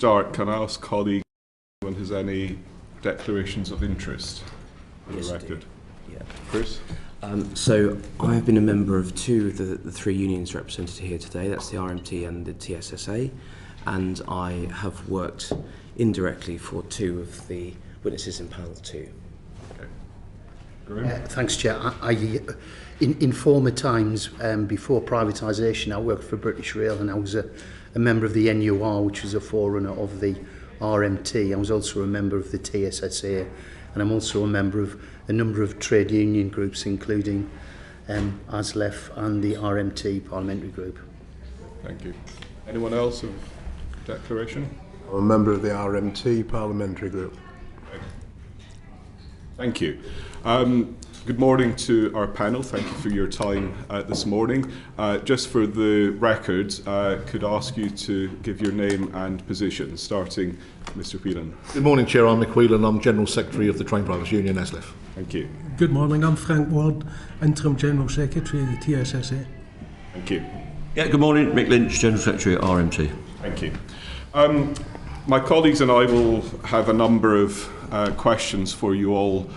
start, can I ask colleagues if anyone has any declarations of interest for the record? Yeah. Chris? So I have been a member of two of the three unions represented here today. That's the RMT and the TSSA, and I have worked indirectly for two of the witnesses in panel 2. Okay. Thanks, Chair. In former times, before privatisation, I worked for British Rail, and I was a member of the NUR, which was a forerunner of the RMT. I was also a member of the TSSA, and I'm also a member of a number of trade union groups, including ASLEF and the RMT parliamentary group. Thank you. Anyone else of declaration? I'm a member of the RMT parliamentary group. Okay. Thank you. Good morning to our panel. Thank you for your time this morning. Just for the record, could I ask you to give your name and position, starting Mr. Whelan. Good morning, Chair. I'm Mick Lynch. I'm General Secretary of the Train Drivers Union, ASLEF. Thank you. Good morning. I'm Frank Ward, Interim General Secretary of the TSSA. Thank you. Yeah, good morning. Mick Lynch, General Secretary at RMT. Thank you. My colleagues and I will have a number of questions for you all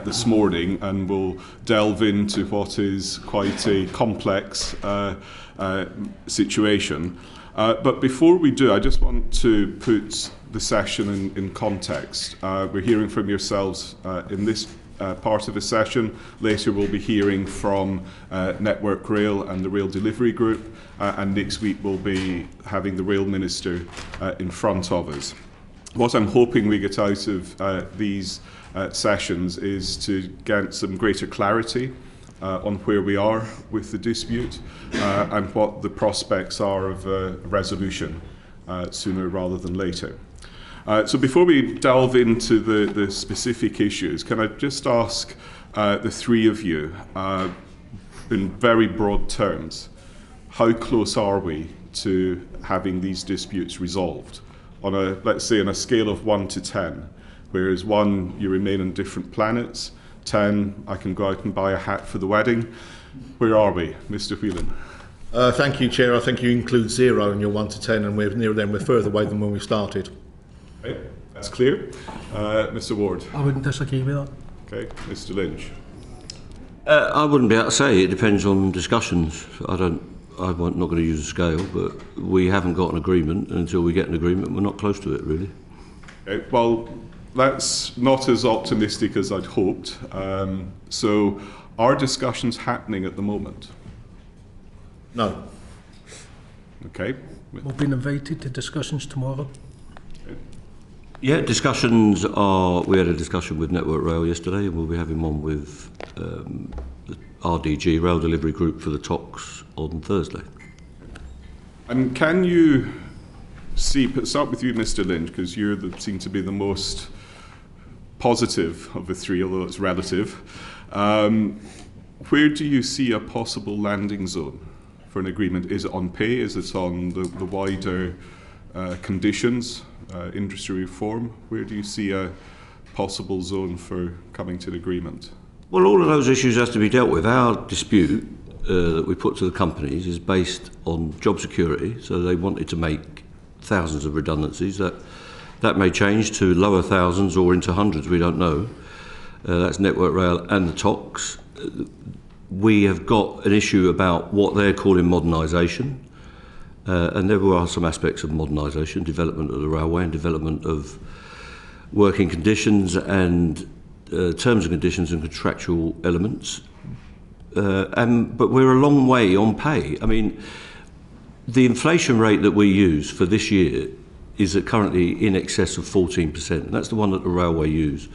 this morning, and we'll delve into what is quite a complex situation. But before we do, I just want to put the session in context. We're hearing from yourselves in this part of the session. Later we'll be hearing from Network Rail and the Rail Delivery Group, and next week we'll be having the Rail Minister in front of us. What I'm hoping we get out of these sessions is to get some greater clarity on where we are with the dispute and what the prospects are of a resolution sooner rather than later. So before we delve into the specific issues, can I just ask the three of you, in very broad terms, how close are we to having these disputes resolved? On a, let's say, on a scale of 1 to 10, whereas 1, you remain on different planets, 10, I can go out and buy a hat for the wedding. Where are we, Mr. Whelan? Thank you, Chair. I think you include 0 in your 1 to 10, and we're further away than when we started. Okay, that's clear. Mr. Ward? I wouldn't disagree with that. Okay, Mr. Lynch? I wouldn't be able to say. It depends on discussions. I'm not going to use a scale, but we haven't got an agreement, and until we get an agreement, we're not close to it, really. Okay, well, that's not as optimistic as I'd hoped. So, are discussions happening at the moment? No. Okay. We've been invited to discussions tomorrow. Okay. Yeah, discussions are... We had a discussion with Network Rail yesterday, and we'll be having one with the RDG, Rail Delivery Group, for the TOCs on Thursday. And can you see, start with you, Mr. Lynch, because you seem to be the most positive of the three, although it's relative. Where do you see a possible landing zone for an agreement? Is it on pay? Is it on the wider conditions, industry reform? Where do you see a possible zone for coming to an agreement? Well, all of those issues has to be dealt with. Our dispute that we put to the companies is based on job security, so they wanted to make thousands of redundancies. That may change to lower thousands or into hundreds, we don't know. That's Network Rail and the TOCs. We have got an issue about what they're calling modernisation, and there are some aspects of modernisation, development of the railway and development of working conditions and terms and conditions and contractual elements. But we're a long way on pay. I mean, the inflation rate that we use for this year is currently in excess of 14%, and that's the one that the railway use.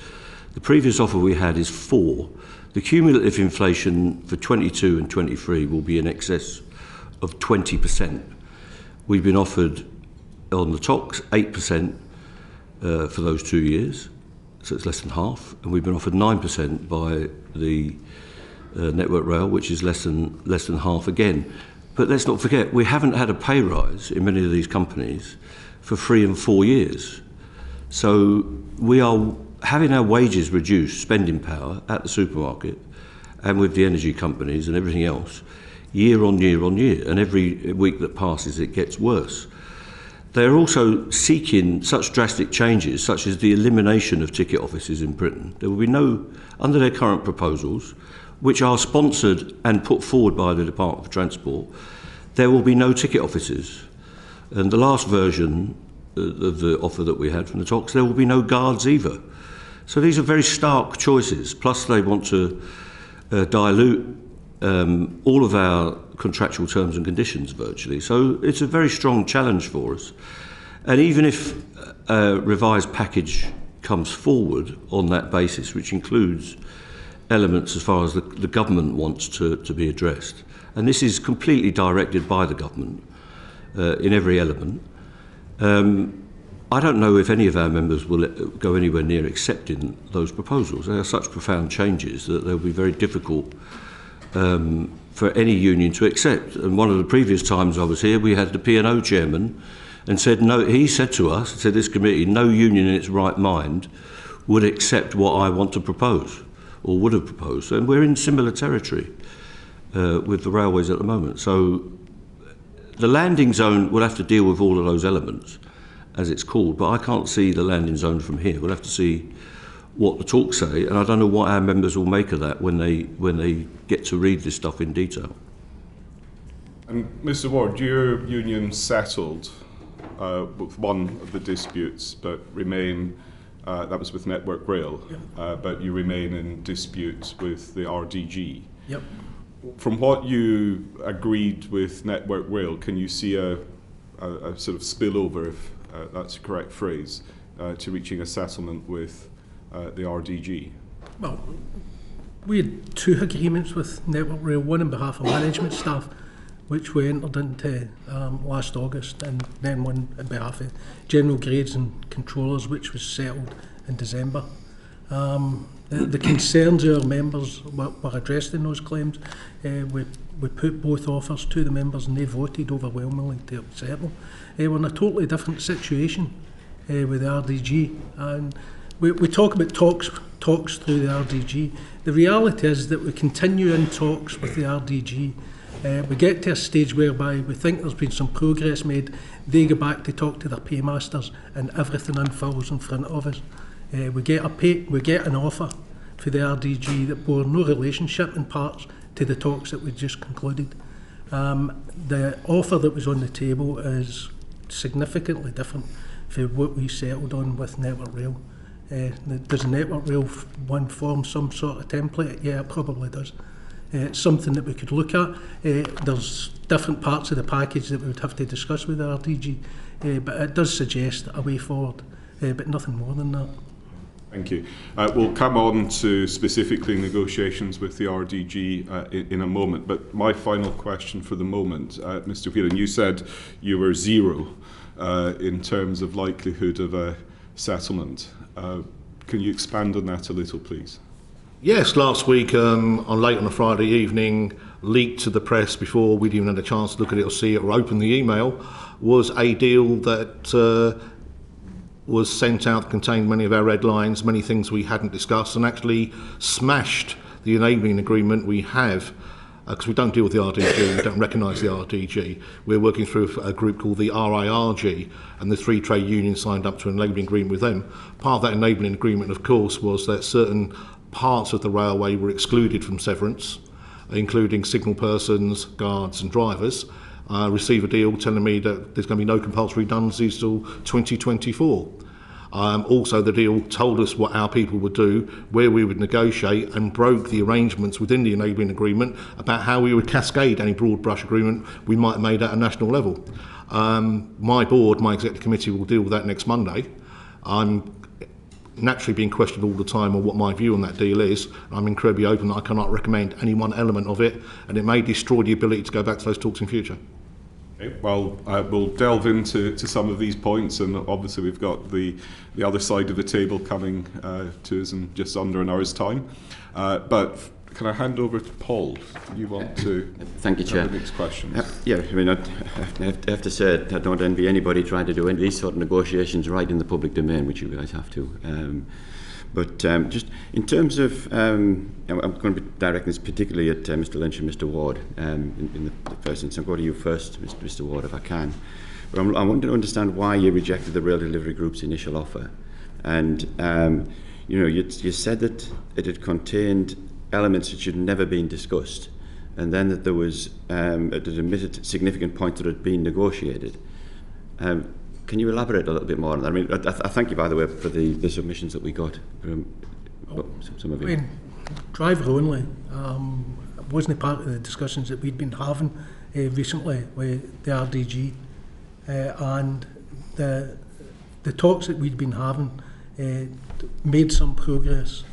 The previous offer we had is 4%. The cumulative inflation for 22 and 23 will be in excess of 20%. We've been offered on the TOCs 8% for those 2 years, so it's less than half, and we've been offered 9% by the Network Rail, which is less than half again. But let's not forget, we haven't had a pay rise in many of these companies for 3 and 4 years. So we are having our wages reduced, spending power at the supermarket and with the energy companies and everything else, year on year on year, and every week that passes it gets worse. They're also seeking such drastic changes, such as the elimination of ticket offices in Britain. There will be no, under their current proposals, which are sponsored and put forward by the Department for Transport, there will be no ticket offices. And the last version of the offer that we had from the talks, there will be no guards either. So these are very stark choices. Plus they want to dilute all of our contractual terms and conditions virtually. So it's a very strong challenge for us. And even if a revised package comes forward on that basis, which includes elements as far as the government wants to be addressed, and this is completely directed by the government in every element, I don't know if any of our members will go anywhere near accepting those proposals. They are such profound changes that they'll be very difficult for any union to accept. And one of the previous times I was here, we had the P&O chairman and said, no, he said to us, to this committee, no union in its right mind would accept what I want to propose or would have proposed. And we're in similar territory with the railways at the moment. So the landing zone will have to deal with all of those elements, as it's called, but I can't see the landing zone from here. We'll have to see what the talks say, and I don't know what our members will make of that when they get to read this stuff in detail. And Mr. Ward, your union settled with one of the disputes, but remain, that was with Network Rail, but you remain in dispute with the RDG. Yep. From what you agreed with Network Rail, can you see a sort of spillover, if that's the correct phrase, to reaching a settlement with the RDG? Well, we had two agreements with Network Rail, one on behalf of management staff, which we entered into last August, and then one on behalf of general grades and controllers, which was settled in December. The concerns of our members were addressed in those claims. We put both offers to the members and they voted overwhelmingly to accept them. We're in a totally different situation with the RDG, and we talk about talks through the RDG. The reality is that we continue in talks with the RDG. We get to a stage whereby we think there's been some progress made. They go back to talk to their paymasters and everything unfurls in front of us. We get an offer for the RDG that bore no relationship in parts to the talks that we just concluded. The offer that was on the table is significantly different from what we settled on with Network Rail. Does Network Rail one form some sort of template? Yeah, it probably does. It's something that we could look at. There's different parts of the package that we would have to discuss with the RDG, but it does suggest a way forward, but nothing more than that. Thank you. We'll come on to specifically negotiations with the RDG in a moment, but my final question for the moment, Mr. Whelan, you said you were zero in terms of likelihood of a settlement. Can you expand on that a little, please? Yes, last week, late on a Friday evening, leaked to the press before we'd even had a chance to look at it or see it or open the email, was a deal that was sent out, contained many of our red lines, many things we hadn't discussed, and actually smashed the enabling agreement we have, because we don't deal with the RDG, we don't recognise the RDG. We're working through a group called the RIRG, and the three trade unions signed up to an enabling agreement with them. Part of that enabling agreement, of course, was that certain parts of the railway were excluded from severance, including signal persons, guards and drivers. Receive a deal telling me that there's going to be no compulsory redundancies till 2024. Also, the deal told us what our people would do, where we would negotiate, and broke the arrangements within the enabling agreement about how we would cascade any broad brush agreement we might have made at a national level. My board, my executive committee, will deal with that next Monday. I'm naturally being questioned all the time on what my view on that deal is. I'm incredibly open that I cannot recommend any one element of it, and it may destroy the ability to go back to those talks in future. Okay, well, we'll delve into some of these points, and obviously we've got the other side of the table coming to us in just under an hour's time. But can I hand over to Paul? You want to Thank you, Chair. The next question? Yeah, I mean, I have to say I don't envy anybody trying to do these sort of negotiations right in the public domain, which you guys have to. But just in terms of, I'm going to be directing this particularly at Mr. Lynch and Mr. Ward in the first instance. I'll go to you first, Mr. Ward, if I can. But I wanted to understand why you rejected the Rail Delivery Group's initial offer. And, you said that it had contained elements which had never been discussed, and then that there was it admitted significant points that had been negotiated. Can you elaborate a little bit more on that? I mean, I thank you, by the way, for the submissions that we got from some of you. I mean, driver only wasn't part of the discussions that we'd been having recently with the RDG, and the talks that we'd been having made some progress.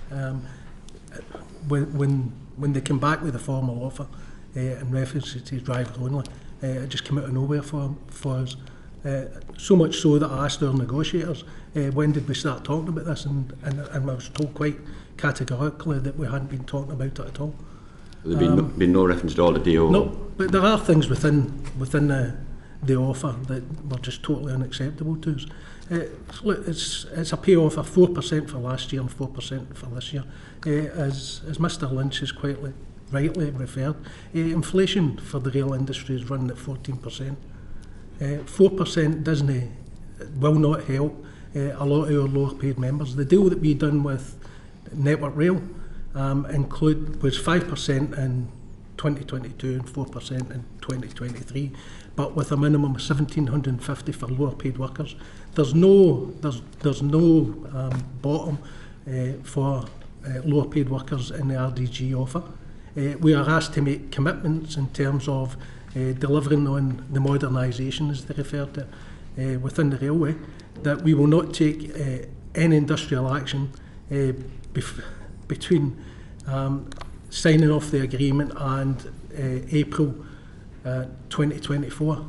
When they came back with a formal offer in reference to driver only, it just came out of nowhere for us. So much so that I asked our negotiators, when did we start talking about this, and I was told quite categorically that we hadn't been talking about it at all. There's been no reference at all to DO? No, but there are things within the offer that were just totally unacceptable to us. It's a pay offer, 4% for last year and 4% for this year. As Mr Lynch has quite rightly referred, inflation for the rail industry is running at 14%. 4% will not help a lot of our lower paid members. The deal that we done with Network Rail was 5% in 2022 and 4% in 2023, but with a minimum of 1,750 for lower paid workers. There's no bottom for lower paid workers in the RDG offer. We are asked to make commitments in terms of delivering on the modernisation, as they refer to, within the railway, that we will not take any industrial action between signing off the agreement and April 2024.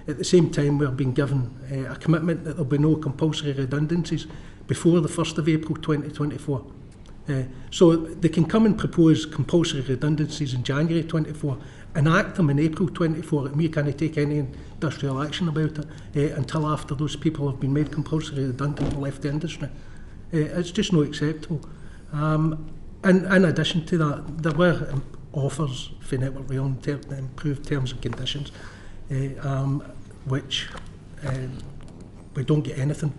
At the same time, we're being given a commitment that there'll be no compulsory redundancies before the 1st of April 2024. So they can come and propose compulsory redundancies in January 24, enact them in April 24, and we can't take any industrial action about it until after those people have been made compulsory redundant and left the industry. It's just not acceptable. And in addition to that, there were offers for Network Rail on improved terms and conditions, which we don't get anything.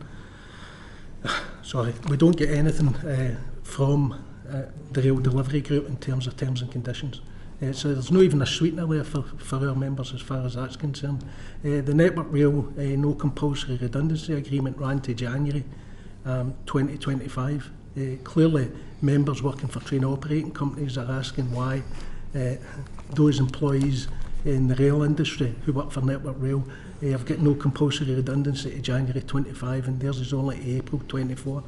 We don't get anything from the Rail Delivery Group in terms of terms and conditions. So there's not even a sweetener there for our members as far as that's concerned. The Network Rail no compulsory redundancy agreement ran to January 2025. Clearly, members working for train operating companies are asking why those employees in the rail industry who work for Network Rail have got no compulsory redundancy to January 25 and theirs is only April 24,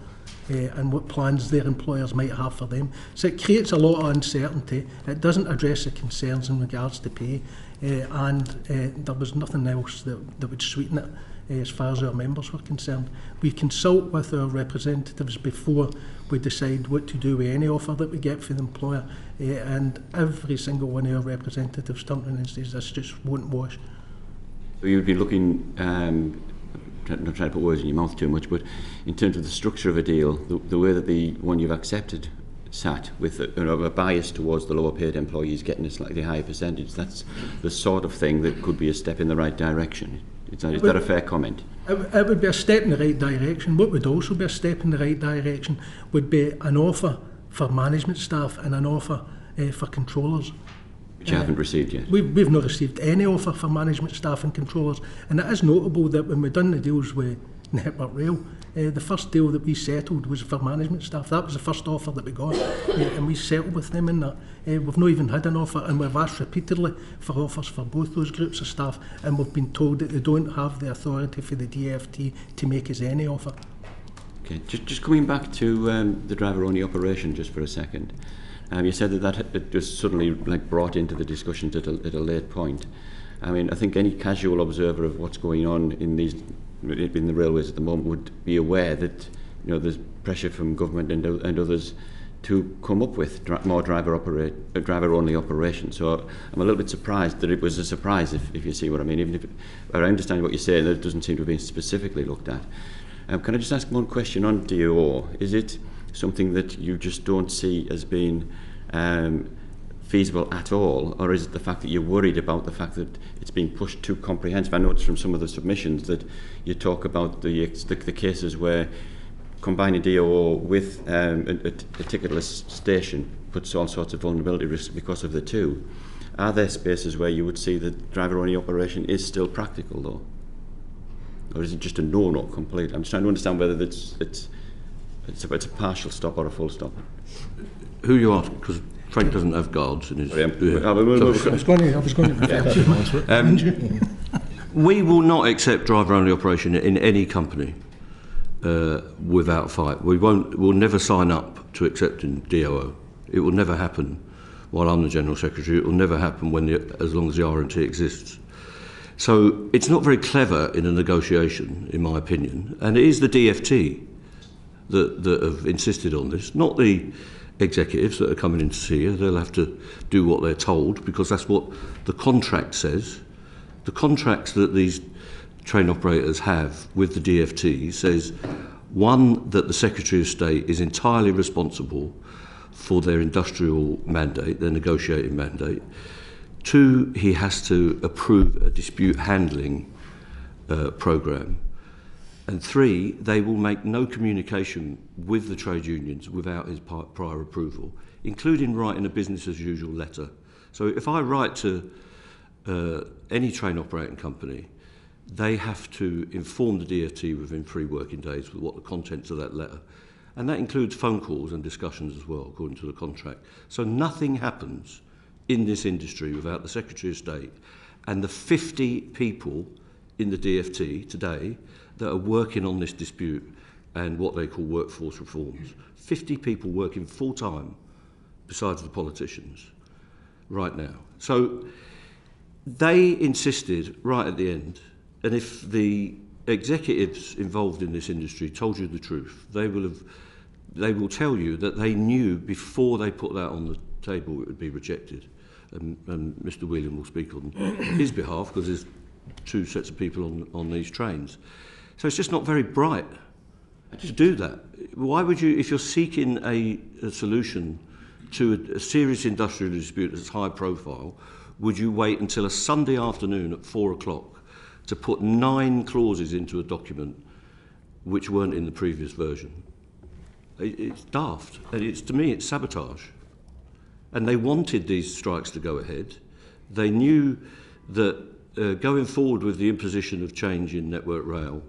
and what plans their employers might have for them. So it creates a lot of uncertainty. It doesn't address the concerns in regards to pay, and there was nothing else that would sweeten it as far as our members were concerned. We consult with our representatives before we decide what to do with any offer that we get for the employer, and every single one of our representatives turns around and says this just won't wash. So you'd be looking, not trying to put words in your mouth too much, but in terms of the structure of a deal, the way that the one you've accepted sat with a bias towards the lower paid employees getting a slightly higher percentage, that's the sort of thing that could be a step in the right direction. Is that a fair comment? It would be a step in the right direction. What would also be a step in the right direction would be an offer for management staff and an offer for controllers. Which you haven't received yet? We've not received any offer for management staff and controllers, and it is notable that when we've done the deals with Network Rail, the first deal that we settled was for management staff. That was the first offer that we got, and we settled with them in that. We've not even had an offer, and we've asked repeatedly for offers for both those groups of staff, and we've been told that they don't have the authority for the DFT to make us any offer. Okay, just coming back to the driver-only operation just for a second. You said that it was suddenly brought into the discussions at a late point. I mean, I think any casual observer of what's going on in the railways at the moment would be aware that there's pressure from government and others to come up with more driver-only operations. So I'm a little bit surprised that it was a surprise, if you see what I mean. Even if I understand what you're saying, that it doesn't seem to have been specifically looked at. Can I just ask one question on DO? Is it something that you just don't see as being feasible at all, or is it the fact that you're worried about the fact that it's being pushed too comprehensive? I noticed from some of the submissions that you talk about the cases where combining DOO with a ticketless station puts all sorts of vulnerability risks because of the two. Are there spaces where you would see that driver-only operation is still practical, though? Or is it just a no-no completely? I'm just trying to understand whether it's a partial stop or a full stop. Who you ask? Because Frank doesn't have guards in his... I was going to We will not accept driver-only operation in any company without fight. We'll never sign up to accepting DOO. It will never happen while I'm the General Secretary. It will never happen as long as the RMT exists. So it's not very clever in a negotiation, in my opinion, and it is the DFT that have insisted on this, not the executives that are coming in to see you. They'll have to do what they're told because that's what the contract says. The contracts that these train operators have with the DFT says, one, that the Secretary of State is entirely responsible for their industrial mandate, their negotiating mandate. Two, he has to approve a dispute handling programme. And three, they will make no communication with the trade unions without his prior approval, including writing a business as usual letter. So if I write to any train operating company, they have to inform the DFT within 3 working days with what the contents of that letter. And that includes phone calls and discussions as well, according to the contract. So nothing happens in this industry without the Secretary of State and the 50 people in the DFT today that are working on this dispute and what they call workforce reforms. 50 people working full-time besides the politicians right now. So they insisted right at the end, and if the executives involved in this industry told you the truth, they will tell you that they knew before they put that on the table it would be rejected. And Mr. Whelan will speak on his behalf because there's 2 sets of people on these trains. So it's just not very bright to do that. Why would you, if you're seeking a solution to a serious industrial dispute that's high profile, would you wait until a Sunday afternoon at 4 o'clock to put 9 clauses into a document which weren't in the previous version? It's daft. And to me, it's sabotage. And they wanted these strikes to go ahead. They knew that going forward with the imposition of change in Network Rail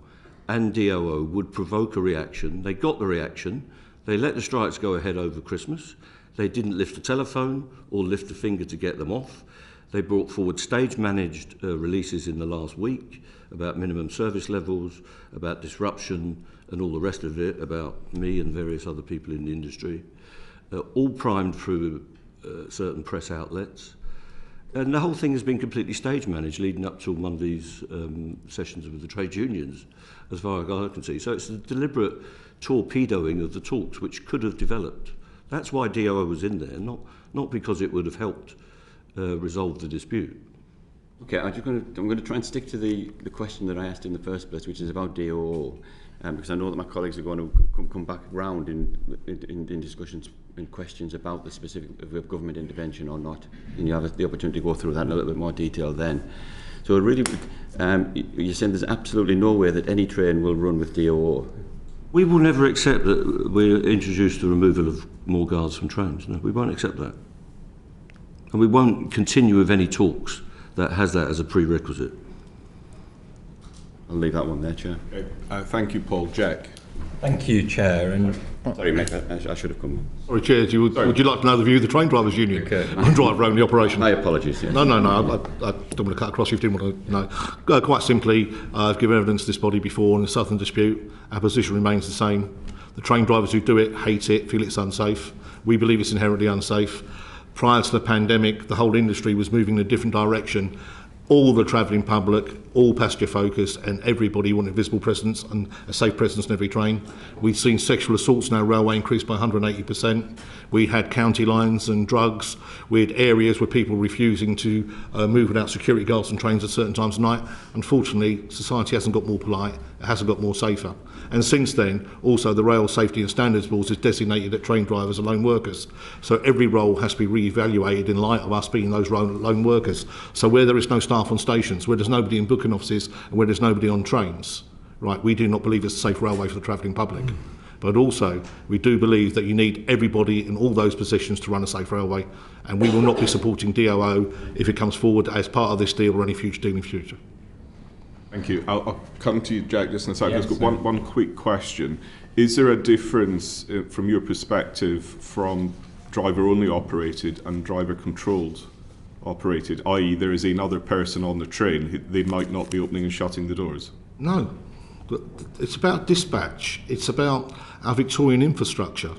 and DOO would provoke a reaction. They got the reaction. They let the strikes go ahead over Christmas. They didn't lift a telephone or lift a finger to get them off. They brought forward stage-managed releases in the last week about minimum service levels, about disruption and all the rest of it, about me and various other people in the industry, all primed through certain press outlets. And the whole thing has been completely stage-managed leading up to Monday's sessions with the trade unions, as far as I can see. So it's a deliberate torpedoing of the talks which could have developed. That's why DOO was in there, not because it would have helped resolve the dispute. Okay, I'm going to try and stick to the question that I asked in the first place, which is about DOO, because I know that my colleagues are going to come back round in discussions and questions about the specific of government intervention or not, and you have the opportunity to go through that in a little bit more detail then. So really, you're saying there's absolutely no way that any train will run with DOO? We will never accept that we introduce the removal of more guards from trains. No, we won't accept that. And we won't continue with any talks that has that as a prerequisite. I'll leave that one there, Chair. Okay. Thank you, Paul. Jack. Thank you, Chair. And sorry, Mick, I should have come. Sorry, Chair, would you like to know the view of the Train Drivers Union on driver-only operation? My apologies. Yes. No, I don't want to cut across you if you didn't want to know. Quite simply, I've given evidence to this body before on the Southern dispute. Our position remains the same. The train drivers who do it hate it, feel it's unsafe. We believe it's inherently unsafe. Prior to the pandemic, the whole industry was moving in a different direction. All the travelling public, all passenger focused, and everybody wanted visible presence and a safe presence in every train. We've seen sexual assaults in our railway increase by 180%. We had county lines and drugs. We had areas where people were refusing to move without security guards on trains at certain times of night. Unfortunately, society hasn't got more polite. It hasn't got more safer. And since then, also the Rail Safety and Standards Board is designated that train drivers are lone workers. So every role has to be re-evaluated in light of us being those lone workers. So where there is no staff on stations, where there's nobody in booking offices, and where there's nobody on trains, right, we do not believe it's a safe railway for the travelling public. But also, we do believe that you need everybody in all those positions to run a safe railway, and we will not be supporting DOO if it comes forward as part of this deal or any future deal in the future. Thank you. I'll come to you, Jack, just in a second. I've just got one quick question. Is there a difference from your perspective from driver-only operated and driver-controlled operated, i.e. there is another person on the train, they might not be opening and shutting the doors? No. It's about dispatch. It's about our Victorian infrastructure.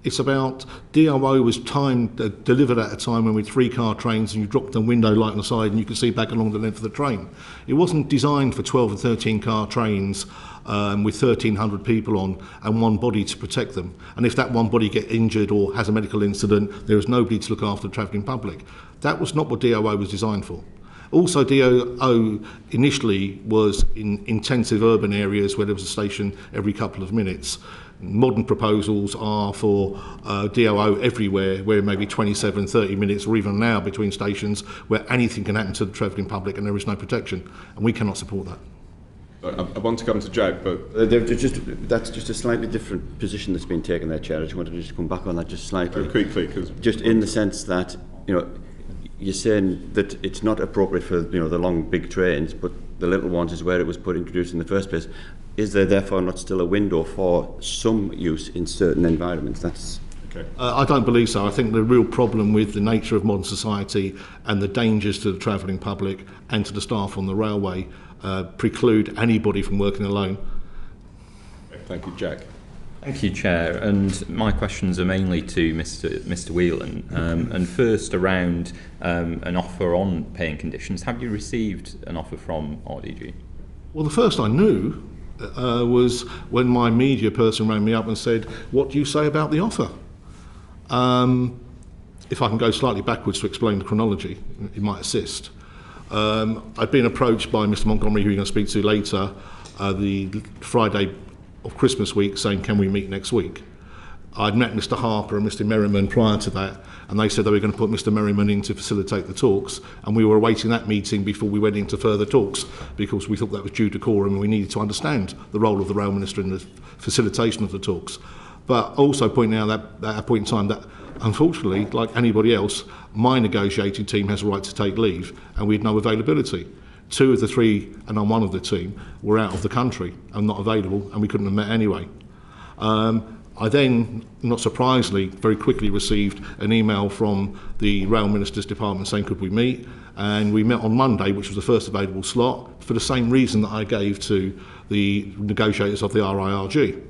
It's about DOO was delivered at a time when we had 3-car trains and you dropped the window light on the side and you could see back along the length of the train. It wasn't designed for 12 and 13-car trains with 1,300 people on and one body to protect them. And if that one body gets injured or has a medical incident, there is nobody to look after the travelling public. That was not what DOO was designed for. Also, DOO initially was in intensive urban areas where there was a station every couple of minutes. Modern proposals are for DOO everywhere, where maybe 27, 30 minutes, or even now between stations, where anything can happen to the travelling public and there is no protection. And we cannot support that. I want to come to Jack, but that's just a slightly different position that's been taken there, Chair. I just wanted to just come back on that just slightly. very quickly, because Just in the sense that, you know, you're saying that it's not appropriate for, you know, the long big trains, but the little ones is where it was introduced in the first place. Is there therefore not still a window for some use in certain environments? That's okay. I don't believe so. I think the real problem with the nature of modern society and the dangers to the travelling public and to the staff on the railway preclude anybody from working alone. Thank you, Jack. Thank you, Chair. And my questions are mainly to Mr. Whelan. And first, around an offer on paying conditions. Have you received an offer from RDG? Well, the first I knew was when my media person rang me up and said, "What do you say about the offer?" If I can go slightly backwards to explain the chronology, it might assist. I'd been approached by Mr. Montgomery, who you're going to speak to later, the Friday of Christmas week, saying, "Can we meet next week?" I'd met Mr. Harper and Mr. Merriman prior to that, and they said they were going to put Mr. Merriman in to facilitate the talks, and we were awaiting that meeting before we went into further talks, because we thought that was due decorum and we needed to understand the role of the Rail Minister in the facilitation of the talks. But also pointing out that at a point in time that, unfortunately, like anybody else, my negotiating team has a right to take leave, and we had no availability. 2 of the 3, and I'm one of the team, were out of the country and not available, and we couldn't have met anyway. I then, not surprisingly, very quickly received an email from the Rail Minister's Department saying, could we meet? And we met on Monday, which was the first available slot, for the same reason that I gave to the negotiators of the RIRG.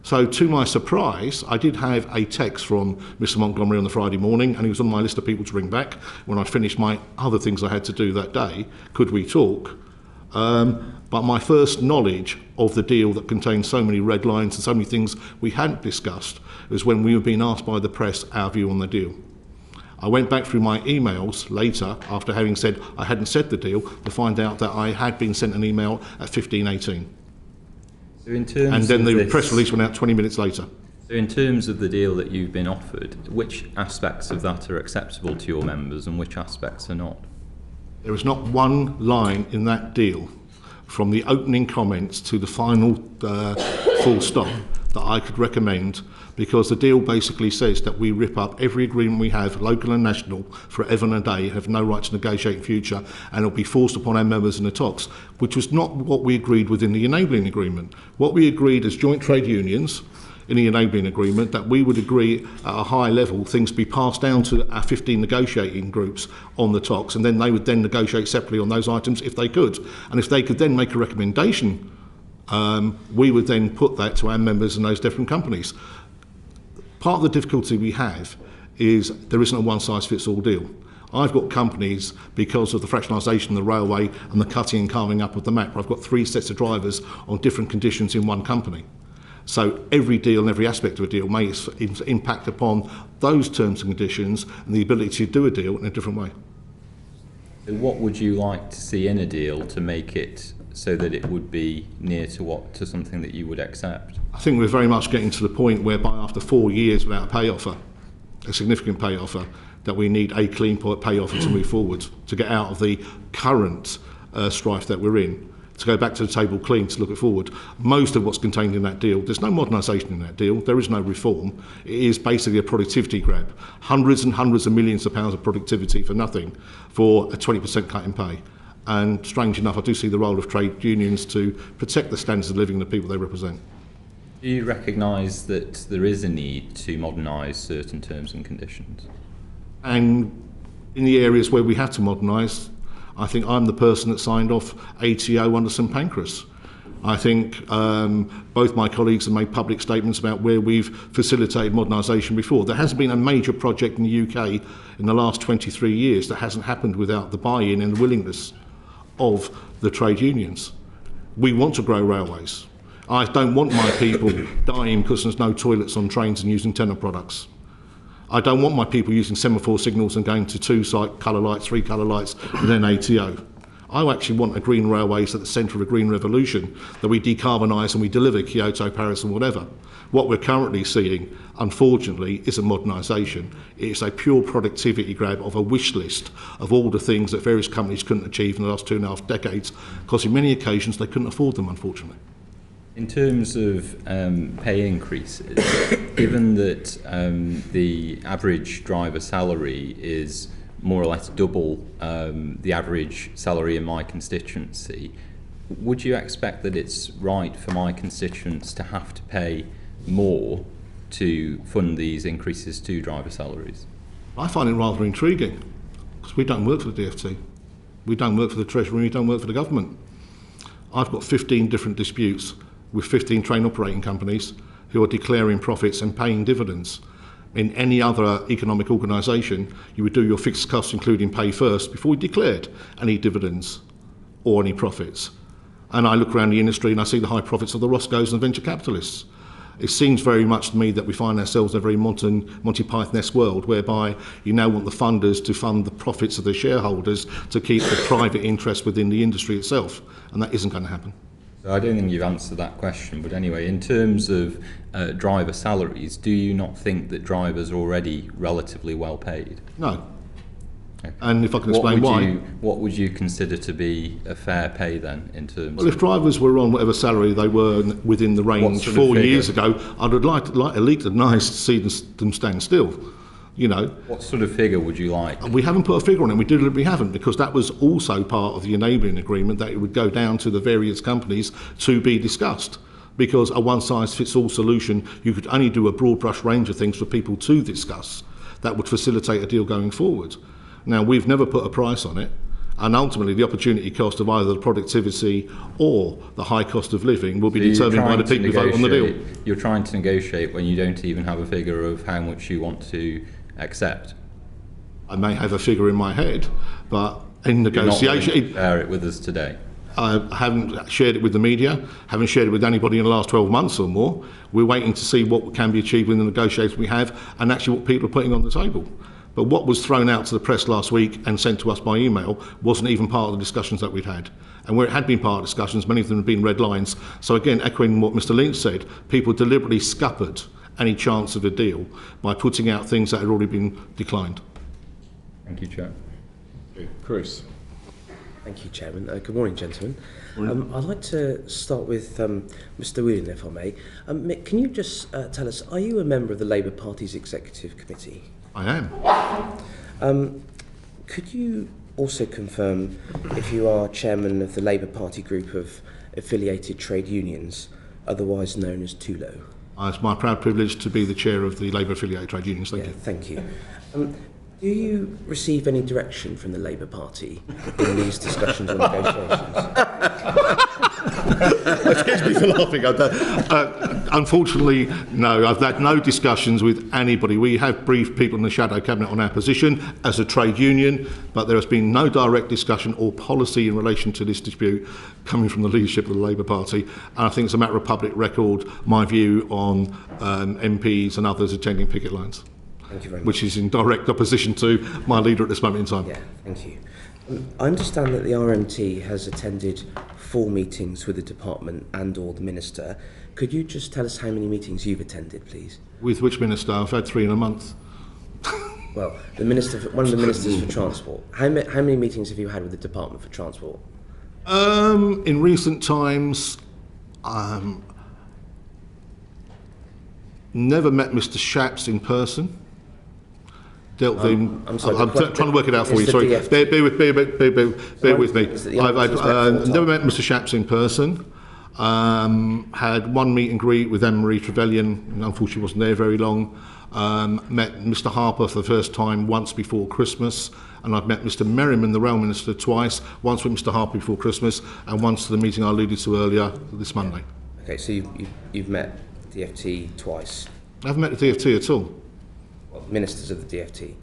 So, to my surprise, I did have a text from Mr. Montgomery on the Friday morning, and he was on my list of people to ring back when I finished my other things I had to do that day. Could we talk? But my first knowledge of the deal that contained so many red lines and so many things we hadn't discussed was when we were being asked by the press our view on the deal. I went back through my emails later, after having said I hadn't said the deal, to find out that I had been sent an email at 15:18. So in terms and then of the this, press release went out 20 minutes later. So in terms of the deal that you've been offered, which aspects of that are acceptable to your members and which aspects are not? There is not one line in that deal, from the opening comments to the final full stop, that I could recommend, because the deal basically says that we rip up every agreement we have, local and national, forever and a day, have no right to negotiate in future, and it'll be forced upon our members in the talks, which was not what we agreed within the enabling agreement. What we agreed as joint trade unions in the enabling agreement, that we would agree at a high level things be passed down to our 15 negotiating groups on the talks, and then they would then negotiate separately on those items if they could. And if they could then make a recommendation, we would then put that to our members in those different companies. Part of the difficulty we have is there isn't a one-size-fits-all deal. I've got companies, because of the fractionalisation of the railway and the cutting and carving up of the map, where I've got 3 sets of drivers on different conditions in one company. So every deal and every aspect of a deal may impact upon those terms and conditions and the ability to do a deal in a different way. So what would you like to see in a deal to make it so that it would be near to something that you would accept? I think we're very much getting to the point whereby after 4 years without a pay offer, a significant pay offer, that we need a clean pay offer to move forward, to get out of the current strife that we're in, to go back to the table clean, to look it forward. Most of what's contained in that deal, there's no modernisation in that deal, there is no reform. It is basically a productivity grab. Hundreds and hundreds of millions of pounds of productivity for nothing, for a 20% cut in pay. And strange enough, I do see the role of trade unions to protect the standards of living of the people they represent. Do you recognise that there is a need to modernise certain terms and conditions? And in the areas where we have to modernise, I think I'm the person that signed off ATO under St Pancras. I think both my colleagues have made public statements about where we've facilitated modernisation before. There hasn't been a major project in the UK in the last 23 years that hasn't happened without the buy-in and the willingness of the trade unions. We want to grow railways. I don't want my people dying because there's no toilets on trains and using tenor products. I don't want my people using semaphore signals and going to 2 colour lights, 3 colour lights, and then ATO. I actually want a green railways at the centre of a green revolution, that we decarbonise and we deliver Kyoto, Paris and whatever. What we're currently seeing, unfortunately, is a modernisation. It's a pure productivity grab of a wish list of all the things that various companies couldn't achieve in the last 2.5 decades, because in many occasions they couldn't afford them, unfortunately. In terms of pay increases, given that the average driver salary is more or less double the average salary in my constituency, would you expect that it's right for my constituents to have to pay more to fund these increases to driver salaries? I find it rather intriguing, because we don't work for the DfT. We don't work for the Treasury, we don't work for the government. I've got 15 different disputes with 15 train operating companies who are declaring profits and paying dividends. In any other economic organisation, you would do your fixed costs, including pay first, before you declared any dividends or any profits. And I look around the industry and I see the high profits of the Roscoes and venture capitalists. It seems very much to me that we find ourselves in a very Monty Python-esque world, whereby you now want the funders to fund the profits of the shareholders to keep the private interest within the industry itself, and that isn't going to happen. I don't think you've answered that question, but anyway, in terms of driver salaries, do you not think that drivers are already relatively well paid? No. Okay. And if I can explain why. What would you consider to be a fair pay then, in terms Well, if drivers were on whatever salary they were within the range 4 years ago, I'd like at least nice to see them stand still. You know, what sort of figure would you like? We haven't put a figure on it. We deliberately haven't, because that was also part of the enabling agreement, that it would go down to the various companies to be discussed. Because a one-size-fits-all solution, you could only do a broad brush range of things for people to discuss that would facilitate a deal going forward. Now, we've never put a price on it, and ultimately the opportunity cost of either the productivity or the high cost of living will be determined by the people who vote on the deal. You're trying to negotiate when you don't even have a figure of how much you want to accept. I may have a figure in my head, but in negotiation... You're not willing to share it with us today? I haven't shared it with the media, haven't shared it with anybody in the last 12 months or more. We're waiting to see what can be achieved in the negotiations we have and actually what people are putting on the table. But what was thrown out to the press last week and sent to us by email wasn't even part of the discussions that we'd had. And where it had been part of discussions, many of them had been red lines. So again, echoing what Mr Lynch said, people deliberately scuppered any chance of a deal by putting out things that had already been declined. Thank you, Chair. Chris. Thank you, Chairman. Good morning, gentlemen. I'd like to start with Mr Whelan, if I may. Mick, can you just tell us, are you a member of the Labour Party's Executive Committee? I am. Could you also confirm if you are chairman of the Labour Party group of affiliated trade unions, otherwise known as TULO? It's my proud privilege to be the chair of the Labour affiliated trade unions. Thank you. Thank you. Do you receive any direction from the Labour Party in these discussions or negotiations? Excuse me for laughing. Unfortunately, no. I've had no discussions with anybody. We have briefed people in the shadow cabinet on our position as a trade union, but there has been no direct discussion or policy in relation to this dispute coming from the leadership of the Labour Party. And I think it's a matter of public record, my view on MPs and others attending picket lines. Thank you very much. Which is in direct opposition to my leader at this moment in time. Yeah, thank you. I understand that the RMT has attended 4 meetings with the department and/or the minister. Could you just tell us how many meetings you've attended, please? With which minister? I've had 3 in a month. Well, the minister, one of the ministers for transport. How many meetings have you had with the department for transport? In recent times, never met Mr. Shaps in person. Dealt with him. I'm sorry, I'm trying to work it out for you. the Sorry, DFT. bear with me. Is it the I've RMT's never met Mr. Shaps in person. Had one meet and greet with Anne-Marie Trevelyan, and unfortunately wasn't there very long. Met Mr. Harper for the first time once before Christmas, and I've met Mr. Merriman, the Rail Minister, twice. Once with Mr. Harper before Christmas, and once to the meeting I alluded to earlier this Monday. Okay, so you've met the DFT twice. I haven't met the DFT at all. Well, ministers of the DFT.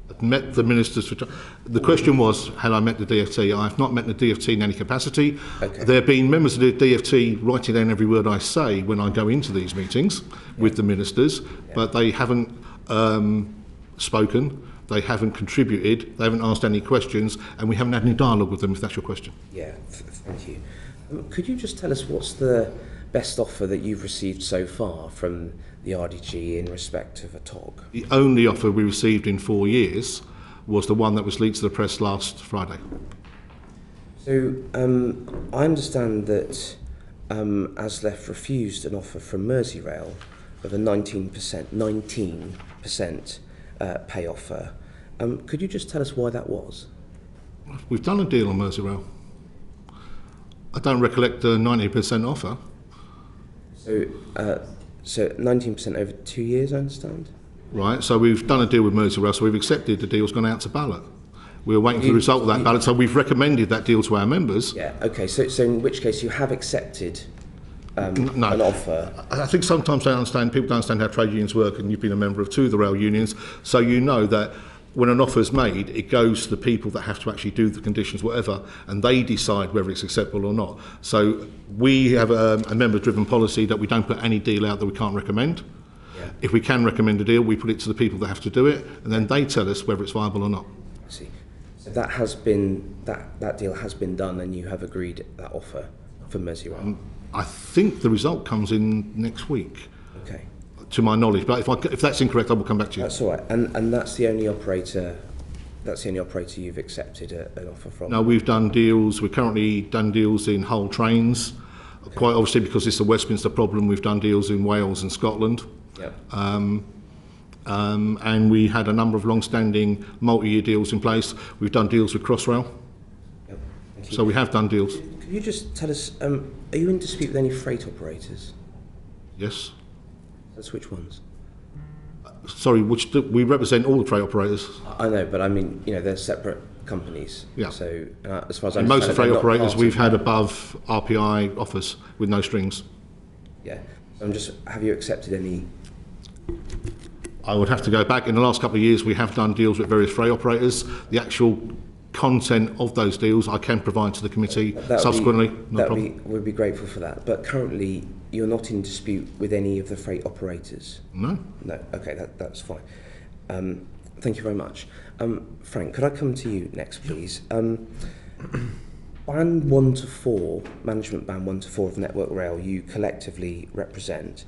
I've met the ministers for. The question was, had I met the DFT? I have not met the DFT in any capacity. Okay. There have been members of the DFT writing down every word I say when I go into these meetings with the ministers, but they haven't spoken, they haven't contributed, they haven't asked any questions, and we haven't had any dialogue with them, if that's your question. Yeah, thank you. Could you just tell us what's the best offer that you've received so far from the RDG in respect of a TOG? The only offer we received in 4 years was the one that was leaked to the press last Friday. So I understand that ASLEF refused an offer from Merseyrail of a 19% pay offer. Could you just tell us why that was? We've done a deal on Merseyrail. I don't recollect the 90% offer. So 19% over 2 years, I understand? Right, so we've done a deal with Merseyrail, so we've accepted the deal's gone out to ballot. We're waiting for the result of that ballot, so we've recommended that deal to our members. Yeah, okay, so in which case you have accepted an offer? I think sometimes people don't understand how trade unions work, and you've been a member of 2 of the rail unions, so you know that when an offer is made, it goes to the people that have to actually do the conditions, whatever, and they decide whether it's acceptable or not. So we have a member-driven policy that we don't put any deal out that we can't recommend. Yeah. If we can recommend a deal, we put it to the people that have to do it, and then they tell us whether it's viable or not. I see. So that has been that deal has been done, and you have agreed that offer for Merseyrail. I think the result comes in next week. Okay. To my knowledge, but if that's incorrect, I will come back to you. That's all right, and that's the only operator. That's the only operator you've accepted an offer from. No, we've done deals. We've currently done deals in Hull Trains. Okay. Quite obviously, because it's a Westminster problem, we've done deals in Wales and Scotland. Yep. And we had a number of long-standing multi-year deals in place. We've done deals with Crossrail. Yep. Thank you. So we have done deals. Could you just tell us? Are you in dispute with any freight operators? Yes. That's which ones? Sorry, we represent all the freight operators. I know, but I mean, they're separate companies. Yeah. So as far as I understand, most of the freight operators we've had of above RPI offers with no strings. Yeah. So have you accepted any? I would have to go back. In the last couple of years, we have done deals with various freight operators. The actual content of those deals I can provide to the committee subsequently. We'd be grateful for that. But currently, you're not in dispute with any of the freight operators? No. No, okay, that's fine. Thank you very much. Frank, could I come to you next, please? Band 1 to 4, Management Band 1 to 4 of Network Rail, you collectively represent.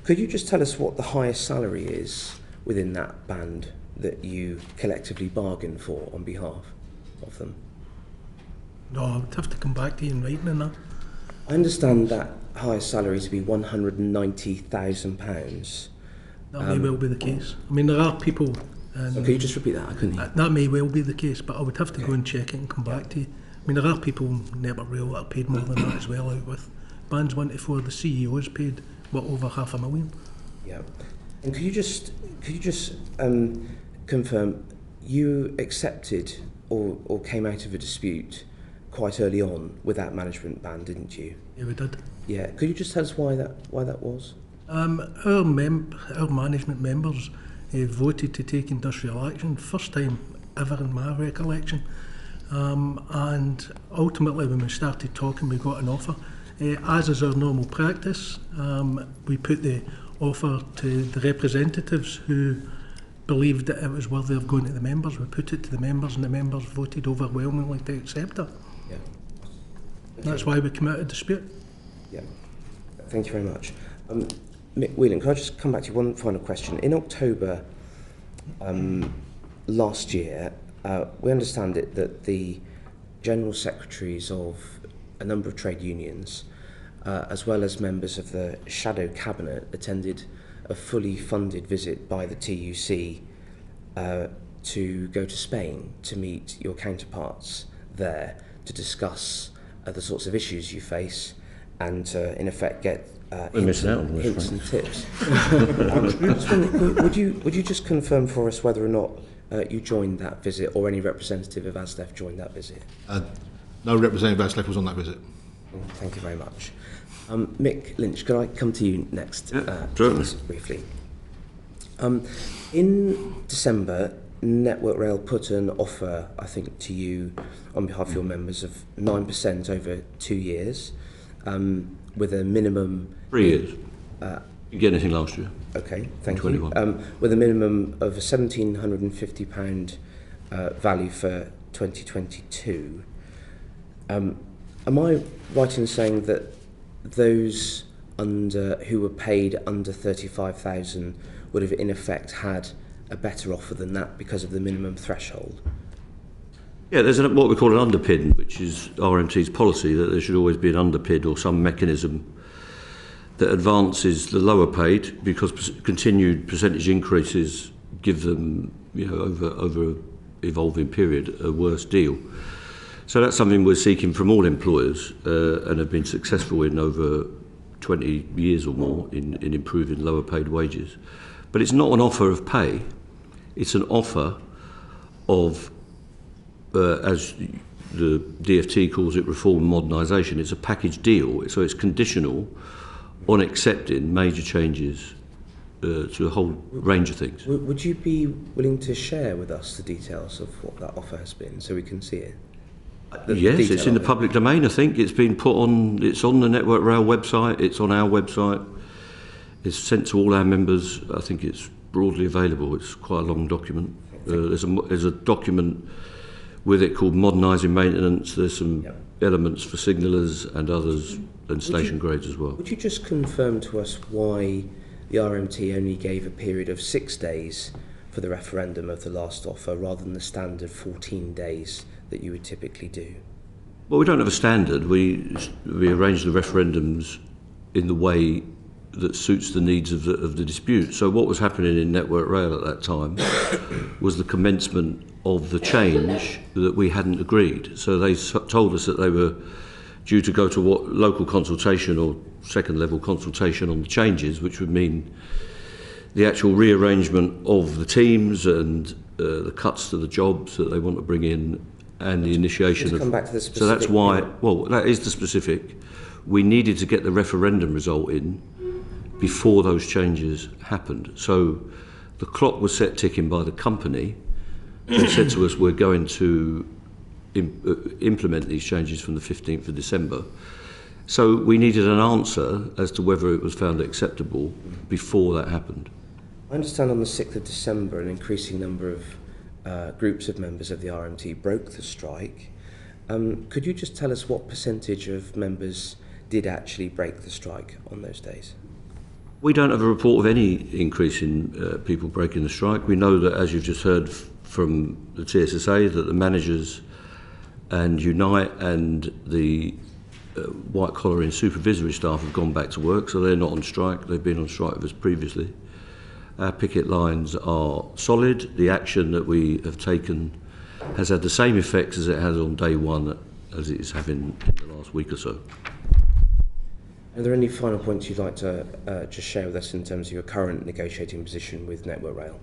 Could you just tell us what the highest salary is within that band that you collectively bargain for on behalf of them? No, I would have to come back to you in writing on that. I understand that highest salary to be £190,000. That may well be the case. I mean, there are people... So could you just repeat that? I couldn't hear. That may well be the case, but I would have to go and check it and come back to you. I mean, there are people in Network Rail that are paid more than that as well, out with bands 1 to 4. The CEO is paid, over £500,000. Yeah. And could you just confirm, you accepted or came out of a dispute quite early on with that management band, didn't you? Yeah, we did. Yeah. Could you just tell us why that was? Our management members voted to take industrial action, first time ever in my recollection. And ultimately, when we started talking, we got an offer. As is our normal practice, we put the offer to the representatives who believed that it was worthy of going to the members. We put it to the members, and the members voted overwhelmingly to accept it. Yeah. That's why we came out of dispute. Yeah. Thank you very much. Mick Whelan, can I just come back to you one final question? In October last year, we understand it that the general secretaries of a number of trade unions, as well as members of the shadow cabinet, attended a fully funded visit by the TUC to go to Spain to meet your counterparts there to discuss the sorts of issues you face and in effect get hints and tips. Would you just confirm for us whether or not you joined that visit, or any representative of ASLEF joined that visit? No representative of ASLEF was on that visit. Thank you very much. Mick Lynch, could I come to you next? Certainly. Briefly. In December, Network Rail put an offer, I think, to you on behalf of your members of 9% over 2 years, with a minimum... 3 years. You get anything last year? Okay, thank you. With a minimum of a £1,750 value for 2022. Am I right in saying that those who were paid under 35,000 would have in effect had a better offer than that because of the minimum threshold? Yeah, there's what we call an underpin, which is RMT's policy, that there should always be an underpin or some mechanism that advances the lower paid, because continued percentage increases give them, over an evolving period, a worse deal. So that's something we're seeking from all employers and have been successful in over 20 years or more in improving lower paid wages. But it's not an offer of pay, it's an offer of, as the DFT calls it, reform and modernisation. It's a package deal, so it's conditional on accepting major changes to a whole range of things. Would you be willing to share with us the details of what that offer has been so we can see it? Yes, it's in the public domain, I think. It's been put on, it's on the Network Rail website, it's on our website, it's sent to all our members. I think it's broadly available. It's quite a long document. There's a document with it called Modernising Maintenance. There's some elements for signallers and others, and station grades as well. Would you just confirm to us why the RMT only gave a period of 6 days for the referendum of the last offer rather than the standard 14 days that you would typically do? Well, we don't have a standard. We arrange the referendums in the way that suits the needs of the dispute. So what was happening in Network Rail at that time was the commencement of the change that we hadn't agreed. So they told us that they were due to go to what local consultation or second level consultation on the changes, which would mean the actual rearrangement of the teams and the cuts to the jobs that they want to bring in, and the initiation of... Come back to the specific, so that's why, well, that is the specific. We needed to get the referendum result in before those changes happened. So the clock was set ticking by the company and said to us, we're going to implement these changes from the 15th of December. So we needed an answer as to whether it was found acceptable before that happened. I understand on the 6th of December an increasing number of groups of members of the RMT broke the strike. Could you just tell us what percentage of members did actually break the strike on those days? We don't have a report of any increase in people breaking the strike. We know that, as you've just heard from the TSSA, that the managers and Unite and the white collar and supervisory staff have gone back to work, so they're not on strike. They've been on strike with us previously. Our picket lines are solid. The action that we have taken has had the same effects as it has on day one as it is having in the last week or so. Are there any final points you'd like to just share with us in terms of your current negotiating position with Network Rail?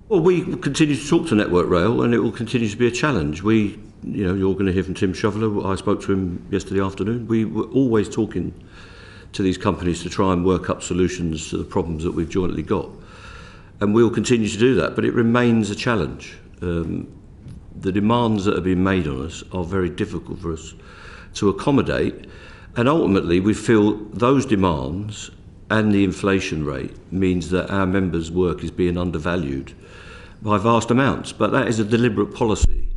Well, we will continue to talk to Network Rail, and it will continue to be a challenge. You're going to hear from Tim Shoveler. I spoke to him yesterday afternoon. We were always talking to these companies to try and work up solutions to the problems that we've jointly got. And we'll continue to do that, but it remains a challenge. The demands that have been made on us are very difficult for us to accommodate, and ultimately we feel those demands and the inflation rate means that our members' work is being undervalued by vast amounts. But that is a deliberate policy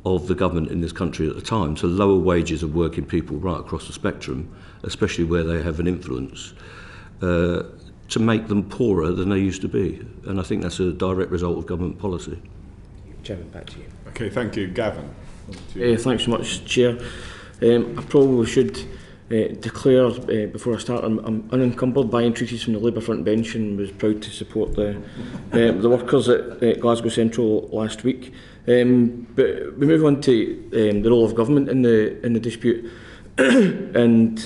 of the government in this country at the time, to lower wages of working people right across the spectrum, especially where they have an influence, to make them poorer than they used to be. And I think that's a direct result of government policy. Chairman, back to you. Okay, thank you. Gavin. Thanks so much, Chair. I probably should declare before I start I'm unencumbered by entreaties from the Labour front bench and was proud to support the workers at Glasgow Central last week. But we move on to the role of government in the dispute. And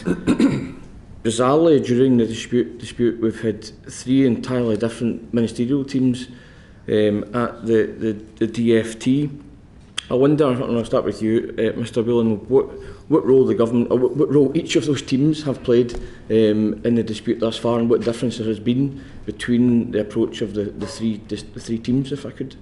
bizarrely, during the dispute we've had 3 entirely different ministerial teams at the DFT. I wonder, and I'll start with you, Mr. Whelan, what role the government, or what role each of those teams have played in the dispute thus far, and what difference there has been between the approach of the three teams, if I could?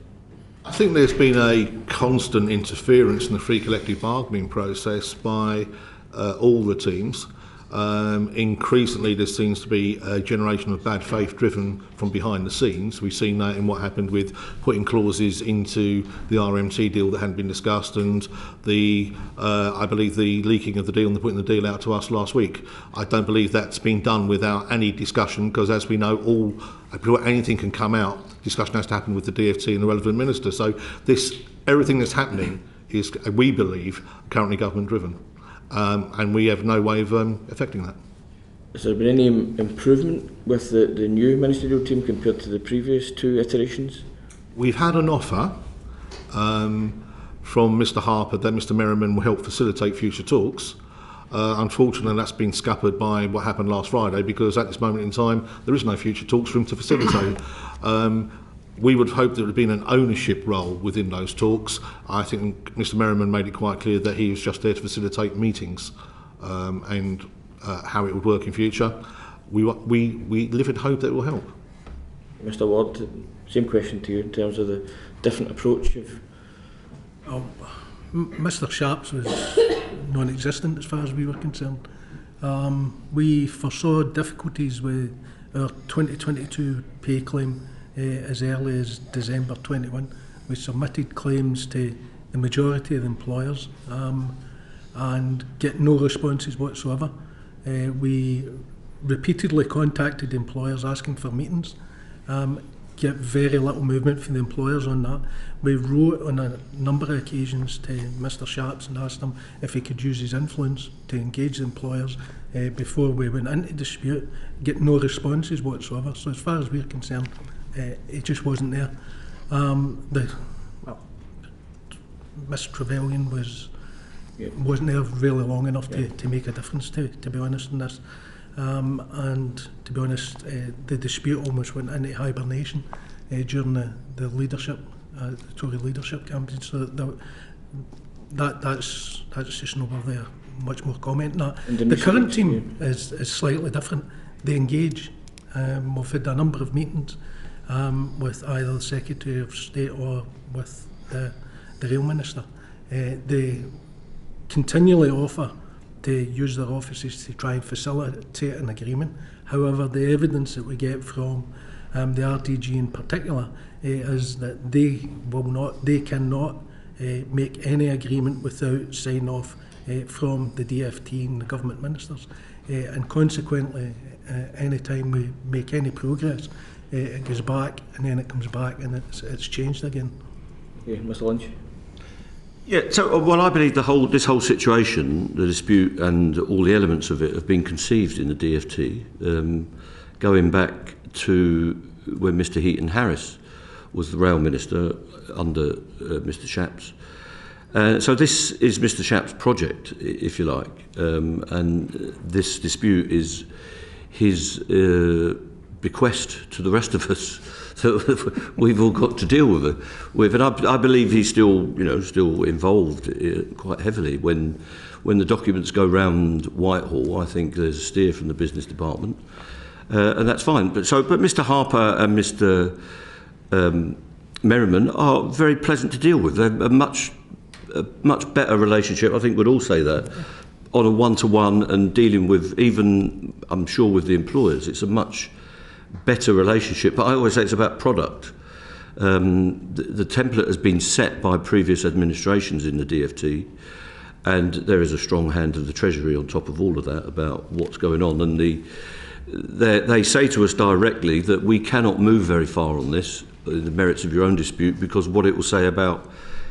I think there's been a constant interference in the free collective bargaining process by all the teams. Increasingly there seems to be a generation of bad faith driven from behind the scenes. We've seen that in what happened with putting clauses into the RMT deal that hadn't been discussed, and I believe the leaking of the deal and putting the deal out to us last week. I don't believe that's been done without any discussion, because as we know, before anything can come out, discussion has to happen with the DFT and the relevant minister. So everything that's happening is, we believe, currently government driven. And we have no way of affecting that. Has there been any improvement with the new ministerial team compared to the previous 2 iterations? We've had an offer from Mr Harper that Mr Merriman will help facilitate future talks. Unfortunately, that's been scuppered by what happened last Friday, because at this moment in time there is no future talks for him to facilitate. We would hope there would have been an ownership role within those talks. I think Mr Merriman made it quite clear that he was just there to facilitate meetings and how it would work in future. We live in hope that it will help. Mr Ward, same question to you in terms of the different approach of... Mr Sharp's was non-existent as far as we were concerned. We foresaw difficulties with our 2022 pay claim as early as December 21. We submitted claims to the majority of the employers and get no responses whatsoever. We repeatedly contacted employers asking for meetings, get very little movement from the employers on that. We wrote on a number of occasions to Mr Sharps and asked him if he could use his influence to engage the employers before we went into dispute, get no responses whatsoever. So as far as we're concerned, it just wasn't there. Miss Trevelyan wasn't there really long enough to make a difference, to be honest, in this. And to be honest, the dispute almost went into hibernation during the leadership, the Tory leadership campaign. So that's just not worth there. Much more comment on that. The current team is slightly different. They engage. We've had a number of meetings with either the Secretary of State or with the Rail Minister. They continually offer to use their offices to try and facilitate an agreement. However, the evidence that we get from the RTG in particular is that they cannot make any agreement without sign off from the DFT and the government ministers. And consequently, any time we make any progress, it goes back and then it comes back and it's changed again. Yeah, Mr Lynch. Yeah, so I believe this whole situation, the dispute and all the elements of it have been conceived in the DFT, going back to when Mr Heaton Harris was the Rail Minister under Mr Shapps. So this is Mr Shapps' project, if you like, and this dispute is his bequest to the rest of us that we've all got to deal with. And I believe he's still involved quite heavily when the documents go round Whitehall. I think there's a steer from the business department, and that's fine. But Mr Harper and Mr Merriman are very pleasant to deal with. They're a much better relationship. I think we'd all say that. on a one-to-one and dealing with, even, I'm sure, with the employers, it's a much better relationship. But I always say it's about product. The template has been set by previous administrations in the DFT, and there is a strong hand of the Treasury on top of all of that about what's going on. And they say to us directly that we cannot move very far on this, the merits of your own dispute, because what it will say about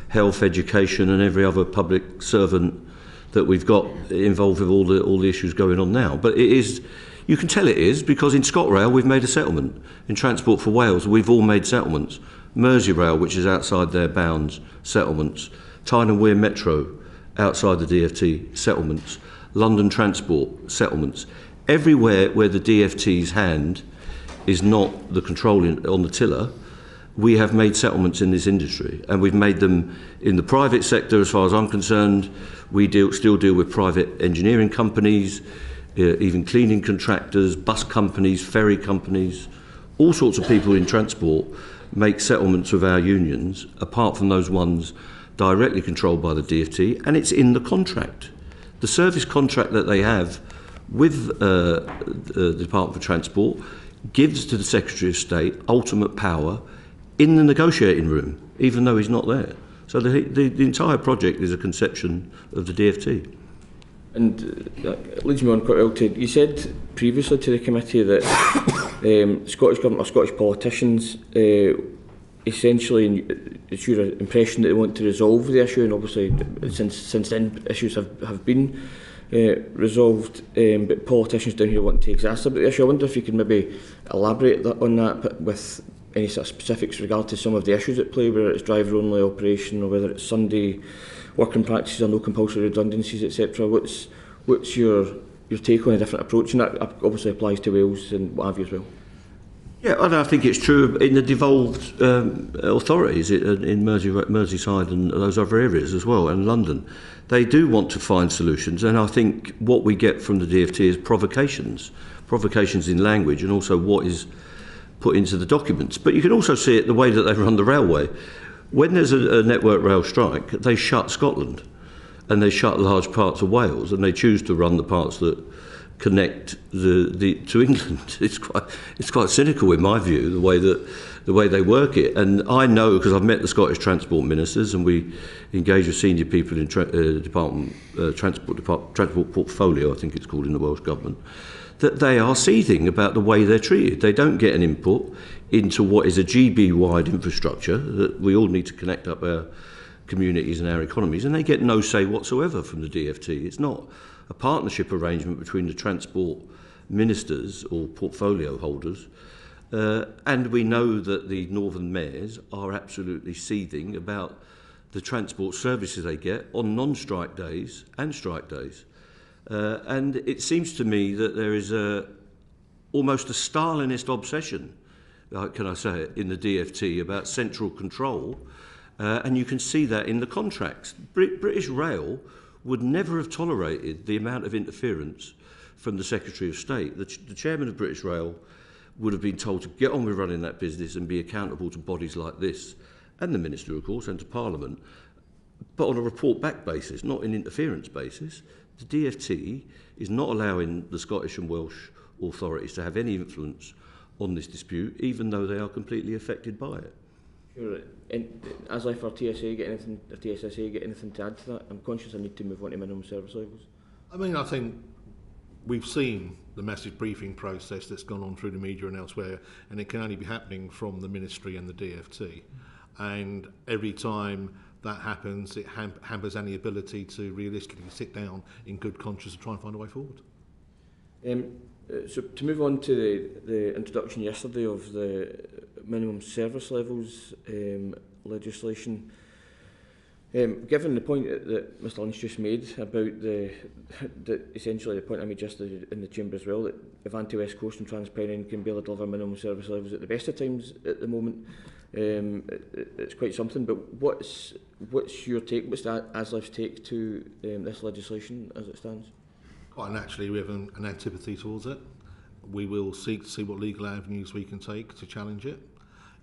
health, education and every other public servant that we've got involved with all the issues going on now. But it is, you can tell it is, because in ScotRail we've made a settlement. In Transport for Wales we've all made settlements. Merseyrail, which is outside their bounds, settlements. Tyne and Wear Metro, outside the DFT, settlements. London Transport, settlements. Everywhere where the DFT's hand is not the control on the tiller, we have made settlements in this industry, and we've made them in the private sector. As far as I'm concerned, we still deal with private engineering companies, even cleaning contractors, bus companies, ferry companies, all sorts of people in transport make settlements with our unions, apart from those ones directly controlled by the DFT, and it's in the contract. The service contract that they have with the Department for Transport gives to the Secretary of State ultimate power in the negotiating room, even though he's not there. So the entire project is a conception of the DFT. And that leads me on quite well to, you said previously to the committee that Scottish Government or Scottish politicians, essentially, it's your impression that they want to resolve the issue, and obviously since then issues have been resolved, but politicians down here want to exacerbate the issue. I wonder if you could maybe elaborate on that with any sort of specifics regard to some of the issues at play, whether it's driver-only operation or whether it's Sunday working practices or no compulsory redundancies, etc. What's your take on a different approach? And that obviously applies to Wales and what have you as well. Yeah, and I think it's true in the devolved authorities in Merseyside and those other areas as well, and London. They do want to find solutions, and I think what we get from the DFT is provocations in language, and also what is put into the documents. But you can also see it the way that they run the railway. When there's a Network Rail strike, they shut Scotland and they shut large parts of Wales, and they choose to run the parts that connect to England. It's quite cynical in my view, the way they work it. And I know, because I've met the Scottish transport ministers and we engage with senior people in transport portfolio, I think it's called, in the Welsh Government, that they are seething about the way they're treated. They don't get an input into what is a GB-wide infrastructure that we all need to connect up our communities and our economies, and they get no say whatsoever from the DFT. It's not a partnership arrangement between the transport ministers or portfolio holders, and we know that the northern mayors are absolutely seething about the transport services they get on non-strike days and strike days. And it seems to me that there is almost a Stalinist obsession, can I say it, in the DFT about central control, and you can see that in the contracts. British Rail would never have tolerated the amount of interference from the Secretary of State. The chairman of British Rail would have been told to get on with running that business and be accountable to bodies like this, and the Minister, of course, and to Parliament, but on a report-back basis, not an interference basis. The DFT is not allowing the Scottish and Welsh authorities to have any influence on this dispute, even though they are completely affected by it. Sure. And as I for TSA get anything, or TSSA get anything to add to that? I'm conscious I need to move on to minimum service levels. I mean, I think we've seen the massive briefing process that's gone on through the media and elsewhere, and it can only be happening from the Ministry and the DFT. And every time that happens, it hampers any ability to realistically sit down in good conscience and try and find a way forward. So to move on to the introduction yesterday of the minimum service levels legislation, given the point that Mr Lynch just made about essentially the point I made just in the chamber as well, that if Anti-West Coast and Transpennine can be able to deliver minimum service levels at the best of times at the moment, it's quite something. But what's your take, what's the ASLEF's take to this legislation as it stands? Quite naturally, we have an antipathy towards it. We will seek to see what legal avenues we can take to challenge it.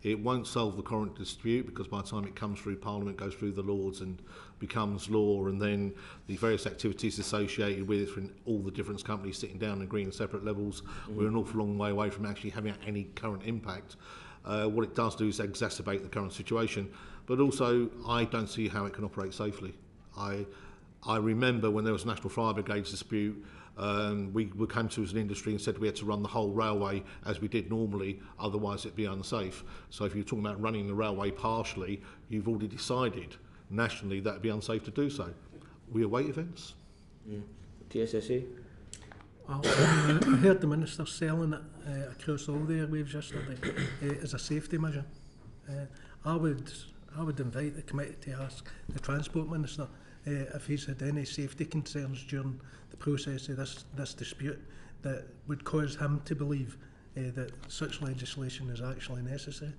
It won't solve the current dispute because by the time it comes through Parliament, goes through the Lords and becomes law, and then the various activities associated with it from all the different companies sitting down and agreeing on separate levels, we're an awful long way away from actually having any current impact. What it does do is exacerbate the current situation, but also I don't see how it can operate safely. I remember when there was a National Fire Brigade dispute, we came to as an industry and said we had to run the whole railway as we did normally, otherwise it'd be unsafe. So if you're talking about running the railway partially, you've already decided nationally that it'd be unsafe to do so. We await events. TSSA? I heard the Minister selling it across all the airwaves yesterday as a safety measure. I would invite the committee to ask the Transport Minister if he's had any safety concerns during the process of this dispute that would cause him to believe that such legislation is actually necessary.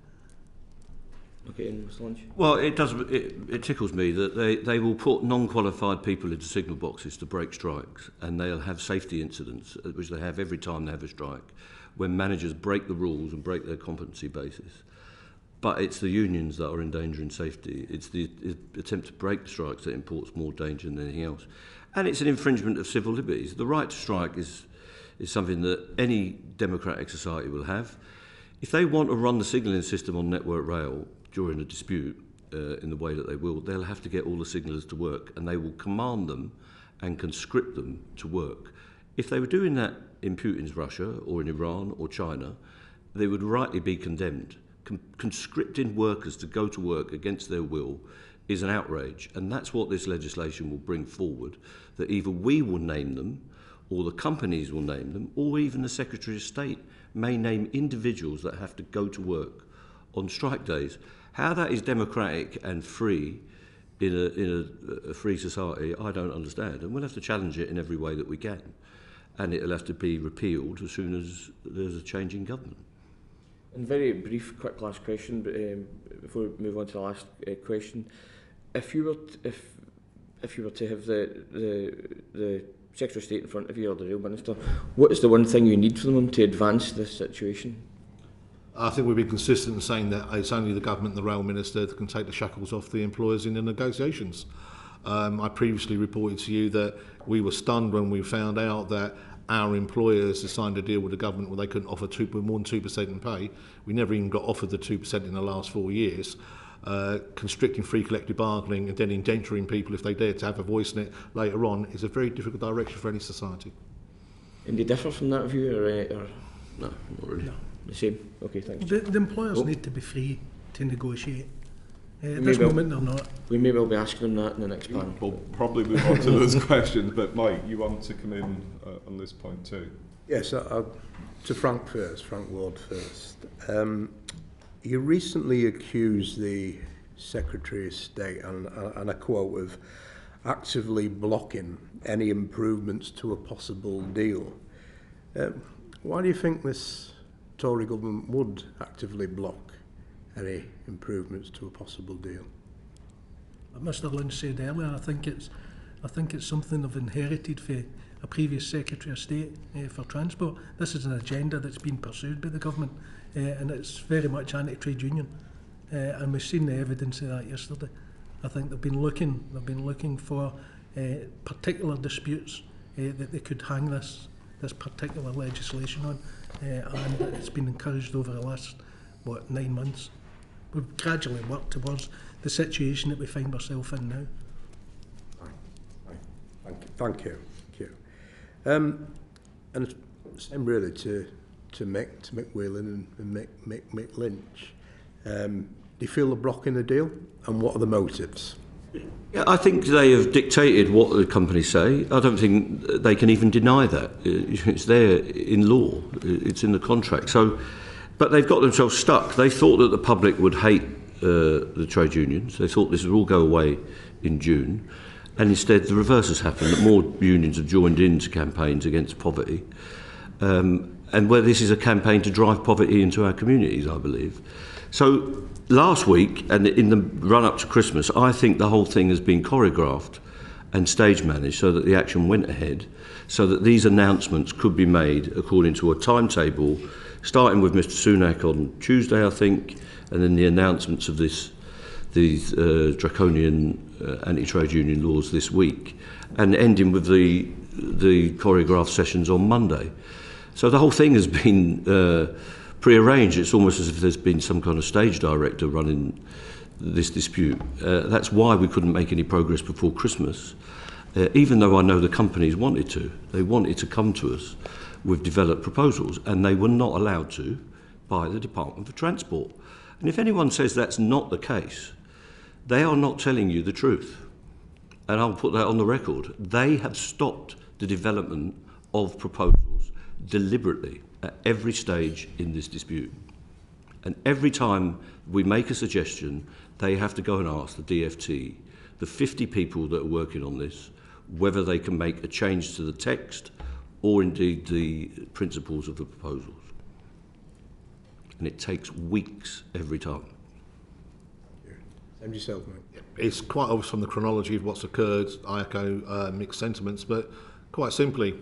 Okay, and Mr Lynch? Well, it tickles me that they will put non-qualified people into signal boxes to break strikes, and they'll have safety incidents, which they have every time they have a strike, when managers break the rules and break their competency basis. But it's the unions that are endangering safety. It's the attempt to break strikes that imports more danger than anything else. And it's an infringement of civil liberties. The right to strike is something that any democratic society will have. If they want to run the signalling system on Network Rail during a dispute in the way that they will, they'll have to get all the signallers to work, and they will command them and conscript them to work. If they were doing that in Putin's Russia or in Iran or China, they would rightly be condemned. Conscripting workers to go to work against their will is an outrage, and that's what this legislation will bring forward, that either we will name them, or the companies will name them, or even the Secretary of State may name individuals that have to go to work on strike days. How that is democratic and free in a free society, I don't understand, and we'll have to challenge it in every way that we can, and it'll have to be repealed as soon as there's a change in government. And very brief, quick last question, but before we move on to the last question, if you were to have the Secretary of State in front of you or the Rail Minister, what is the one thing you need from them to advance this situation? I think we'd be consistent in saying that it's only the government and the Rail Minister that can take the shackles off the employers in the negotiations. I previously reported to you that we were stunned when we found out that our employers had signed a deal with the government where they couldn't offer more than 2% in pay. We never even got offered the 2% in the last 4 years. Constricting free collective bargaining and then endangering people if they dare to have a voice in it later on is a very difficult direction for any society. And do you differ from that view, or No, not really. no, the same? Okay, thanks. The employers need to be free to negotiate. At this moment they're not. We may well be asking them that in the next panel. We'll probably move on to those questions, but Mike, you want to come in on this point too? Yes, to Frank first, Frank Ward first. You recently accused the Secretary of State, and I quote, of actively blocking any improvements to a possible deal. Why do you think this Tory government would actively block any improvements to a possible deal? Mr Lynch said earlier, I think it's something they've inherited for a previous Secretary of State for Transport. This is an agenda that's been pursued by the government, and it's very much anti-trade union, and we've seen the evidence of that yesterday. I think they've been looking for particular disputes that they could hang this particular legislation on, and it's been encouraged over the last 9 months. We've gradually worked towards the situation that we find ourselves in now. Thank you. And same really to Mick Whelan and Mick Lynch. Do you feel they're blocking the deal, and what are the motives? Yeah, I think they have dictated what the companies say. I don't think they can even deny that. It's there in law. It's in the contract. So, but they've got themselves stuck. They thought that the public would hate the trade unions. They thought this would all go away in June. And instead, the reverse has happened, that more unions have joined into campaigns against poverty. And where this is a campaign to drive poverty into our communities, I believe. So last week, and in the run-up to Christmas, I think the whole thing has been choreographed and stage managed so that the action went ahead, so that these announcements could be made according to a timetable, starting with Mr Sunak on Tuesday, I think, and then the announcements of these draconian anti-trade union laws this week, and ending with the choreographed sessions on Monday. So the whole thing has been pre-arranged. It's almost as if there's been some kind of stage director running this dispute. That's why we couldn't make any progress before Christmas, even though I know the companies wanted to. They wanted to come to us with developed proposals, and they were not allowed to by the Department for Transport. And if anyone says that's not the case, they are not telling you the truth. And I'll put that on the record. They have stopped the development of proposals deliberately at every stage in this dispute. And every time we make a suggestion, they have to go and ask the DFT, the 50 people that are working on this, whether they can make a change to the text or indeed the principles of the proposals. And it takes weeks every time. And yourself, mate. It's quite obvious from the chronology of what's occurred. I echo mixed sentiments, but quite simply,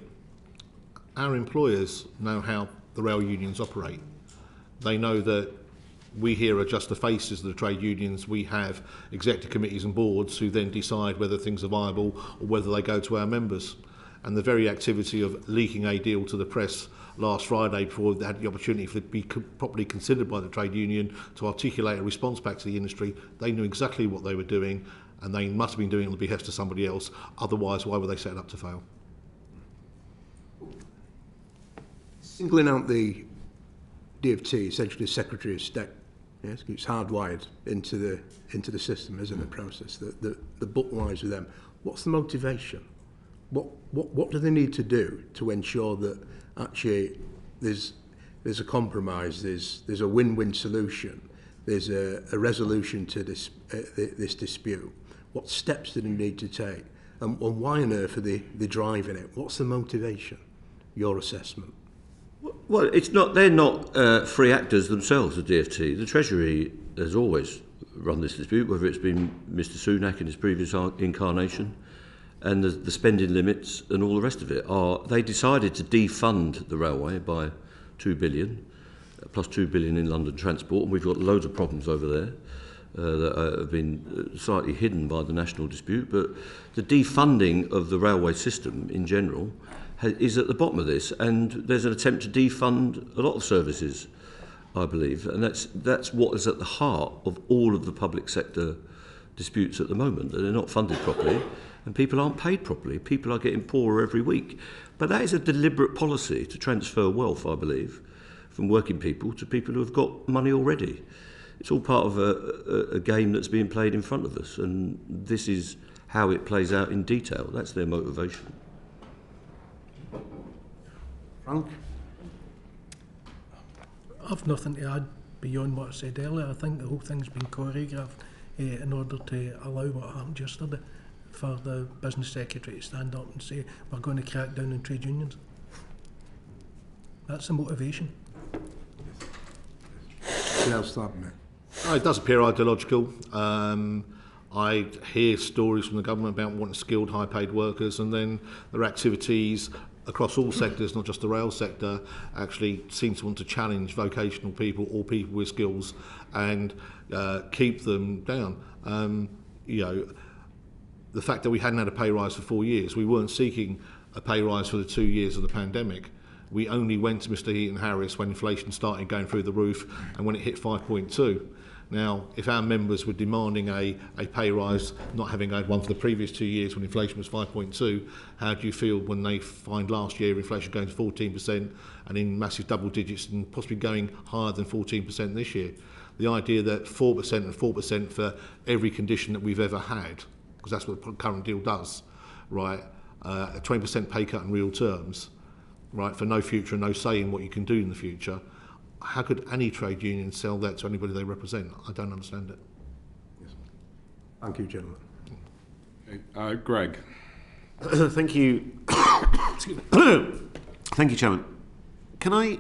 our employers know how the rail unions operate. They know that we here are just the faces of the trade unions. We have executive committees and boards who then decide whether things are viable or whether they go to our members. And the very activity of leaking a deal to the press last Friday, before they had the opportunity for it to be properly considered by the trade union to articulate a response back to the industry, they knew exactly what they were doing, and they must have been doing it on the behest of somebody else. Otherwise, why were they set up to fail? Singling out the DFT, essentially Secretary of State, yes, it's hardwired into the system, isn't it, process? The book lies with them. What's the motivation? What do they need to do to ensure that actually there's a compromise, there's a win-win solution, there's a resolution to this dispute? What steps do they need to take? And why on earth are they driving it? What's the motivation? Your assessment? Well, it's not. They're not free actors themselves, the DFT. The Treasury has always run this dispute, whether it's been Mr Sunak in his previous incarnation, and the spending limits and all the rest of it. They decided to defund the railway by 2 billion, plus 2 billion in London Transport, and we've got loads of problems over there that have been slightly hidden by the national dispute. But the defunding of the railway system in general is at the bottom of this, and there's an attempt to defund a lot of services, I believe, and that's what is at the heart of all of the public sector disputes at the moment, that they're not funded properly and people aren't paid properly. People are getting poorer every week. But that is a deliberate policy to transfer wealth, I believe, from working people to people who have got money already. It's all part of a game that's being played in front of us, and this is how it plays out in detail. That's their motivation. Frank? I've nothing to add beyond what I said earlier. I think the whole thing's been choreographed in order to allow what happened yesterday, for the business secretary to stand up and say we're going to crack down on trade unions. That's the motivation. It does appear ideological. I hear stories from the government about wanting skilled, high-paid workers, and then their activities across all sectors, not just the rail sector, actually seem to want to challenge vocational people or people with skills and keep them down. The fact that we hadn't had a pay rise for 4 years, we weren't seeking a pay rise for the 2 years of the pandemic. We only went to Mr Heaton Harris when inflation started going through the roof and when it hit 5.2. Now, if our members were demanding a pay rise, not having had one for the previous 2 years when inflation was 5.2, how do you feel when they find last year inflation going to 14% and in massive double digits and possibly going higher than 14% this year? The idea that 4% and 4% for every condition that we've ever had, because that's what the current deal does, right? A 20% pay cut in real terms, right, for no future and no say in what you can do in the future. How could any trade union sell that to anybody they represent? I don't understand it. Yes. Thank you, gentlemen. Okay. Greg. Thank you. Thank you, Chairman. Can I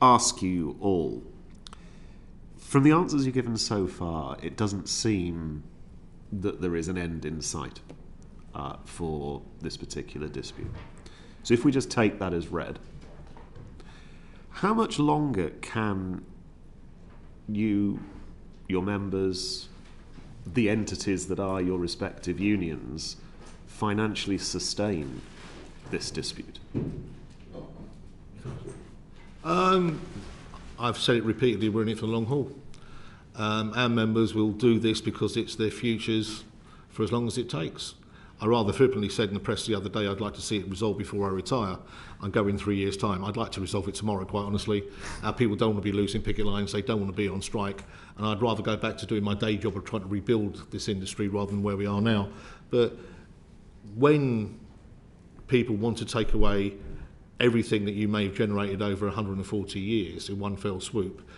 ask you all, from the answers you've given so far, it doesn't seem that there is an end in sight for this particular dispute. So if we just take that as read, how much longer can you, your members, the entities that are your respective unions financially sustain this dispute? I've said it repeatedly, we're in it for the long haul. Our members will do this because it's their futures for as long as it takes. I rather flippantly said in the press the other day I'd like to see it resolved before I retire. I'm going in 3 years' time. I'd like to resolve it tomorrow, quite honestly. Our people don't want to be losing picket lines, they don't want to be on strike, and I'd rather go back to doing my day job of trying to rebuild this industry rather than where we are now. But when people want to take away everything that you may have generated over 140 years in one fell swoop,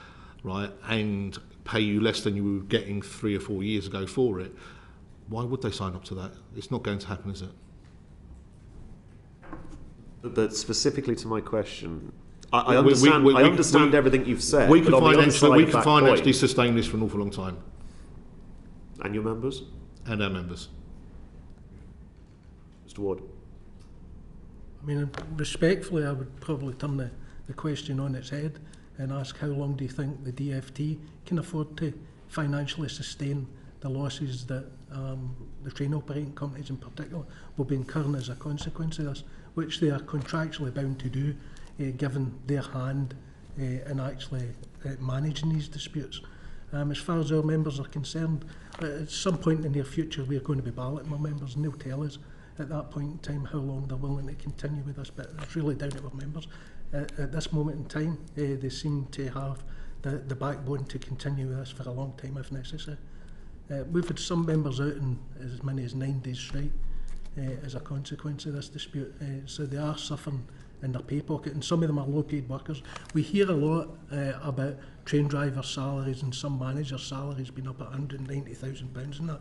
right, and pay you less than you were getting 3 or 4 years ago for it, why would they sign up to that? It's not going to happen, is it? But specifically to my question, I understand everything you've said. We can financially sustain this for an awful long time. And your members? And our members. Mr. Ward. I mean, respectfully, I would probably turn the question on its head and ask how long do you think the DFT can afford to financially sustain the losses that the train operating companies in particular will be incurring as a consequence of this, which they are contractually bound to do, given their hand in actually managing these disputes. As far as our members are concerned, at some point in the near future we're going to be balloting our members, and they'll tell us at that point in time how long they're willing to continue with this, but it's really down to our members. At this moment in time, they seem to have the backbone to continue with this for a long time if necessary. We've had some members out in as many as 9 days straight as a consequence of this dispute, so they are suffering in their pay pocket, and some of them are low paid workers. We hear a lot about train driver salaries and some managers' salaries being up at £190,000 and that.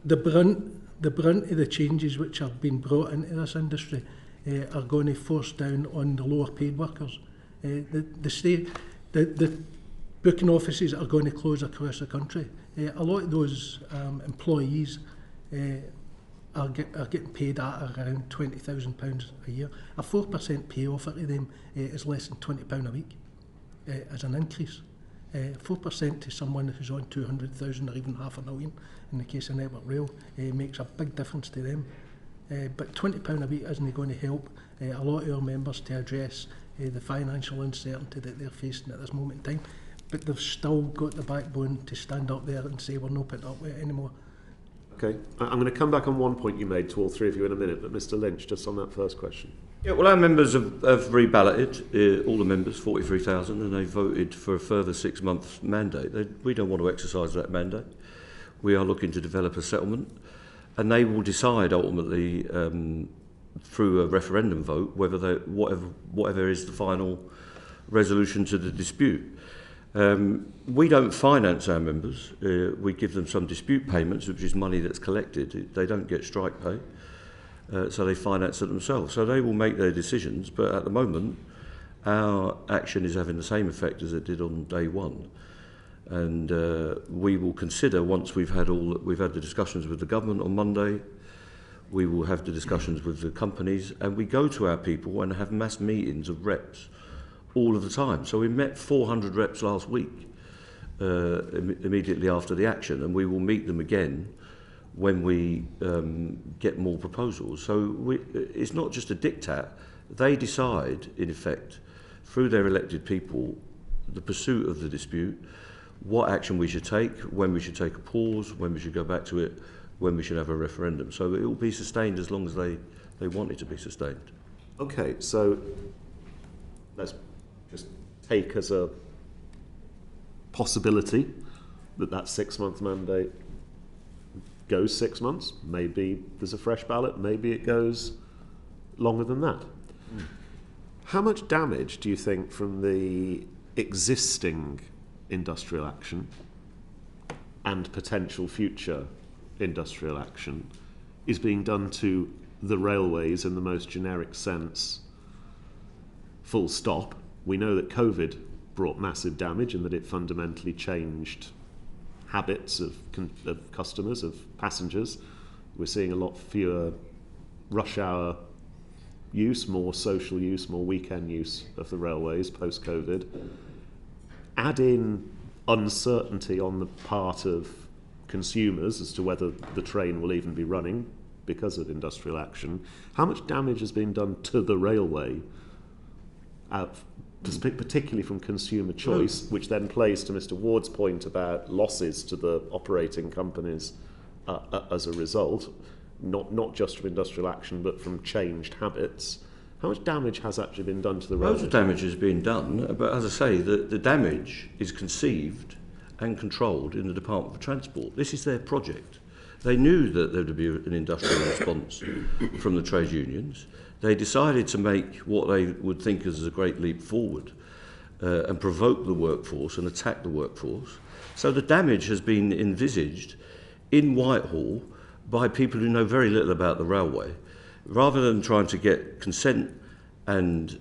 The brunt of the changes which are being brought into this industry are going to force down on the lower paid workers. The booking offices are going to close across the country. A lot of those employees are getting paid at around £20,000 a year. A 4% pay offer to them is less than £20 a week as an increase. 4% to someone who's on 200,000 or even $500,000 in the case of Network Rail makes a big difference to them. But £20 a week isn't going to help a lot of our members to address the financial uncertainty that they're facing at this moment in time. But they've still got the backbone to stand up there and say we're not putting up with it anymore. Okay, I'm going to come back on one point you made to all three of you in a minute, but Mr. Lynch, just on that first question. Yeah, well, our members have reballoted, all the members, 43,000, and they voted for a further 6 months mandate. We don't want to exercise that mandate. We are looking to develop a settlement, and they will decide ultimately through a referendum vote whether whatever is the final resolution to the dispute. We don't finance our members. We give them some dispute payments, which is money that's collected. They don't get strike pay, so they finance it themselves. So they will make their decisions, but at the moment, our action is having the same effect as it did on day one. And we will consider, once we've had the discussions with the government on Monday, we will have the discussions with the companies, and we go to our people and have mass meetings of reps all of the time. So we met 400 reps last week, immediately after the action, and we will meet them again when we get more proposals. So it's not just a diktat. They decide, in effect, through their elected people, the pursuit of the dispute, what action we should take, when we should take a pause, when we should go back to it, when we should have a referendum. So it will be sustained as long as they want it to be sustained. Okay, so let's just take as a possibility that 6 month mandate goes 6 months. Maybe there's a fresh ballot, maybe it goes longer than that. How much damage do you think from the existing industrial action and potential future industrial action is being done to the railways in the most generic sense, full stop? We know that COVID brought massive damage and that it fundamentally changed habits of customers, of passengers. We're seeing a lot fewer rush hour use, more social use, more weekend use of the railways post-COVID. add in uncertainty on the part of consumers as to whether the train will even be running because of industrial action, how much damage has been done to the railway, particularly from consumer choice, which then plays to Mr. Ward's point about losses to the operating companies as a result, not just from industrial action but from changed habits? How much damage has actually been done to the railway? Loads of damage has been done, but as I say, the damage is conceived and controlled in the Department for Transport. This is their project. They knew that there would be an industrial response from the trade unions. They decided to make what they would think is a great leap forward and provoke the workforce and attack the workforce. So the damage has been envisaged in Whitehall by people who know very little about the railway. Rather than trying to get consent and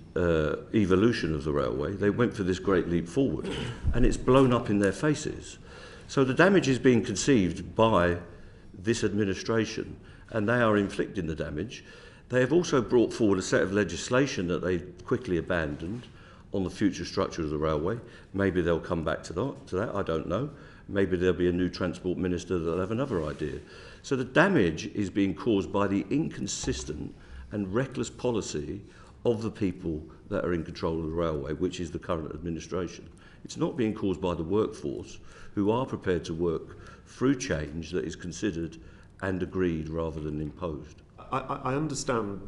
evolution of the railway, they went for this great leap forward, and it's blown up in their faces. So the damage is being conceived by this administration, and they are inflicting the damage. They have also brought forward a set of legislation that they quickly abandoned on the future structure of the railway. Maybe they'll come back to that, I don't know. Maybe there'll be a new transport minister that'll have another idea. So the damage is being caused by the inconsistent and reckless policy of the people that are in control of the railway, which is the current administration. It's not being caused by the workforce, who are prepared to work through change that is considered and agreed rather than imposed. I understand.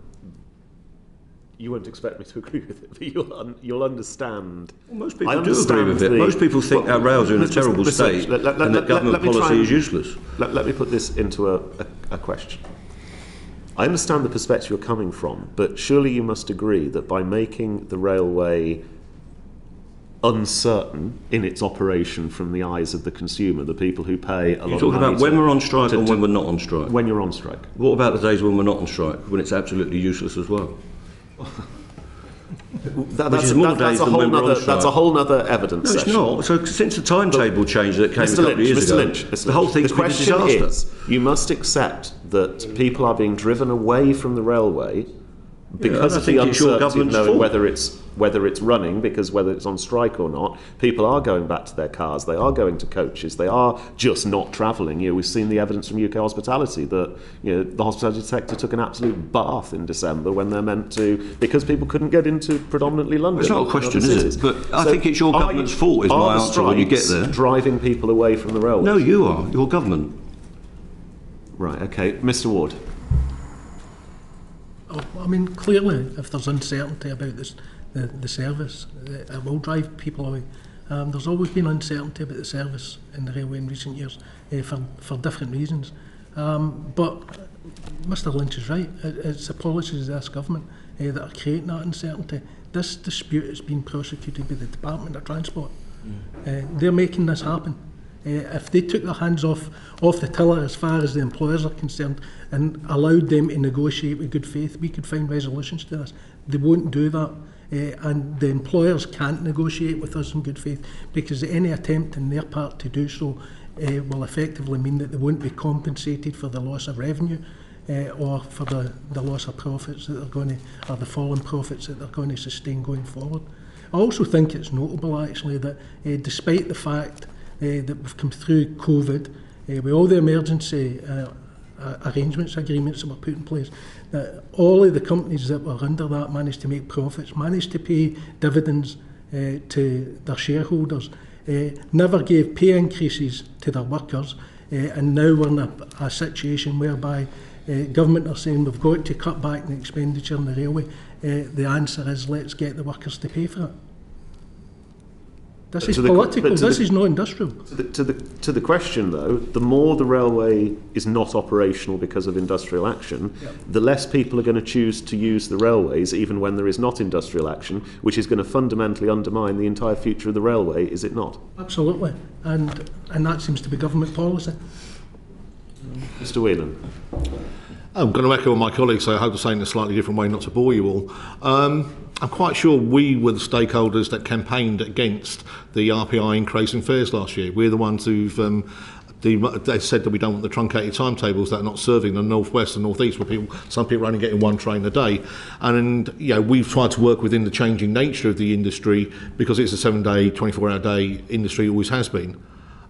You won't expect me to agree with it, but you'll understand. Well, most people do agree with it. Most people think our rails are in a terrible state and that government policy is useless. Let me put this into a question. I understand the perspective you're coming from, but surely you must agree that by making the railway uncertain in its operation from the eyes of the consumer, the people who pay a lot of money. You're talking about when we're on strike or when we're not on strike? When you're on strike. What about the days when we're not on strike, when it's absolutely useless as well? That's a whole other evidence session. No, it's not. So since the timetable change that came a couple of years ago, the whole thing's been a disaster. The question is, you must accept that people are being driven away from the railway because of the uncertainty of knowing whether it's running, because whether it's on strike or not, people are going back to their cars, they are going to coaches, they are just not travelling. We've seen the evidence from UK hospitality that the hospitality sector took an absolute bath in December when they're meant to, because people couldn't get into predominantly London. It's not a question, is it? But I think it's your government's fault, is my answer when you get there. Driving people away from the railway? No, you are. Your government. Right, okay. Mr. Ward. I mean, clearly, if there's uncertainty about the service, it will drive people away. There's always been uncertainty about the service in the railway in recent years for different reasons. But Mr Lynch is right. It's the policies of this government that are creating that uncertainty. This dispute is being prosecuted by the Department of Transport. They're making this happen. If they took their hands off the tiller as far as the employers are concerned and allowed them to negotiate with good faith, we could find resolutions to this. They won't do that. And the employers can't negotiate with us in good faith, because any attempt on their part to do so will effectively mean that they won't be compensated for the loss of revenue or for the loss of profits that they're going to, or the fallen profits that they're going to sustain going forward. I also think it's notable actually that despite the fact that we've come through COVID with all the emergency agreements that were put in place, that all of the companies that were under that managed to make profits, managed to pay dividends to their shareholders, never gave pay increases to their workers, and now we're in a situation whereby government are saying we've got to cut back the expenditure on the railway. The answer is let's get the workers to pay for it. This is political, this is not industrial. To the question though, the more the railway is not operational because of industrial action, the less people are going to choose to use the railways even when there is not industrial action, which is going to fundamentally undermine the entire future of the railway, is it not? Absolutely, and that seems to be government policy. Mr Whelan. I'm going to echo my colleagues, so I hope to say in a slightly different way, not to bore you all. I'm quite sure we were the stakeholders that campaigned against the RPI increase in fares last year. We're the ones who've They said that we don't want the truncated timetables that are not serving the northwest and northeast, where some people are only getting one train a day. And we've tried to work within the changing nature of the industry, because it's a 7-day, 24-hour day industry, always has been.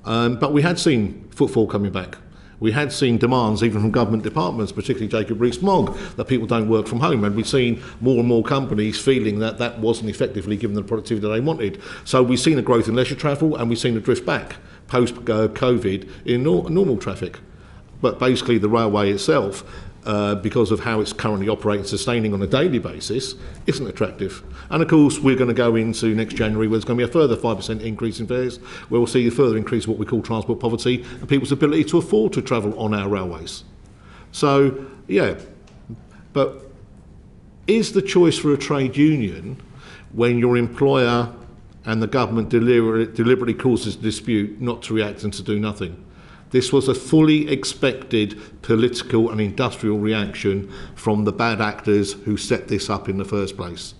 But we had seen footfall coming back. We had seen demands even from government departments, particularly Jacob Rees-Mogg, that people don't work from home, and we've seen more and more companies feeling that that wasn't effectively giving them the productivity they wanted. So we've seen a growth in leisure travel, and we've seen a drift back post-COVID in normal traffic. But basically the railway itself, because of how it's currently operating, sustaining on a daily basis, isn't attractive. And of course we're going to go into next January where there's going to be a further 5% increase in fares, where we'll see a further increase in what we call transport poverty and people's ability to afford to travel on our railways. So, but is the choice for a trade union, when your employer and the government deliberately causes a dispute, not to react and to do nothing? This was a fully expected political and industrial reaction from the bad actors who set this up in the first place.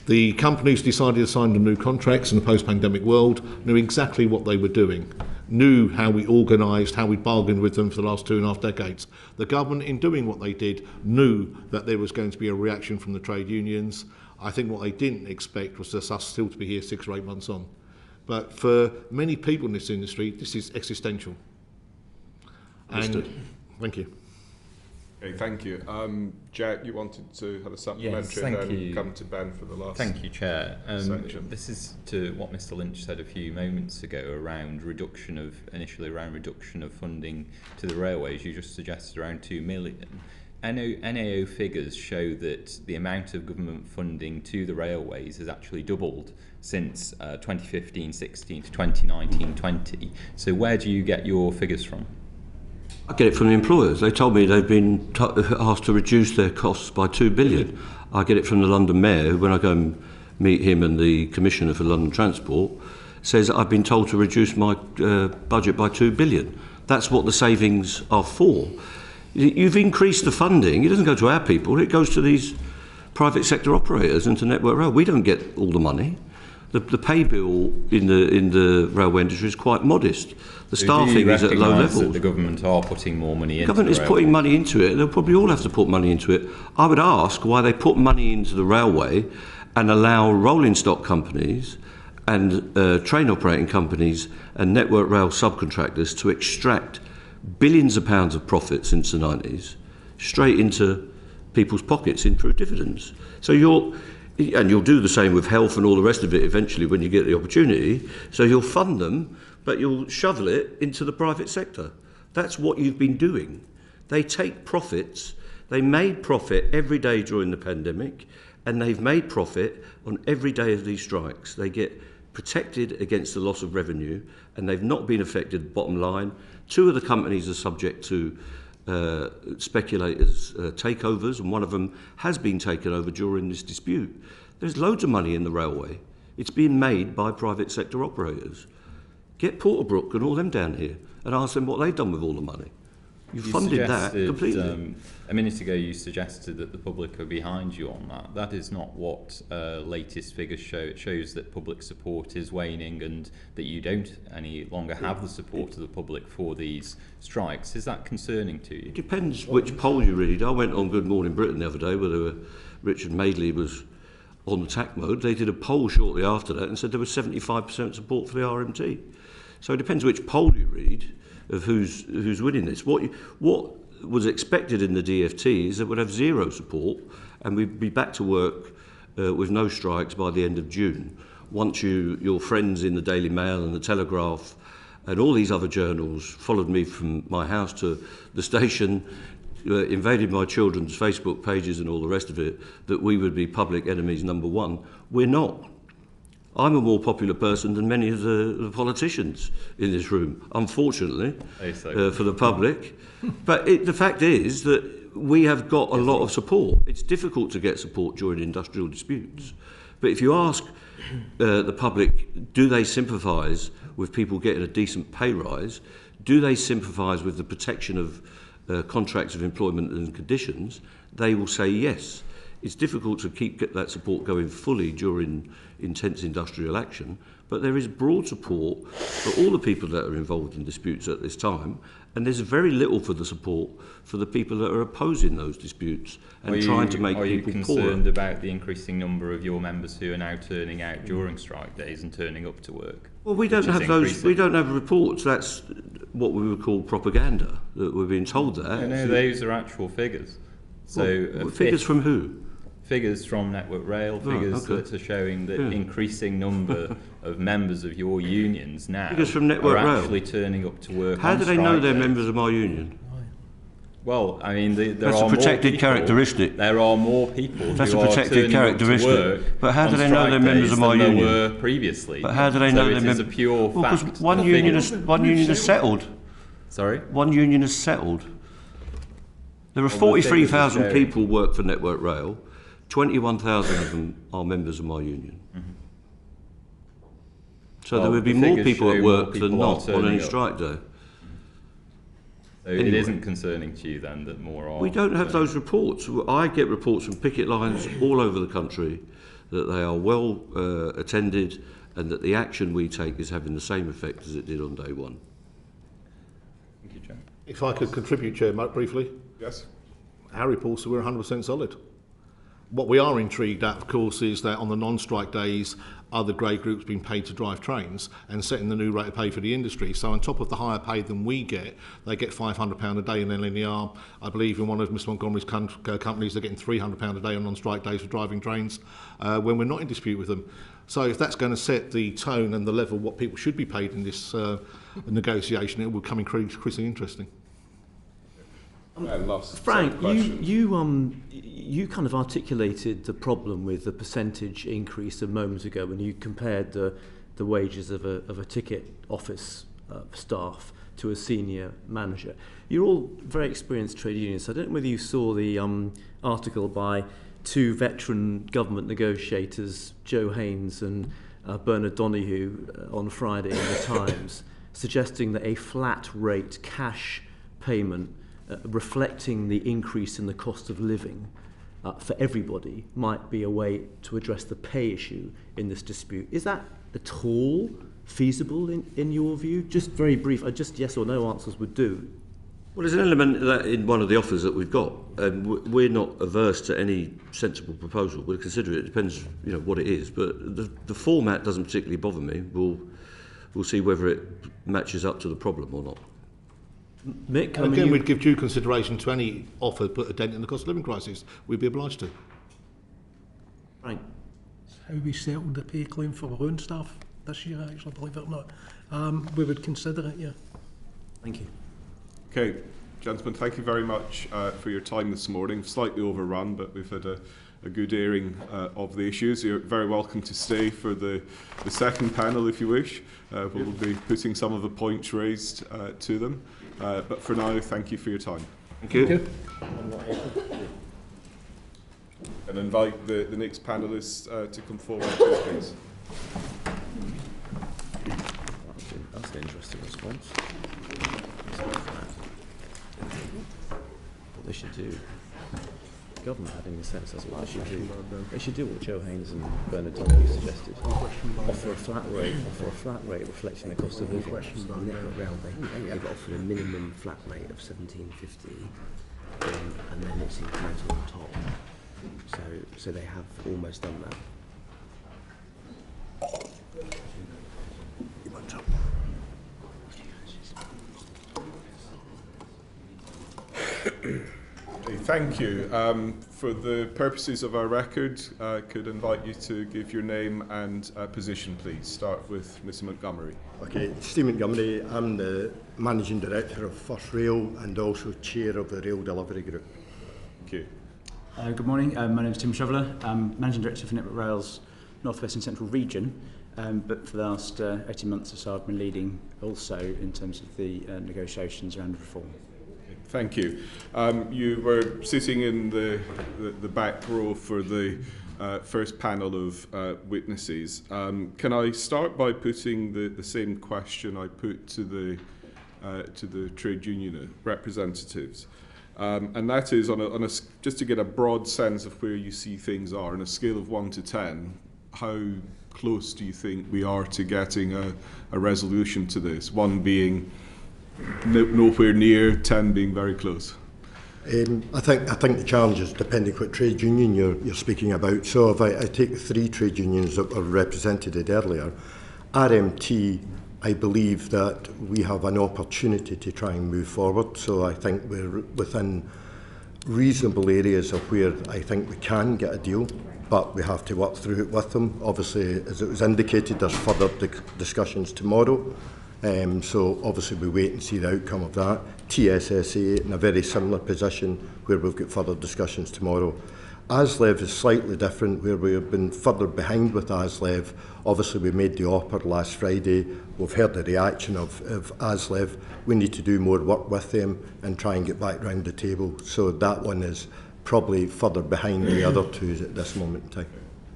The companies decided to sign the new contracts in the post-pandemic world knew exactly what they were doing, knew how we organised, how we bargained with them for the last 2.5 decades. The government, in doing what they did, knew that there was going to be a reaction from the trade unions. I think what they didn't expect was us still to be here 6 or 8 months on. But for many people in this industry, this is existential. Understood. Thank you. Okay, thank you. Jack, you wanted to have a supplementary, yes, and then come to Ben for the last Thank you, Chair. section. This is to what Mr Lynch said a few moments ago around reduction of funding to the railways. You just suggested around 2 million. NAO figures show that the amount of government funding to the railways has actually doubled since 2015-16 to 2019-20. So where do you get your figures from? I get it from the employers. They told me they've been asked to reduce their costs by 2 billion. I get it from the London Mayor, when I go and meet him and the Commissioner for London Transport, says I've been told to reduce my budget by 2 billion. That's what the savings are for. You've increased the funding. It doesn't go to our people. It goes to these private sector operators and to Network Rail. We don't get all the money. The pay bill in the railway industry is quite modest. The staffing is at low levels. That the government are putting more money into the government is putting money into it. They'll probably all have to put money into it. I would ask why they put money into the railway and allow rolling stock companies and train operating companies and Network Rail subcontractors to extract billions of pounds of profit since the 90s straight into people's pockets in through dividends. So you'll do the same with health and all the rest of it eventually when you get the opportunity. So you'll fund them, but you'll shovel it into the private sector. That's what you've been doing. They take profits. They made profit every day during the pandemic, and they've made profit on every day of these strikes. They get protected against the loss of revenue, and they've not been affected, bottom line. 2 of the companies are subject to speculators' takeovers, and one of them has been taken over during this dispute. There's loads of money in the railway. It's being made by private sector operators. Get Porterbrook and all them down here and ask them what they've done with all the money. You funded that completely. A minute ago you suggested that the public are behind you on that. That is not what latest figures show. It shows that public support is waning and that you don't any longer have the support of the public for these strikes. Is that concerning to you? It depends which poll you read. I went on Good Morning Britain the other day where Richard Madeley was on attack mode. They did a poll shortly after that and said there was 75% support for the RMT. So it depends which poll you read of who's winning this. What was expected in the DFT is that we'd have zero support and we'd be back to work with no strikes by the end of June. Once your friends in the Daily Mail and the Telegraph and all these other journals followed me from my house to the station, invaded my children's Facebook pages and all the rest of it, that we would be public enemies number one. We're not. I'm a more popular person than many of the politicians in this room, unfortunately, for the public. But the fact is that we have got a lot of support. It's difficult to get support during industrial disputes. But if you ask the public, do they sympathise with people getting a decent pay rise? Do they sympathise with the protection of contracts of employment and conditions? They will say yes. It's difficult to keep that support going fully during intense industrial action, But there is broad support for all the people that are involved in disputes at this time, and there's very little for the support for the people that are opposing those disputes and trying to make people poorer. Are you concerned about the increasing number of your members who are now turning out during strike days and turning up to work? Well, we don't have those. We don't have reports. That's what we would call propaganda. That we're being told that. No, those are actual figures. So well, figures from who? Figures from Network Rail, figures that are showing that increasing number of members of your unions now figures from Network are Rail. actually turning up to work. How do they know they're members of my union? Well, I mean, that's a protected characteristic. There are more people that's who a protected characteristic. To work but how do they know they're members of my union? There were previously. But how do they know they're members? It is a pure fact. Because one union has settled. Sorry? One union has settled. There are 43,000 people work for Network Rail. 21,000 of them are members of my union. Mm-hmm. So there would be more people at work than not on any strike day. So it isn't concerning to you then that more are... We don't have those reports. I get reports from picket lines all over the country that they are well attended and that the action we take is having the same effect as it did on day one. Thank you, Chair. If I could contribute, Chair, briefly. Yes. Our reports are we're 100% solid. What we are intrigued at, of course, is that on the non-strike days, other grade groups being paid to drive trains and setting the new rate of pay for the industry. So on top of the higher pay than we get, they get £500 a day in LNER. I believe in one of Mr Montgomery's companies, they're getting £300 a day on non-strike days for driving trains when we're not in dispute with them. So if that's going to set the tone and the level of what people should be paid in this negotiation, it will become increasingly interesting. Frank, you kind of articulated the problem with the percentage increase a moment ago when you compared the wages of a ticket office staff to a senior manager. You're all very experienced trade unionists. I don't know whether you saw the article by two veteran government negotiators, Joe Haynes and Bernard Donoghue, on Friday in the Times, suggesting that a flat rate cash payment reflecting the increase in the cost of living for everybody might be a way to address the pay issue in this dispute. Is that at all feasible in your view? Just very brief, just yes or no answers would do. Well, there's an element of that in one of the offers that we've got, and we're not averse to any sensible proposal. We'll consider it. It depends, what it is. But the format doesn't particularly bother me. We'll see whether it matches up to the problem or not. Mick, and again, we'd give due consideration to any offer that put a dent in the cost of living crisis. We'd be obliged to. Right. How we settled the pay claim for our own staff this year, actually, believe it or not. We would consider it, yeah. Thank you. Okay, gentlemen, thank you very much for your time this morning. Slightly overrun, but we've had a good airing of the issues. You're very welcome to stay for the second panel if you wish. We'll be putting some of the points raised to them. But for now, thank you for your time. Thank you. And invite the next panellists to come forward, please. That's an interesting response. What they should do, the government having a sense, that's what they should do. They should do what Joe Haynes and Bernard Donoghue suggested. Offer a flat rate reflecting the cost of living. Network Rail, they've offered a minimum flat rate of $17.50, and then it's incremental on top. So they have almost done that. Thank you. For the purposes of our record, I could invite you to give your name and position, please. Start with Mr Montgomery. Okay, Steve Montgomery. I'm the Managing Director of First Rail and also Chair of the Rail Delivery Group. Thank you. Good morning. My name is Tim Shoveler. I'm Managing Director for Network Rail's North West and Central region. But for the last 18 months or so, I've been leading also in terms of the negotiations around reform. Thank you. You were sitting in the back row for the first panel of witnesses. Can I start by putting the same question I put to the trade union representatives? And that is on a just to get a broad sense of where you see things are on a scale of 1 to 10. how close do you think we are to getting a resolution to this? 1 being nowhere near, 10 being very close. I think the challenge is depending what trade union you're speaking about. So if I take the 3 trade unions that were represented earlier, RMT, I believe that we have an opportunity to try and move forward. So I think we're within reasonable areas of where I think we can get a deal, but we have to work through it with them. Obviously, as it was indicated, there's further discussions tomorrow. So obviously we wait and see the outcome of that. TSSA in a very similar position where we've got further discussions tomorrow. ASLEF is slightly different, where we have been further behind with ASLEF. Obviously we made the offer last Friday. We've heard the reaction of ASLEF. We need to do more work with them and try and get back round the table. So that one is probably further behind the other 2 at this moment in time.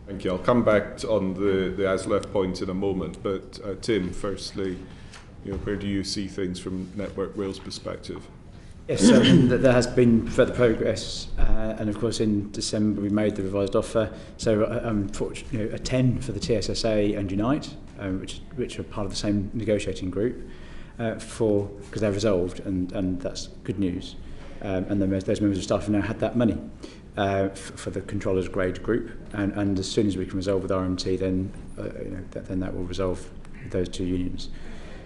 Thank you. I'll come back on the ASLEF point in a moment, but Tim, firstly, where do you see things from Network Rail's perspective? Yes, there has been further progress, and of course in December we made the revised offer. So a 10 for the TSSA and Unite, which are part of the same negotiating group, because they're resolved, and that's good news. And those members of staff have now had that money for the controllers grade group, and as soon as we can resolve with RMT, then then that will resolve those 2 unions.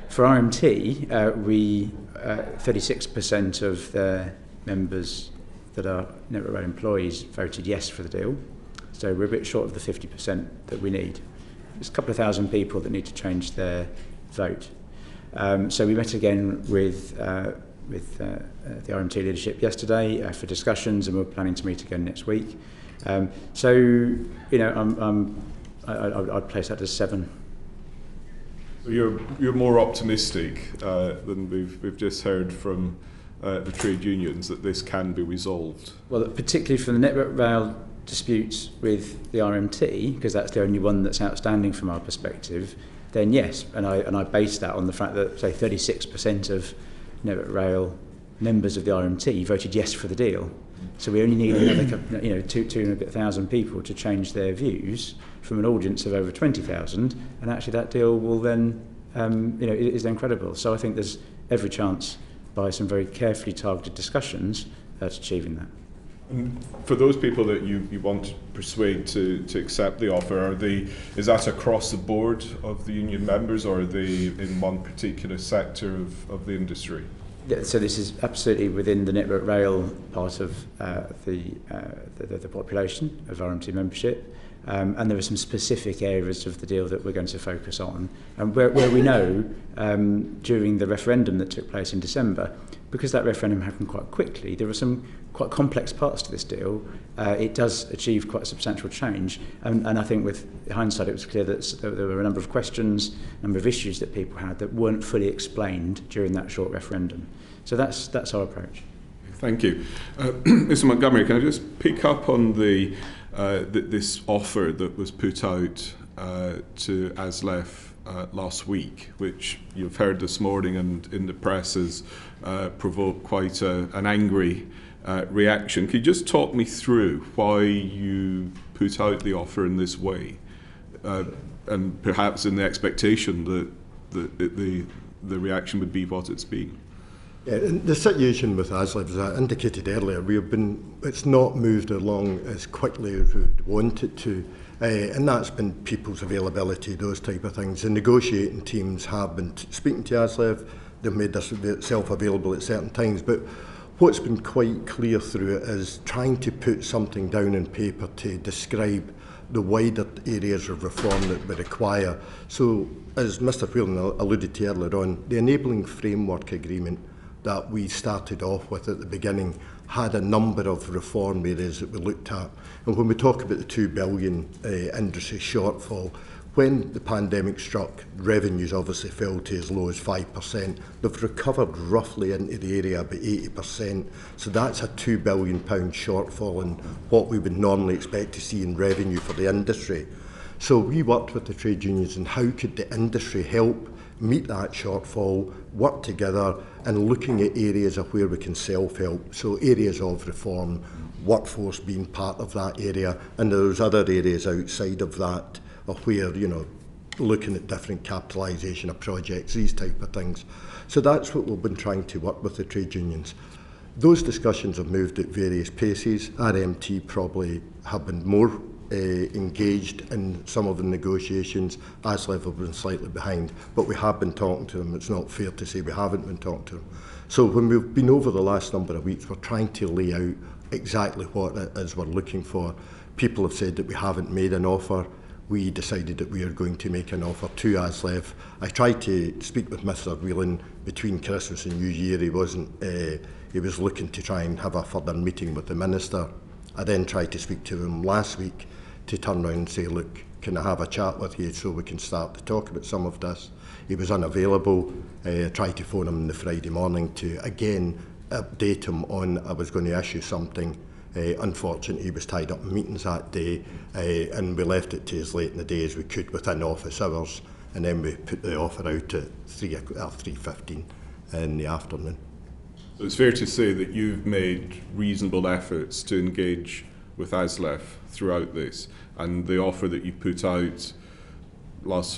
For RMT, 36% of their members that are Network Rail employees voted yes for the deal. So we're a bit short of the 50% that we need. There's a couple of thousand people that need to change their vote. So we met again with the RMT leadership yesterday for discussions, and we're planning to meet again next week. I'd place that as 7. You're more optimistic than we've just heard from the trade unions that this can be resolved. Well, particularly for the Network Rail disputes with the RMT, because that's the only one that's outstanding from our perspective, then yes, and I base that on the fact that, say, 36% of Network Rail members of the RMT voted yes for the deal. So we only need another, 2,000 people to change their views from an audience of over 20,000, and actually that deal will then, is then credible. So I think there's every chance, by some very carefully targeted discussions, at achieving that. And for those people that you want to persuade to accept the offer, is that across the board of the union members, or are they in one particular sector of the industry? So this is absolutely within the Network Rail part of the population of RMT membership, and there are some specific areas of the deal that we're going to focus on, and where we know during the referendum that took place in December, because that referendum happened quite quickly, there were some quite complex parts to this deal. It does achieve quite a substantial change, and I think with hindsight it was clear that there were a number of questions, a number of issues that people had that weren't fully explained during that short referendum. So that's our approach. Thank you. Mr Montgomery, can I just pick up on this offer that was put out to ASLEF last week, which you've heard this morning and in the press has provoked quite an angry reaction. Can you just talk me through why you put out the offer in this way, and perhaps in the expectation that the reaction would be what it's been? Yeah, the situation with ASLEF, as I indicated earlier, it's not moved along as quickly as we would want it to, and that's been people's availability, those type of things. The negotiating teams have been speaking to ASLEF, they've made themselves available at certain times, but what's been quite clear through it is trying to put something down on paper to describe the wider areas of reform that we require. So, as Mr Whelan alluded to earlier on, the enabling framework agreement that we started off with at the beginning had a number of reform areas that we looked at. And when we talk about the 2 billion industry shortfall, when the pandemic struck, revenues obviously fell to as low as 5%. They've recovered roughly into the area about 80%. So that's a £2 billion shortfall in what we would normally expect to see in revenue for the industry. So we worked with the trade unions on how could the industry help meet that shortfall, work together, and looking at areas of where we can self-help. So areas of reform, workforce being part of that area, and there's other areas outside of that of where, you know, looking at different capitalisation of projects, these type of things. So that's what we've been trying to work with the trade unions. Those discussions have moved at various paces. RMT probably have been more engaged in some of the negotiations. ASLEF have been slightly behind, but we have been talking to them. It's not fair to say we haven't been talking to them. So when we've been over the last number of weeks, we're trying to lay out exactly what it is we're looking for. People have said that we haven't made an offer. We decided that we are going to make an offer to ASLEF. I tried to speak with Mr. Whelan between Christmas and New Year. He wasn't. He was looking to try and have a further meeting with the Minister. I then tried to speak to him last week to turn around and say, look, can I have a chat with you so we can start to talk about some of this? He was unavailable. I tried to phone him on the Friday morning to again update him on I was going to issue something. Unfortunately, he was tied up in meetings that day, and we left it to as late in the day as we could within office hours, and then we put the offer out at 3:15 in the afternoon. So it's fair to say that you've made reasonable efforts to engage with ASLEF throughout this, and the offer that you put out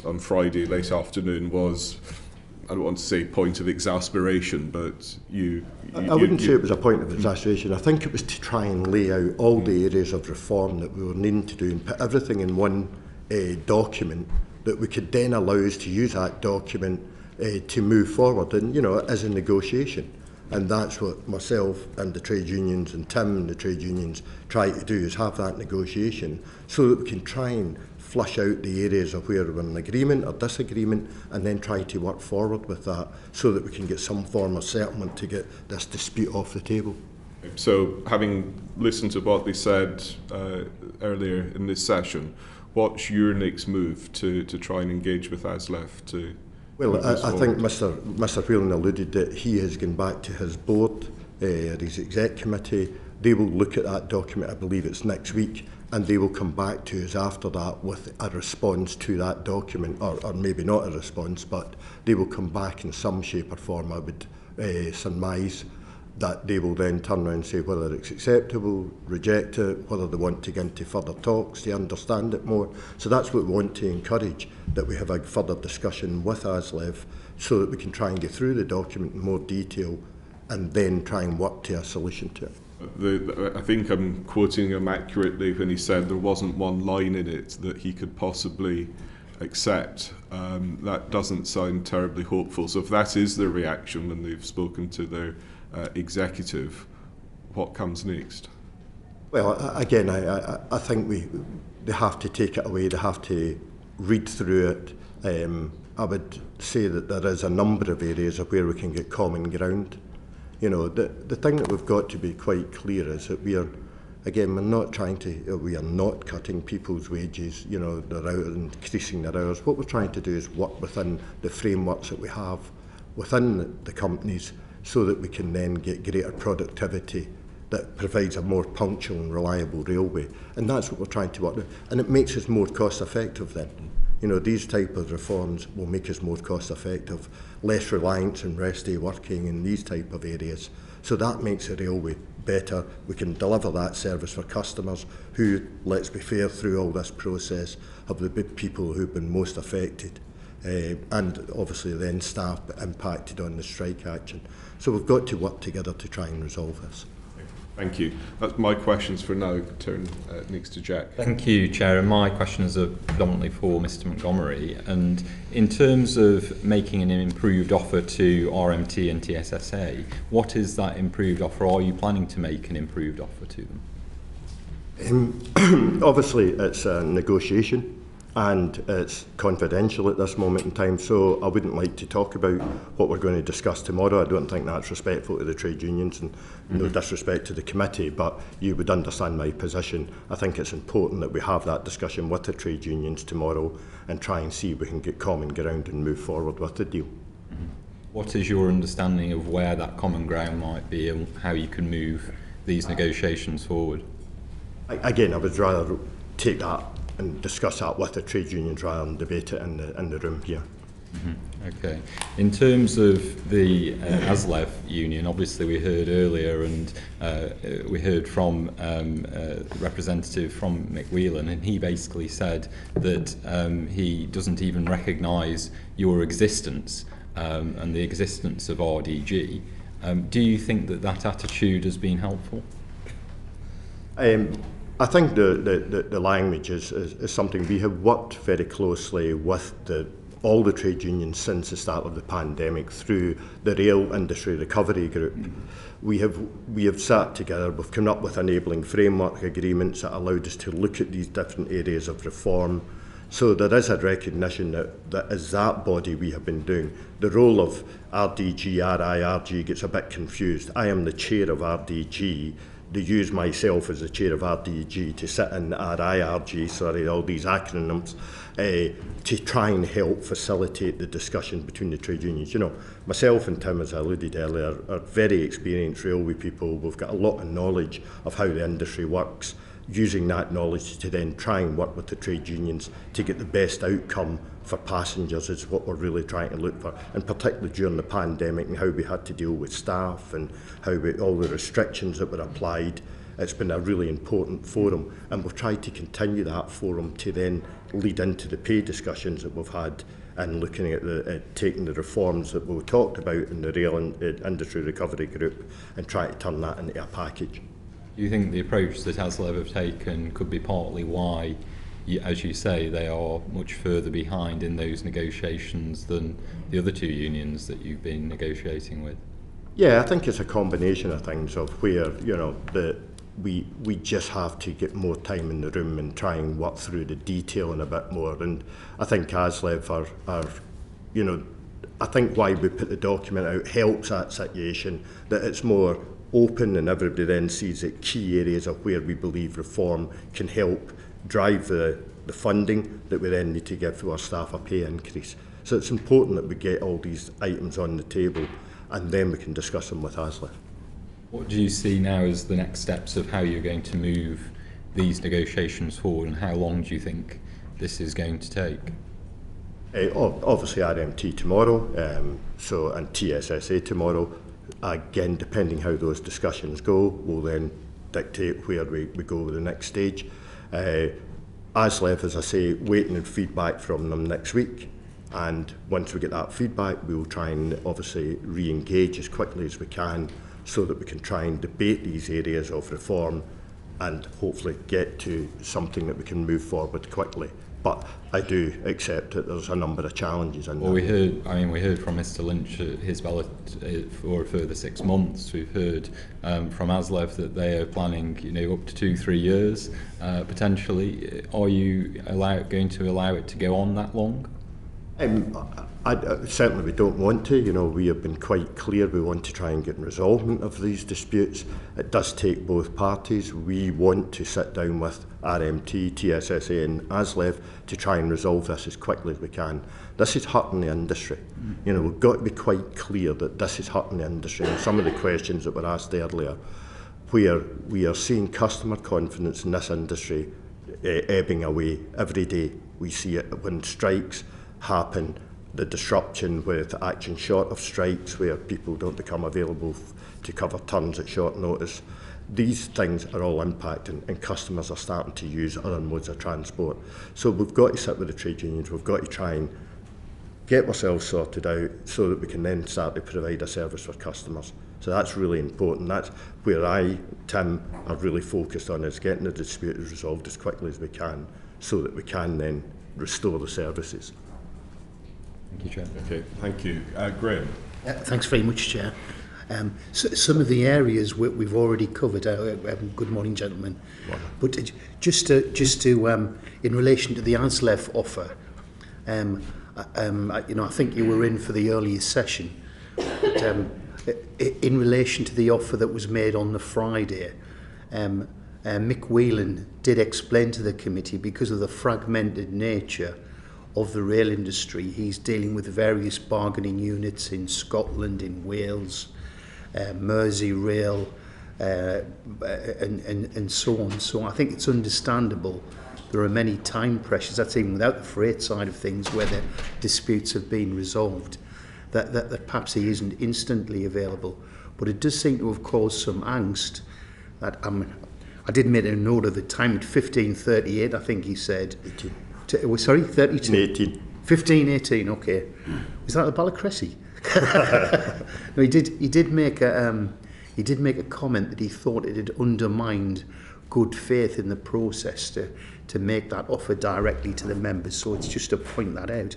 on Friday late afternoon was, I don't want to say point of exasperation, but I wouldn't say it was a point of exasperation. I think it was to try and lay out all the areas of reform that we were needing to do and put everything in one document that we could then allow us to use that document to move forward, and you know, as a negotiation. And that's what myself and the trade unions and Tim and the trade unions try to do, is have that negotiation so that we can try and flush out the areas of where we're in agreement or disagreement, and then try to work forward with that so that we can get some form of settlement to get this dispute off the table. So, having listened to what they said earlier in this session, what's your next move to try and engage with ASLEF to... Well, I think Mr. Whelan alluded that he has gone back to his board, his exec committee. They will look at that document, I believe it's next week, and they will come back to us after that with a response to that document, or maybe not a response, but they will come back in some shape or form. I would surmise that they will then turn around and say whether it's acceptable, reject it, whether they want to get into further talks to understand it more. So that's what we want to encourage, that we have a further discussion with ASLEF so that we can try and get through the document in more detail and then try and work to a solution to it. I think I'm quoting him accurately when he said there wasn't one line in it that he could possibly accept. That doesn't sound terribly hopeful. So if that is their reaction when they've spoken to their executive, what comes next? Well, again, I think they have to take it away, they have to read through it. I would say that there is a number of areas of where we can get common ground. You know, the thing that we've got to be quite clear is that we are not cutting people's wages, you know, they're out and increasing their hours. What we're trying to do is work within the frameworks that we have within the companies, so that we can then get greater productivity that provides a more punctual and reliable railway. And that's what we're trying to work with. And it makes us more cost effective then. You know, these type of reforms will make us more cost effective, less reliance on rest day working in these type of areas. So that makes the railway better. We can deliver that service for customers who, let's be fair, through all this process, have the big people who've been most affected. And obviously then staff impacted on the strike action. So we've got to work together to try and resolve this. Thank you. That's my questions for now. Turn next to Jack. Thank you, Chair. And my questions are predominantly for Mr Montgomery. And in terms of making an improved offer to RMT and TSSA, what is that improved offer? Are you planning to make an improved offer to them? Obviously, it's a negotiation. And it's confidential at this moment in time, so I wouldn't like to talk about what we're going to discuss tomorrow. I don't think that's respectful to the trade unions, and no disrespect to the committee, but you would understand my position. I think it's important that we have that discussion with the trade unions tomorrow and try and see if we can get common ground and move forward with the deal. What is your understanding of where that common ground might be and how you can move these negotiations forward? Again, I would rather take that and discuss that with the trade unions rather than debate it in the room here. Okay. In terms of the ASLEF union, obviously we heard earlier, and we heard from a representative from Mick Whelan, and he basically said that he doesn't even recognise your existence and the existence of RDG. Do you think that that attitude has been helpful? I think the language is something we have worked very closely with all the trade unions since the start of the pandemic through the Rail Industry Recovery Group. We have sat together, we've come up with enabling framework agreements that allowed us to look at these different areas of reform. So there is a recognition that as that body we have been doing. The role of RDG, RIRG gets a bit confused. I am the chair of RDG. They use myself as the chair of RDG to sit in RIRG, sorry, all these acronyms, to try and help facilitate the discussion between the trade unions. You know, myself and Tim, as I alluded earlier, are very experienced railway people. We've got a lot of knowledge of how the industry works, using that knowledge to then try and work with the trade unions to get the best outcome for passengers is what we're really trying to look for, and particularly during the pandemic and how we had to deal with staff and how all the restrictions that were applied. It's been a really important forum, and we've tried to continue that forum to then lead into the pay discussions that we've had and looking at taking the reforms that we talked about in the Rail Industry Recovery Group and try to turn that into a package. Do you think the approach that ASLEF have taken could be partly why, as you say, they are much further behind in those negotiations than the other two unions that you've been negotiating with? Yeah, I think it's a combination of things of where, you know, we just have to get more time in the room and try and work through the detail in a bit more. And I think ASLEF are you know, I think why we put the document out helps that situation, that it's more open and everybody then sees the key areas of where we believe reform can help drive the funding that we then need to give to our staff a pay increase. So it's important that we get all these items on the table and then we can discuss them with ASLEF. What do you see now as the next steps of how you're going to move these negotiations forward, and how long do you think this is going to take? Obviously RMT tomorrow, and TSSA tomorrow. Again, depending how those discussions go, will then dictate where we go with the next stage. ASLEF, as I say, waiting and feedback from them next week, and once we get that feedback, we will try and obviously re-engage as quickly as we can so that we can try and debate these areas of reform and hopefully get to something that we can move forward quickly. But I do accept that there's a number of challenges in that. We heard from Mr. Lynch his ballot for a further 6 months. We've heard from ASLEF that they are planning, you know, up to 2-3 years potentially. Are you going to allow it to go on that long? Certainly we don't want to. You know, we have been quite clear we want to try and get resolvement of these disputes. It does take both parties. We want to sit down with RMT, TSSA and ASLEF to try and resolve this as quickly as we can. This is hurting the industry. You know, we've got to be quite clear that this is hurting the industry. And some of the questions that were asked earlier, where we are seeing customer confidence in this industry ebbing away every day. We see it when strikes happen, the disruption with action short of strikes where people don't become available to cover turns at short notice. These things are all impacting, and customers are starting to use other modes of transport. So we've got to sit with the trade unions, we've got to try and get ourselves sorted out so that we can then start to provide a service for customers. So that's really important. That's where Tim, are really focused on, is getting the dispute resolved as quickly as we can so that we can then restore the services. Thank you, Chair. Okay, thank you. Graham. Thanks very much, Chair. So some of the areas we've already covered. Good morning, gentlemen. But just to in relation to the ASLEF offer, you know, I think you were in for the earlier session. But, in relation to the offer that was made on the Friday, Mick Whelan did explain to the committee, because of the fragmented nature of the rail industry, he's dealing with various bargaining units in Scotland, in Wales, Merseyrail, and so on. So I think it's understandable there are many time pressures, that's even without the freight side of things, where the disputes have been resolved, that perhaps he isn't instantly available. But it does seem to have caused some angst. That I did make a note of the time at 15:38, I think he said. 18. Sorry, 32? 18. 15:18, okay. Was that the Ballacressy? No, he did make a comment that he thought it had undermined good faith in the process to make that offer directly to the members. So it's just to point that out.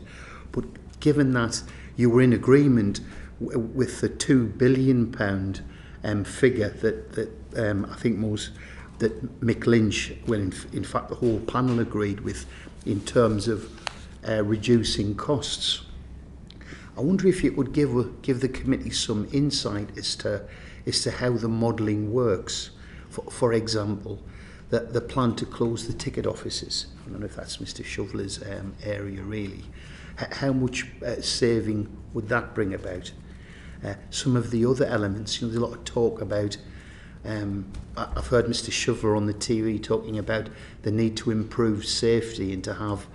But given that you were in agreement with the £2 billion figure that I think that Mick Lynch, well, in fact the whole panel agreed with, in terms of reducing costs, I wonder if you would give the committee some insight as to how the modelling works. For example, the plan to close the ticket offices. I don't know if that's Mr. Shoveler's area really. How much saving would that bring about? Some of the other elements, there's a lot of talk about. I've heard Mr. Shoveler on the TV talking about the need to improve safety and to have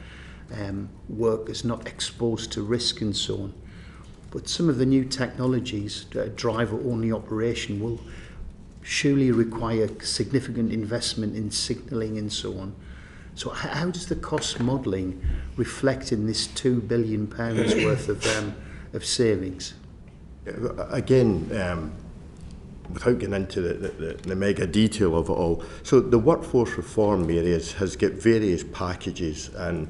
workers not exposed to risk and so on. But some of the new technologies, driver-only operation, will surely require significant investment in signalling and so on. So how does the cost modelling reflect in this £2 billion worth of savings? Again, without getting into the mega detail of it all, so the workforce reform areas has got various packages, and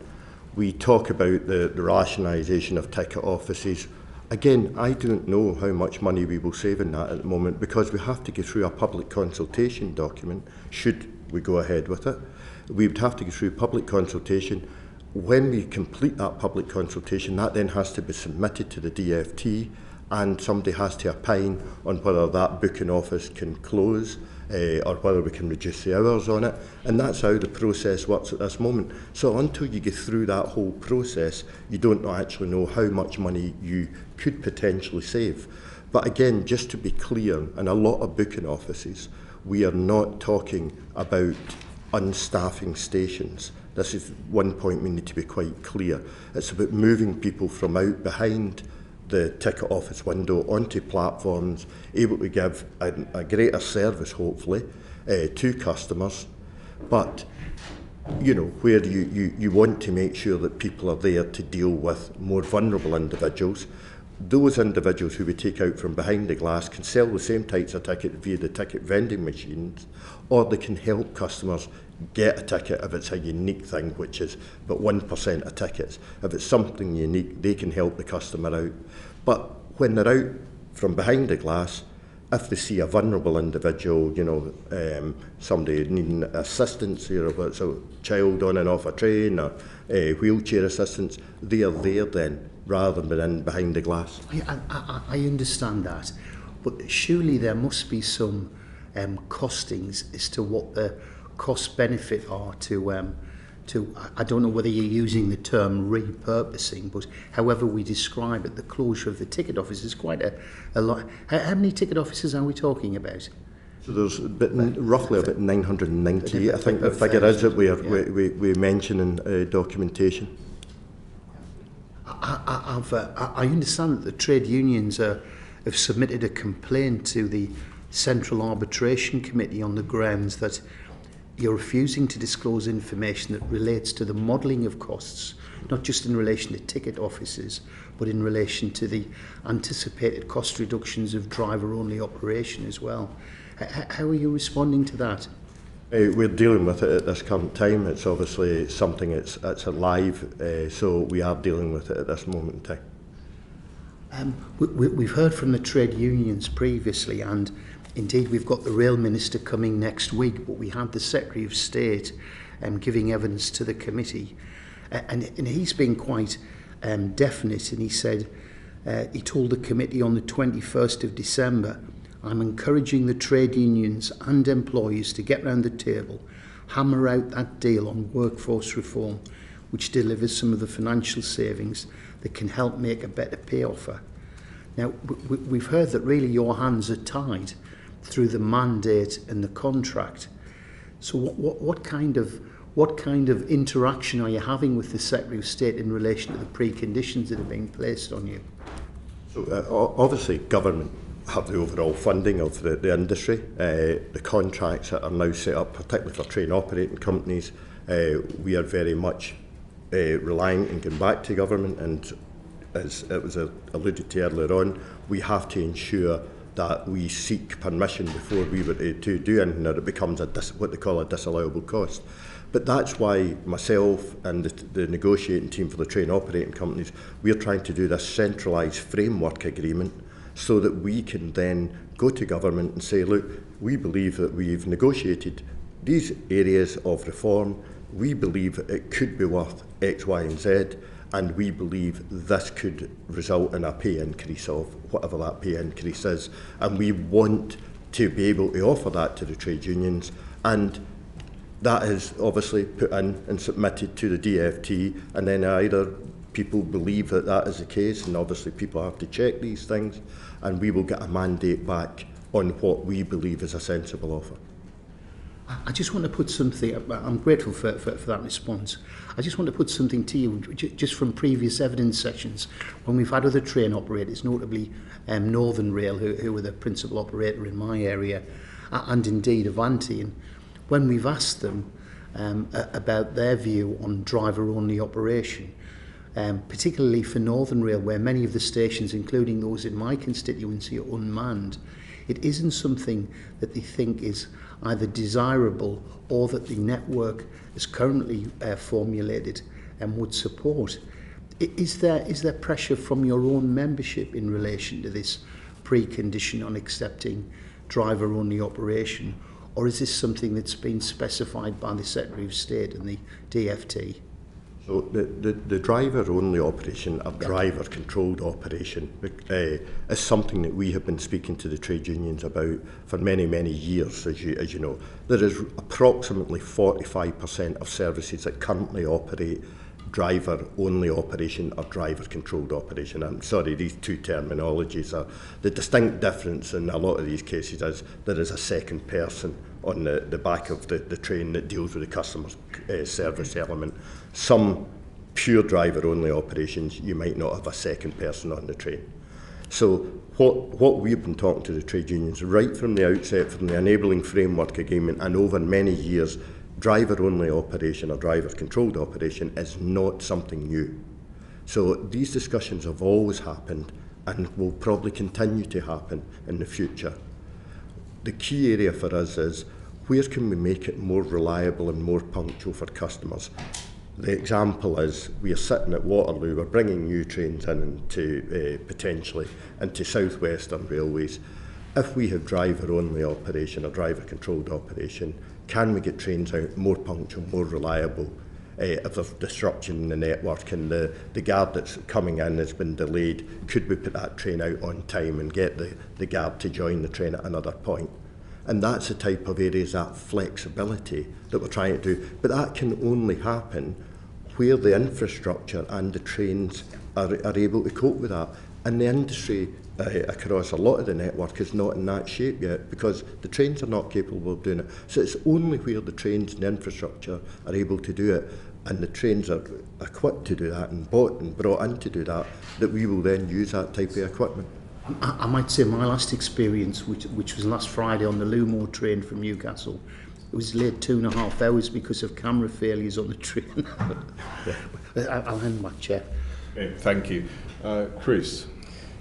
we talk about the rationalisation of ticket offices. Again, I don't know how much money we will save in that at the moment, because we have to go through a public consultation document, should we go ahead with it. We would have to go through public consultation. When we complete that public consultation, that then has to be submitted to the DFT, and somebody has to opine on whether that booking office can close or whether we can reduce the hours on it. And that's how the process works at this moment. So until you get through that whole process, you don't actually know how much money you could potentially save. But again, just to be clear, in a lot of booking offices, we are not talking about unstaffing stations. This is one point we need to be quite clear. It's about moving people from out behind the ticket office window onto platforms, able to give a greater service, hopefully, to customers. But, where you want to make sure that people are there to deal with more vulnerable individuals. Those individuals who we take out from behind the glass can sell the same types of ticket via the ticket vending machines, or they can help customers get a ticket if it's a unique thing, which is about 1% of tickets. If it's something unique, they can help the customer out. But when they're out from behind the glass, if they see a vulnerable individual, somebody needing assistance, if it's a child on and off a train, or wheelchair assistance, they are there then, rather than in behind the glass. I understand that, but surely there must be some costings as to what the cost benefit are to I don't know whether you're using the term repurposing, but however we describe it, the closure of the ticket office is quite a lot. How many ticket offices are we talking about? So there's roughly about 990, I think the figure is that we mention in documentation. I understand that the trade unions have submitted a complaint to the Central Arbitration Committee on the grounds that you're refusing to disclose information that relates to the modelling of costs, not just in relation to ticket offices, but in relation to the anticipated cost reductions of driver-only operation as well. How are you responding to that? We're dealing with it at this current time. It's obviously something that's live, so we are dealing with it at this moment in time. We've heard from the trade unions previously, and indeed we've got the Rail Minister coming next week, but we had the Secretary of State giving evidence to the committee, and he's been quite definite, and he said, he told the committee on the 21st of December, I'm encouraging the trade unions and employers to get round the table, hammer out that deal on workforce reform, which delivers some of the financial savings that can help make a better pay offer. Now, we've heard that really your hands are tied through the mandate and the contract. So what kind of what kind of interaction are you having with the Secretary of State in relation to the preconditions that are being placed on you? So obviously government have the overall funding of the industry. The contracts that are now set up, particularly for train operating companies, we are very much relying and going back to government, and as it was alluded to earlier on, we have to ensure that we seek permission before we were to do anything, or it becomes what they call a disallowable cost. But that's why myself and the negotiating team for the train operating companies, we're trying to do this centralised framework agreement so that we can then go to government and say, look, we believe that we've negotiated these areas of reform, we believe it could be worth X, Y and Z, and we believe this could result in a pay increase of whatever that pay increase is, and we want to be able to offer that to the trade unions, and that is obviously put in and submitted to the DFT, and then either people believe that that is the case, and obviously people have to check these things, and we will get a mandate back on what we believe is a sensible offer. I just want to put something, I'm grateful for that response. I just want to put something to you, just from previous evidence sessions, when we've had other train operators, notably Northern Rail, who were the principal operator in my area, and indeed Avanti, and when we've asked them about their view on driver-only operation, particularly for Northern Rail, where many of the stations, including those in my constituency, are unmanned, it isn't something that they think is either desirable or that the network is currently formulated and would support. Is there pressure from your own membership in relation to this precondition on accepting driver-only operation, or is this something that's been specified by the Secretary of State and the DFT? So the driver-only operation, a driver-controlled operation, is something that we have been speaking to the trade unions about for many, many years, as you know. There is approximately 45% of services that currently operate driver-only operation or driver-controlled operation. I'm sorry, these two terminologies are the distinct difference in a lot of these cases is there is a second person on the back of the train that deals with the customer service element. Some pure driver-only operations, you might not have a second person on the train. So what we've been talking to the trade unions right from the outset, from the enabling framework agreement and over many years, driver-only operation or driver-controlled operation is not something new. So these discussions have always happened and will probably continue to happen in the future. The key area for us is where can we make it more reliable and more punctual for customers? The example is we are sitting at Waterloo, we're bringing new trains in into, potentially into South Western Railways. If we have driver-only operation or driver-controlled operation, can we get trains out more punctual, more reliable? If there's disruption in the network and the guard that's coming in has been delayed, could we put that train out on time and get the guard to join the train at another point? And that's the type of areas, that flexibility that we're trying to do. But that can only happen where the infrastructure and the trains are able to cope with that. And the industry across a lot of the network is not in that shape yet because the trains are not capable of doing it. So it's only where the trains and the infrastructure are able to do it and the trains are equipped to do that and bought and brought in to do that, that we will then use that type of equipment. I might say my last experience, which was last Friday on the Lumo train from Newcastle, it was late 2.5 hours because of camera failures on the train. I'll hand my chair. Okay, thank you. Chris.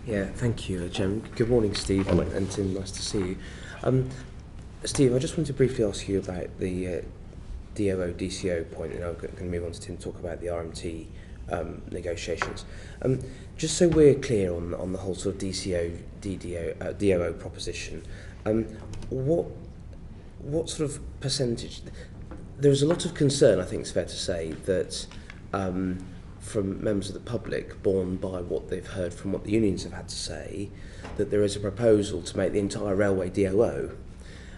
Yeah, thank you, Jem. Good morning, Steve, and Tim. Nice to see you. Steve, I just wanted to briefly ask you about the DOO, DCO point, and I'm going to move on to Tim to talk about the RMT negotiations. Just so we're clear on the whole sort of DCO, DOO proposition, what sort of percentage? There's a lot of concern, I think it's fair to say, that from members of the public, borne by what they've heard from what the unions have had to say, that there is a proposal to make the entire railway DOO.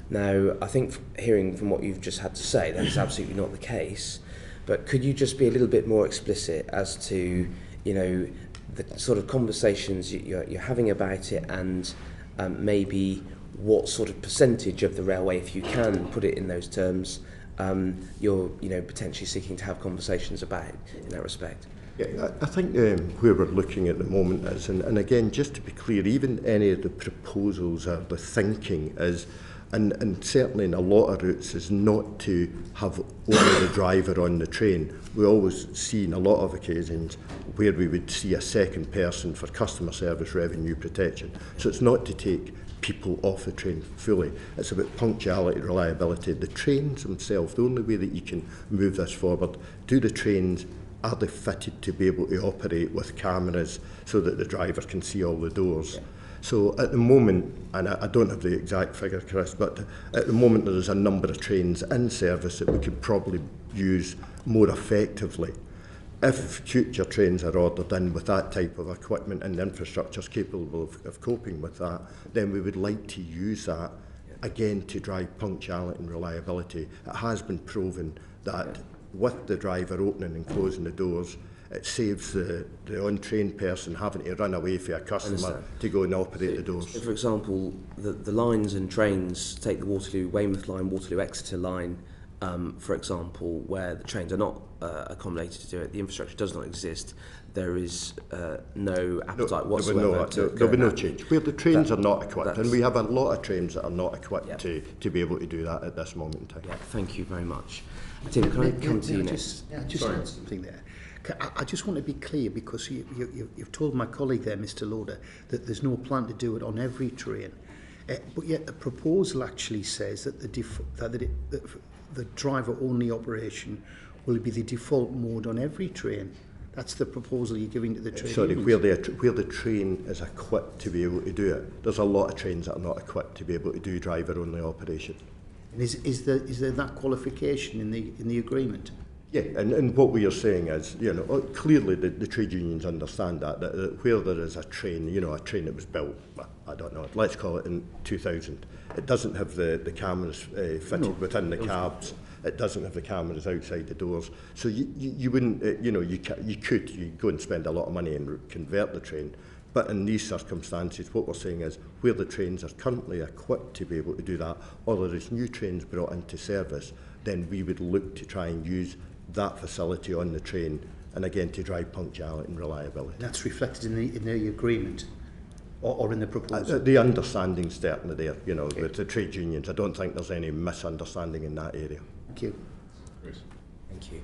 Now, I think hearing from what you've just had to say, that is absolutely not the case. But could you just be a little bit more explicit as to, the sort of conversations you're having about it, and maybe what sort of percentage of the railway, if you can put it in those terms, you're potentially seeking to have conversations about in that respect? Yeah, I think where we're looking at the moment is, and again, just to be clear, even any of the proposals or the thinking is, and certainly in a lot of routes, is not to have only the driver on the train. We always see in a lot of occasions where we would see a second person for customer service revenue protection. So it's not to take people off the train fully. It's about punctuality, reliability. The trains themselves, the only way that you can move this forward, do the trains, are they fitted to be able to operate with cameras so that the driver can see all the doors? Yeah. So at the moment, and I don't have the exact figure, Chris, but at the moment there is a number of trains in service that we could probably use more effectively. If future trains are ordered in with that type of equipment and the infrastructure is capable of coping with that, then we would like to use that again to drive punctuality and reliability. It has been proven that with the driver opening and closing the doors, it saves the on-train person having to run away for a customer to go and operate the doors. So for example, the lines and trains, take the Waterloo-Weymouth line, Waterloo-Exeter line, for example, where the trains are not accommodated to do it, the infrastructure does not exist, there is no appetite whatsoever. There'll be no change. Where the trains are not equipped, and we have a lot of trains that are not equipped to be able to do that at this moment in time. Yeah, thank you very much. Tim, can I come to you next? Just add something there. I just want to be clear, because you've told my colleague there, Mr. Loader, that there's no plan to do it on every train. But yet the proposal actually says that the driver-only operation will be the default mode on every train. That's the proposal you're giving to the train. Sorry, where the train is equipped to be able to do it. There's a lot of trains that are not equipped to be able to do driver-only operation. And is there that qualification in the agreement? Yeah, and what we are saying is, clearly the trade unions understand that where there is a train, a train that was built, I don't know, let's call it in 2000, it doesn't have the cameras fitted within the cabs, it doesn't have the cameras outside the doors, so you wouldn't, you could go and spend a lot of money and convert the train, but in these circumstances, what we're saying is, where the trains are currently equipped to be able to do that, or there is new trains brought into service, then we would look to try and use that facility on the train, and again to drive punctuality and reliability. That's reflected in the agreement, or in the proposal. The understanding's certainly there, with the trade unions. I don't think there's any misunderstanding in that area. Thank you. Thank you,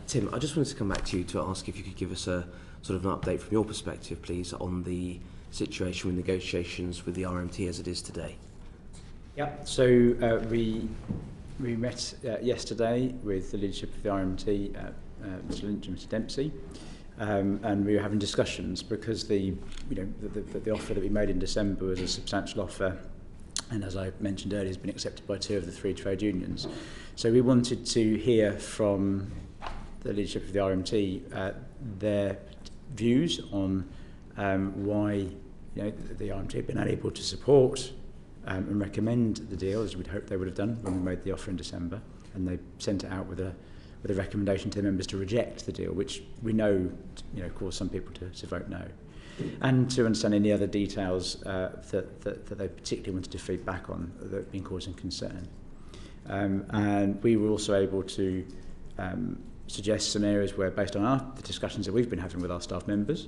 Tim. I just wanted to come back to you to ask if you could give us a sort of an update from your perspective, please, on the situation with negotiations with the RMT as it is today. Yeah. So we met yesterday with the leadership of the RMT, Mr. Lynch and Mr. Dempsey, and we were having discussions because the offer that we made in December was a substantial offer, and as I mentioned earlier, has been accepted by 2 of the 3 trade unions. So we wanted to hear from the leadership of the RMT their views on why the RMT have been unable to support and recommend the deal, as we'd hoped they would have done when we made the offer in December, and they sent it out with a recommendation to the members to reject the deal, which we know caused some people to vote no, and to understand any other details that they particularly wanted to feed back on that have been causing concern. And we were also able to suggest some areas where, based on the discussions that we've been having with our staff members,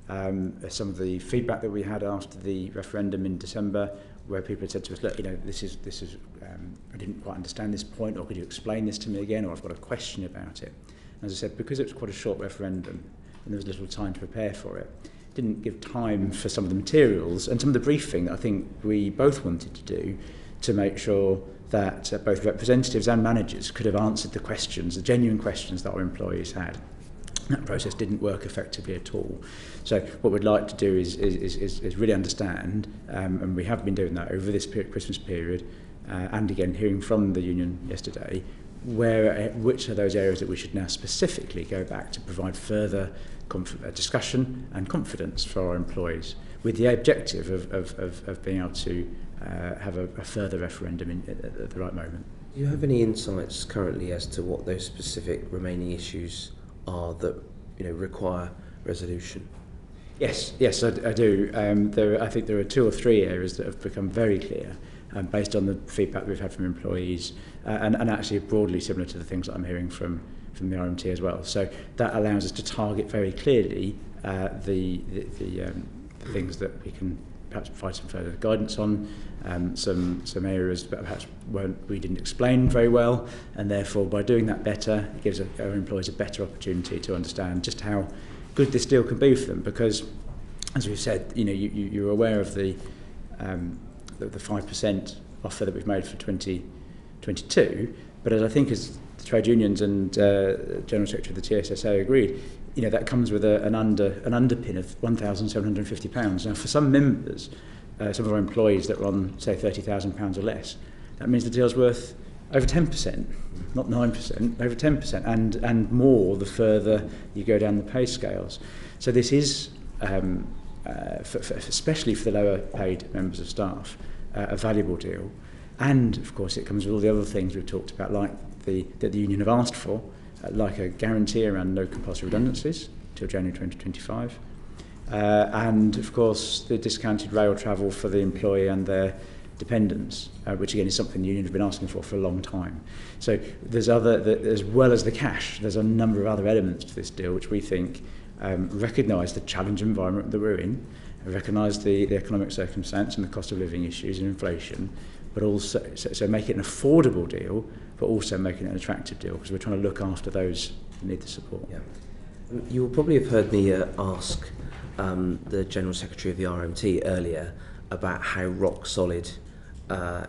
some of the feedback that we had after the referendum in December, where people had said to us, look, this is I didn't quite understand this point, or could you explain this to me again, or I've got a question about it. And as I said, because it was quite a short referendum and there was little time to prepare for it, didn't give time for some of the materials and some of the briefing that I think we both wanted to do to make sure that both representatives and managers could have answered the questions, the genuine questions that our employees had. That process didn't work effectively at all. So what we'd like to do is really understand, and we have been doing that over this Christmas period, and again hearing from the union yesterday, which are those areas that we should now specifically go back to provide further discussion and confidence for our employees, with the objective of being able to have a further referendum at the right moment. Do you have any insights currently as to what those specific remaining issues are that require resolution? Yes, I do. I think there are 2 or 3 areas that have become very clear, based on the feedback we've had from employees, and actually broadly similar to the things that I'm hearing from the RMT as well. So that allows us to target very clearly the things that we can perhaps provide some further guidance on, some areas that perhaps we didn't explain very well, and therefore by doing that better, it gives our employees a better opportunity to understand just how good this deal can be for them. Because, as we've said, you're aware of the 5% offer that we've made for 2022, but as I think as the trade unions and General Secretary of the TSSA agreed, that comes with an underpin of £1,750. Now, for some members, some of our employees that are on, say, £30,000 or less, that means the deal's worth over 10%, not 9%, over 10%, and more the further you go down the pay scales. So this is, especially for the lower paid members of staff, a valuable deal. And, of course, it comes with all the other things we've talked about, like that the union have asked for, like a guarantee around no compulsory redundancies till January 2025, and of course the discounted rail travel for the employee and their dependents, which again is something the union have been asking for a long time. So there's as well as the cash, there's a number of other elements to this deal which we think recognise the challenging environment that we're in, recognise the economic circumstance and the cost of living issues and inflation, but also so make it an affordable deal, but also making it an attractive deal, because we're trying to look after those who need the support. Yeah. You will probably have heard me ask the General Secretary of the RMT earlier about how rock solid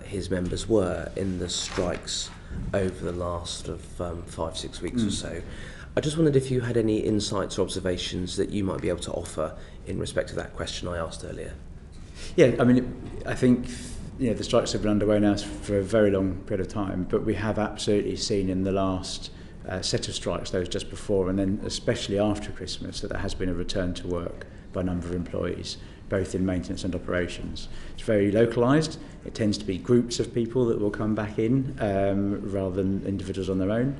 his members were in the strikes over the last of 5-6 weeks or so. I just wondered if you had any insights or observations that you might be able to offer in respect to that question I asked earlier. Yeah, I mean, I think the strikes have been underway now for a very long period of time, but we have absolutely seen in the last set of strikes, those just before and then especially after Christmas, that there has been a return to work by a number of employees, both in maintenance and operations. It's very localised. It tends to be groups of people that will come back in rather than individuals on their own.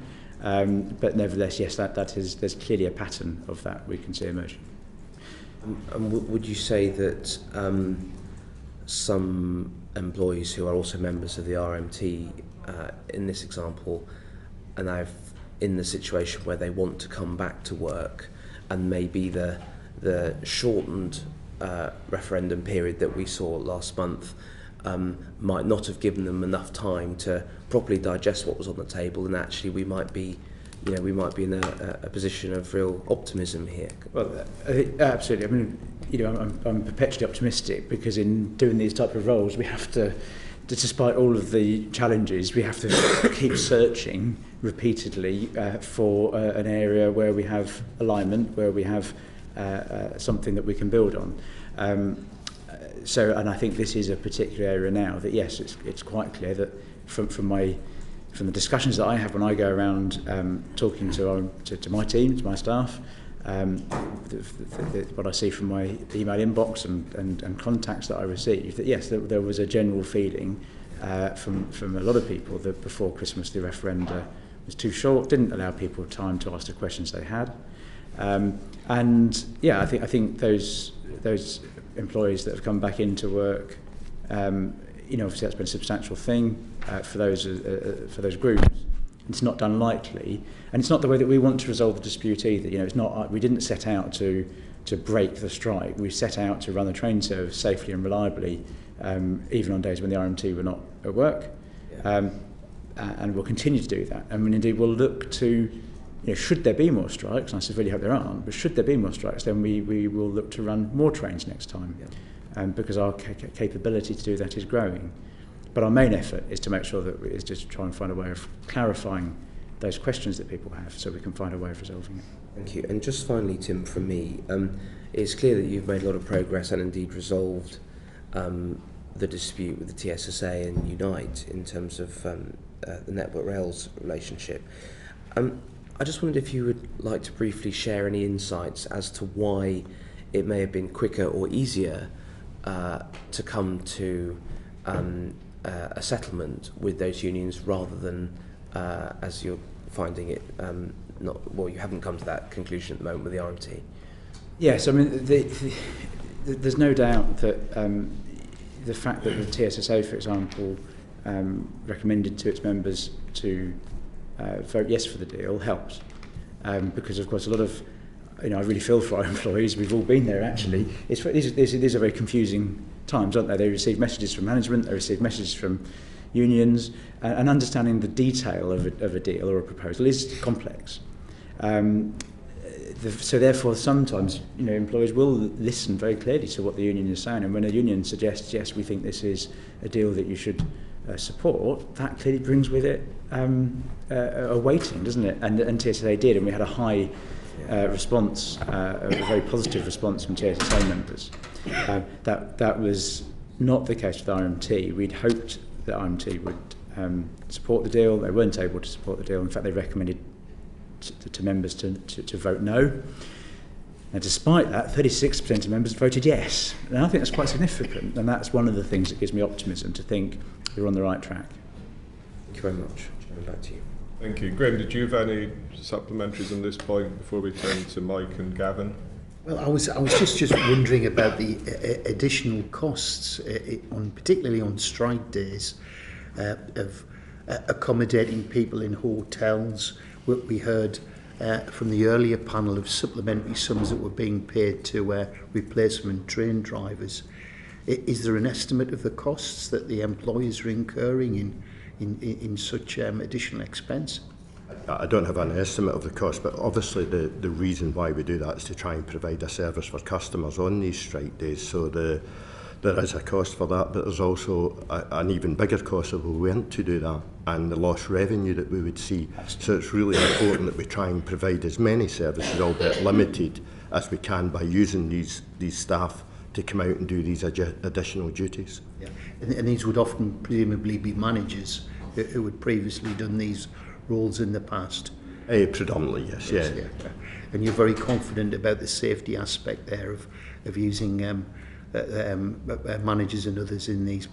But nevertheless, yes, there's clearly a pattern of that we can see emerging. And would you say that some employees who are also members of the RMT in this example are now in the situation where they want to come back to work, and maybe the shortened referendum period that we saw last month might not have given them enough time to properly digest what was on the table, and actually we might be in a position of real optimism here? Well, absolutely. I mean, I'm perpetually optimistic, because in doing these type of roles, we have to, despite all of the challenges, we have to keep searching repeatedly for an area where we have alignment, where we have something that we can build on. And I think this is a particular area now that, yes, it's quite clear that from the discussions that I have when I go around talking to my team, to my staff, what I see from my email inbox and contacts that I receive, that yes, there was a general feeling from a lot of people that before Christmas the referenda was too short, didn't allow people time to ask the questions they had. And yeah, I think those employees that have come back into work, obviously that's been a substantial thing for those groups. It's not done lightly, and it's not the way that we want to resolve the dispute either. It's not. We didn't set out to break the strike. We set out to run the train service safely and reliably, even on days when the RMT were not at work, and we'll continue to do that. I mean, indeed, we'll look to, should there be more strikes, and I severely hope there aren't, but should there be more strikes, then we will look to run more trains next time, because our capability to do that is growing. But our main effort is to make sure that is just try and find a way of clarifying those questions that people have, so we can find a way of resolving it. Thank you. And just finally, Tim, from me, it's clear that you've made a lot of progress and indeed resolved the dispute with the TSSA and Unite in terms of the Network Rail's relationship. I just wondered if you would like to briefly share any insights as to why it may have been quicker or easier to come to a settlement with those unions rather than, as you're finding it, you haven't come to that conclusion at the moment with the RMT. Yes, I mean, there's no doubt that the fact that the TSSA, for example, recommended to its members to vote yes for the deal helps, because of course a lot of, I really feel for our employees. We've all been there actually. These are very confusing times, aren't they? They receive messages from management, they receive messages from unions, and understanding the detail of a deal or a proposal is complex. So therefore, sometimes employers will listen very clearly to what the union is saying, and when a union suggests, yes, we think this is a deal that you should support, that clearly brings with it a weighting, doesn't it? And TSSA did, and we had a high response, a very positive response from TSSA members. That was not the case with RMT. We'd hoped that RMT would support the deal. They weren't able to support the deal. In fact, they recommended to members to vote no. And despite that, 36% of members voted yes. And I think that's quite significant. And that's one of the things that gives me optimism to think we're on the right track. Thank you very much. Back to you. Thank you. Graham, did you have any supplementaries on this point before we turn to Mike and Gavin? Well, I was just wondering about the additional costs, particularly on strike days, of accommodating people in hotels. We heard from the earlier panel of supplementary sums that were being paid to replacement train drivers. Is there an estimate of the costs that the employers are incurring in such additional expense? I don't have an estimate of the cost, but obviously the reason why we do that is to try and provide a service for customers on these strike days. So there is a cost for that, but there's also an even bigger cost if we weren't to do that, and the lost revenue that we would see. So it's really important that we try and provide as many services, albeit limited, as we can by using these staff to come out and do these additional duties. Yeah. And these would often presumably be managers who had previously done these roles in the past. Predominantly, yes. Yeah. And you're very confident about the safety aspect there of using managers and others in these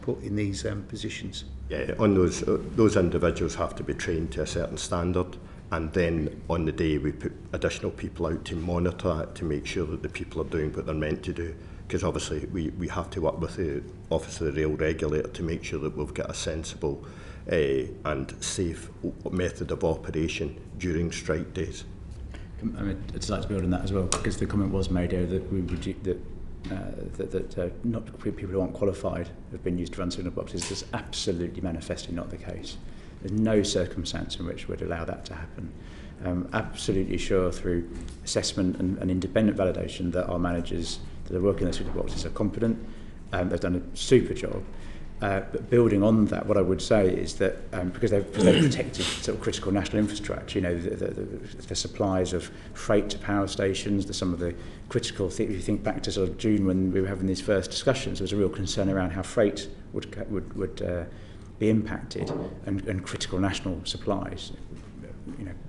positions. Yeah, on those individuals have to be trained to a certain standard, and then on the day we put additional people out to monitor that, to make sure that the people are doing what they're meant to do, because obviously we have to work with the Office of the Rail Regulator to make sure that we've got a sensible and safe method of operation during strike days. I'd just like to build on that as well, because the comment was made here that we would not people who aren't qualified have been used to run signal boxes. That's absolutely manifestly not the case. There's no circumstance in which we'd allow that to happen. Absolutely sure through assessment and independent validation that our managers that are working in those signal boxes are competent. They've done a super job. But building on that, what I would say is that because they've protected sort of critical national infrastructure, the supplies of freight to power stations, some of the critical things. If you think back to sort of June when we were having these first discussions, there was a real concern around how freight would be impacted and critical national supplies,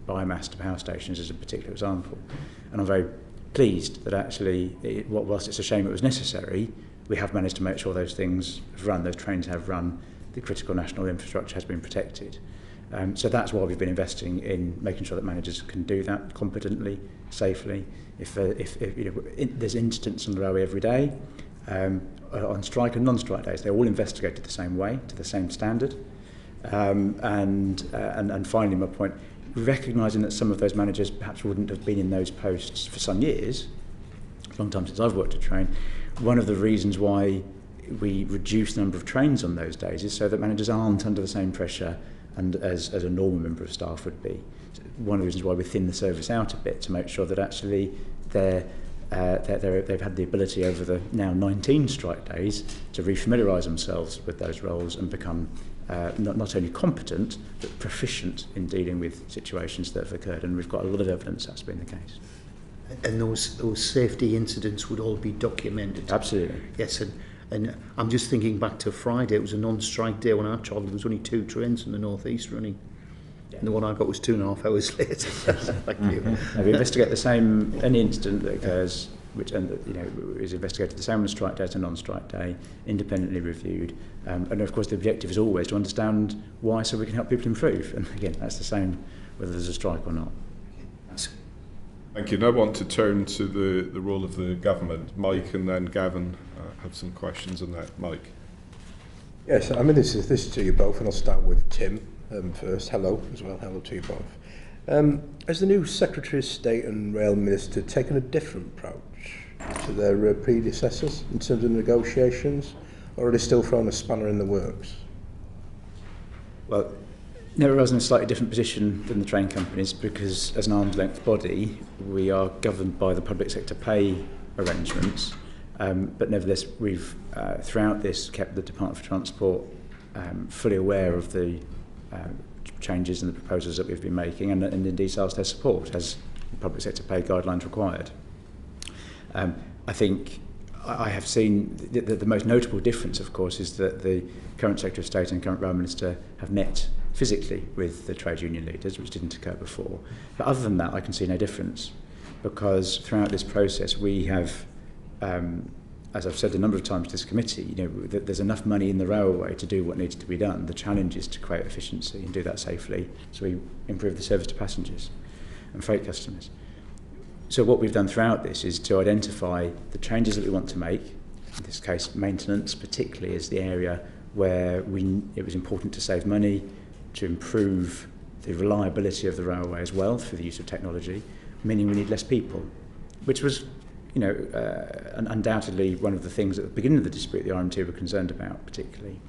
biomass to power stations is a particular example. And I'm very pleased that actually, whilst it's a shame it was necessary, we have managed to make sure those things have run, those trains have run, the critical national infrastructure has been protected. So that's why we've been investing in making sure that managers can do that competently, safely. If there's incidents on the railway every day, on strike and non-strike days, they're all investigated the same way, to the same standard. And finally, my point, recognising that some of those managers perhaps wouldn't have been in those posts for some years, a long time since I've worked a train, one of the reasons why we reduce the number of trains on those days is so that managers aren't under the same pressure and as a normal member of staff would be. So one of the reasons why we thin the service out a bit to make sure that actually they've had the ability over the now 19 strike days to refamiliarise themselves with those roles and become not only competent but proficient in dealing with situations that have occurred, and we've got a lot of evidence that's been the case. And those safety incidents would all be documented? Absolutely. Yes, and I'm just thinking back to Friday. It was a non-strike day when I travelled. There was only 2 trains in the North East running. Yeah. And the one I got was 2.5 hours late. Thank you. We investigate any incident that occurs, which is investigated the same on a strike day as a non-strike day, independently reviewed. And of course the objective is always to understand why, so we can help people improve. And again, that's the same whether there's a strike or not. Thank you. Now I want to turn to the role of the government. Mike and then Gavin have some questions on that. Mike. Yes, I mean, this is to you both, and I'll start with Tim first. Hello as well. Hello to you both. Has the new Secretary of State and Rail Minister taken a different approach to their predecessors in terms of negotiations, or are they still throwing a spanner in the works? Well, Network Rail's in a slightly different position than the train companies because, as an arm's length body, we are governed by the public sector pay arrangements. But nevertheless, we've throughout this kept the Department for Transport fully aware of the changes and the proposals that we've been making, and indeed asked their support as the public sector pay guidelines required. I think I have seen the most notable difference, of course, is that the current Secretary of State and current Rail Minister have met physically with the trade union leaders, which didn't occur before. But other than that, I can see no difference, because throughout this process we have, as I've said a number of times to this committee, there's enough money in the railway to do what needs to be done. The challenge is to create efficiency and do that safely, so we improve the service to passengers and freight customers. So what we've done throughout this is to identify the changes that we want to make. In this case, maintenance particularly is the area where it was important to save money, to improve the reliability of the railway as well through the use of technology, meaning we need less people, which was undoubtedly one of the things at the beginning of the dispute the RMT were concerned about particularly.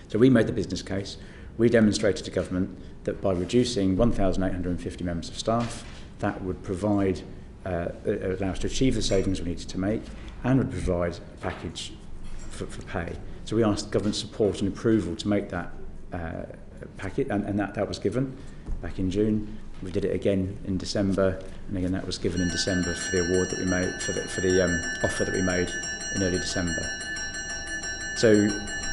So we made the business case. We demonstrated to government that by reducing 1,850 members of staff, that would provide, allow us to achieve the savings we needed to make, and would provide a package for pay. So we asked government support and approval to make that packet, and that was given back in June. We did it again in December, and again that was given in December for the award that we made, for the offer that we made in early December. So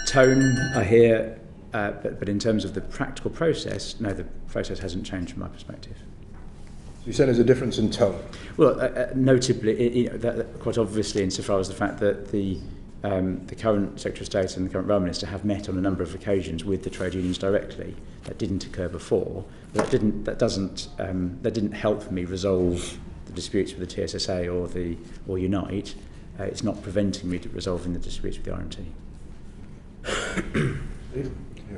tone I hear, but in terms of the practical process, no, the process hasn't changed from my perspective. So you said there's a difference in tone? Well, notably, that quite obviously insofar as the fact that the current Secretary of State and the current Rail Minister have met on a number of occasions with the trade unions directly. That didn't occur before. But that didn't help me resolve the disputes with the TSSA or Unite. It's not preventing me resolving the disputes with the RMT.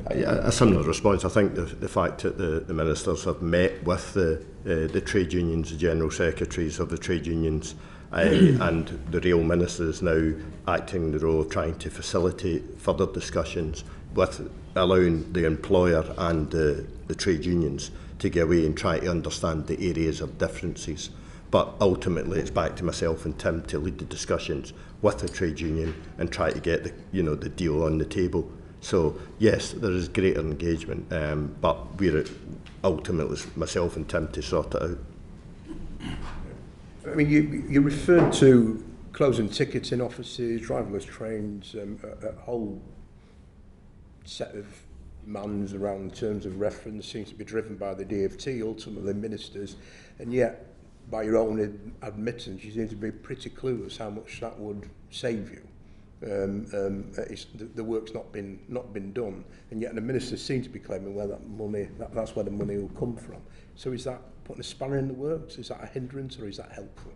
A similar response. I think the fact that the ministers have met with the trade unions, the general secretaries of the trade unions, and the rail minister is now acting in the role of trying to facilitate further discussions with allowing the employer and the trade unions to get away and try to understand the areas of differences. But ultimately it's back to myself and Tim to lead the discussions with the trade union and try to get the deal on the table. So yes, there is greater engagement, but we're ultimately myself and Tim to sort it out. I mean, you referred to closing ticketing offices, driverless trains, a whole set of demands around in terms of reference seems to be driven by the DfT, ultimately ministers, and yet by your own admittance you seem to be pretty clueless how much that would save you. The work's not been done, and yet the ministers seem to be claiming where that money, that's where the money will come from. So is that putting a spanner in the works? Is that a hindrance or is that helpful?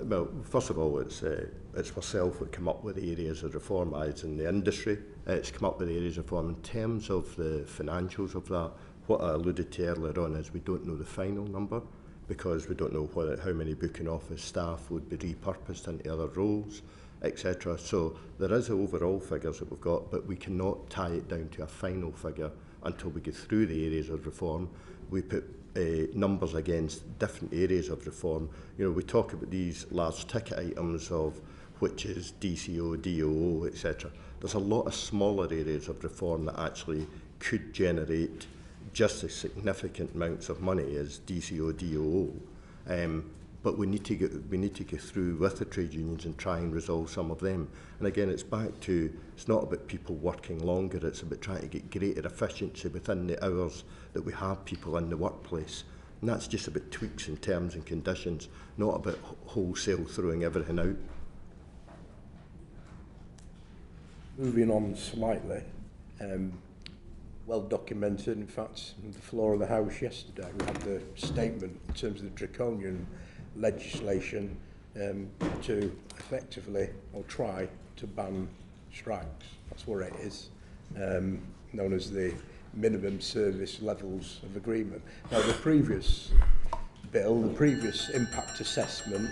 Well, first of all, it's myself that come up with the areas of reform as in the industry. It's come up with the areas of reform in terms of the financials of that. What I alluded to earlier on is we don't know the final number because we don't know how many booking office staff would be repurposed into other roles, etc. So there is overall figures that we've got, but we cannot tie it down to a final figure until we get through the areas of reform. We put numbers against different areas of reform. You know, we talk about these large ticket items of which is DCO, DOO, etc. There's a lot of smaller areas of reform that actually could generate just as significant amounts of money as DCO, DOO. But we need to go through with the trade unions and try and resolve some of them. And again, it's back to, it's not about people working longer, it's about trying to get greater efficiency within the hours that we have people in the workplace. And that's just about tweaks in terms and conditions, not about wholesale throwing everything out. Moving on slightly, well documented, in fact, on the floor of the House yesterday, we had the statement in terms of the draconian legislation to effectively, or try to ban strikes. That's what it is. known as the minimum service levels of agreement. Now, the previous bill, the previous impact assessment,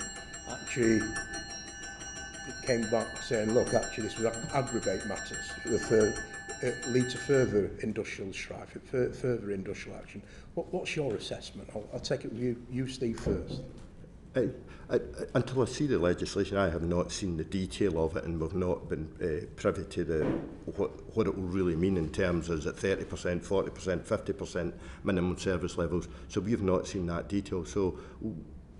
actually came back saying, look, actually this would aggravate matters. It lead to further industrial strife, further industrial action. What's your assessment? I'll take it with you Steve, first. Until I see the legislation, I have not seen the detail of it, and we've not been privy to what it will really mean in terms of, is it 30%, 40%, 50% minimum service levels. So we have not seen that detail. So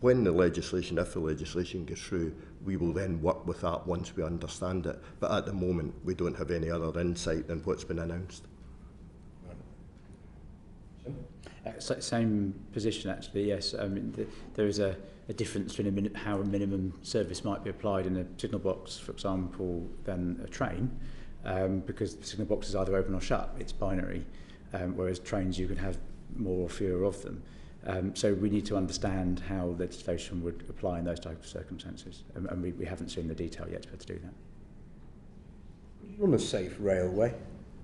when the legislation, if the legislation gets through, we will then work with that once we understand it. But at the moment, we don't have any other insight than what's been announced. Same position, actually, yes. I mean, there is a difference between how a minimum service might be applied in a signal box, for example, than a train, because the signal box is either open or shut. It's binary, whereas trains, you can have more or fewer of them. So we need to understand how legislation would apply in those types of circumstances, and we haven't seen the detail yet to be able to do that. Would you run a safe railway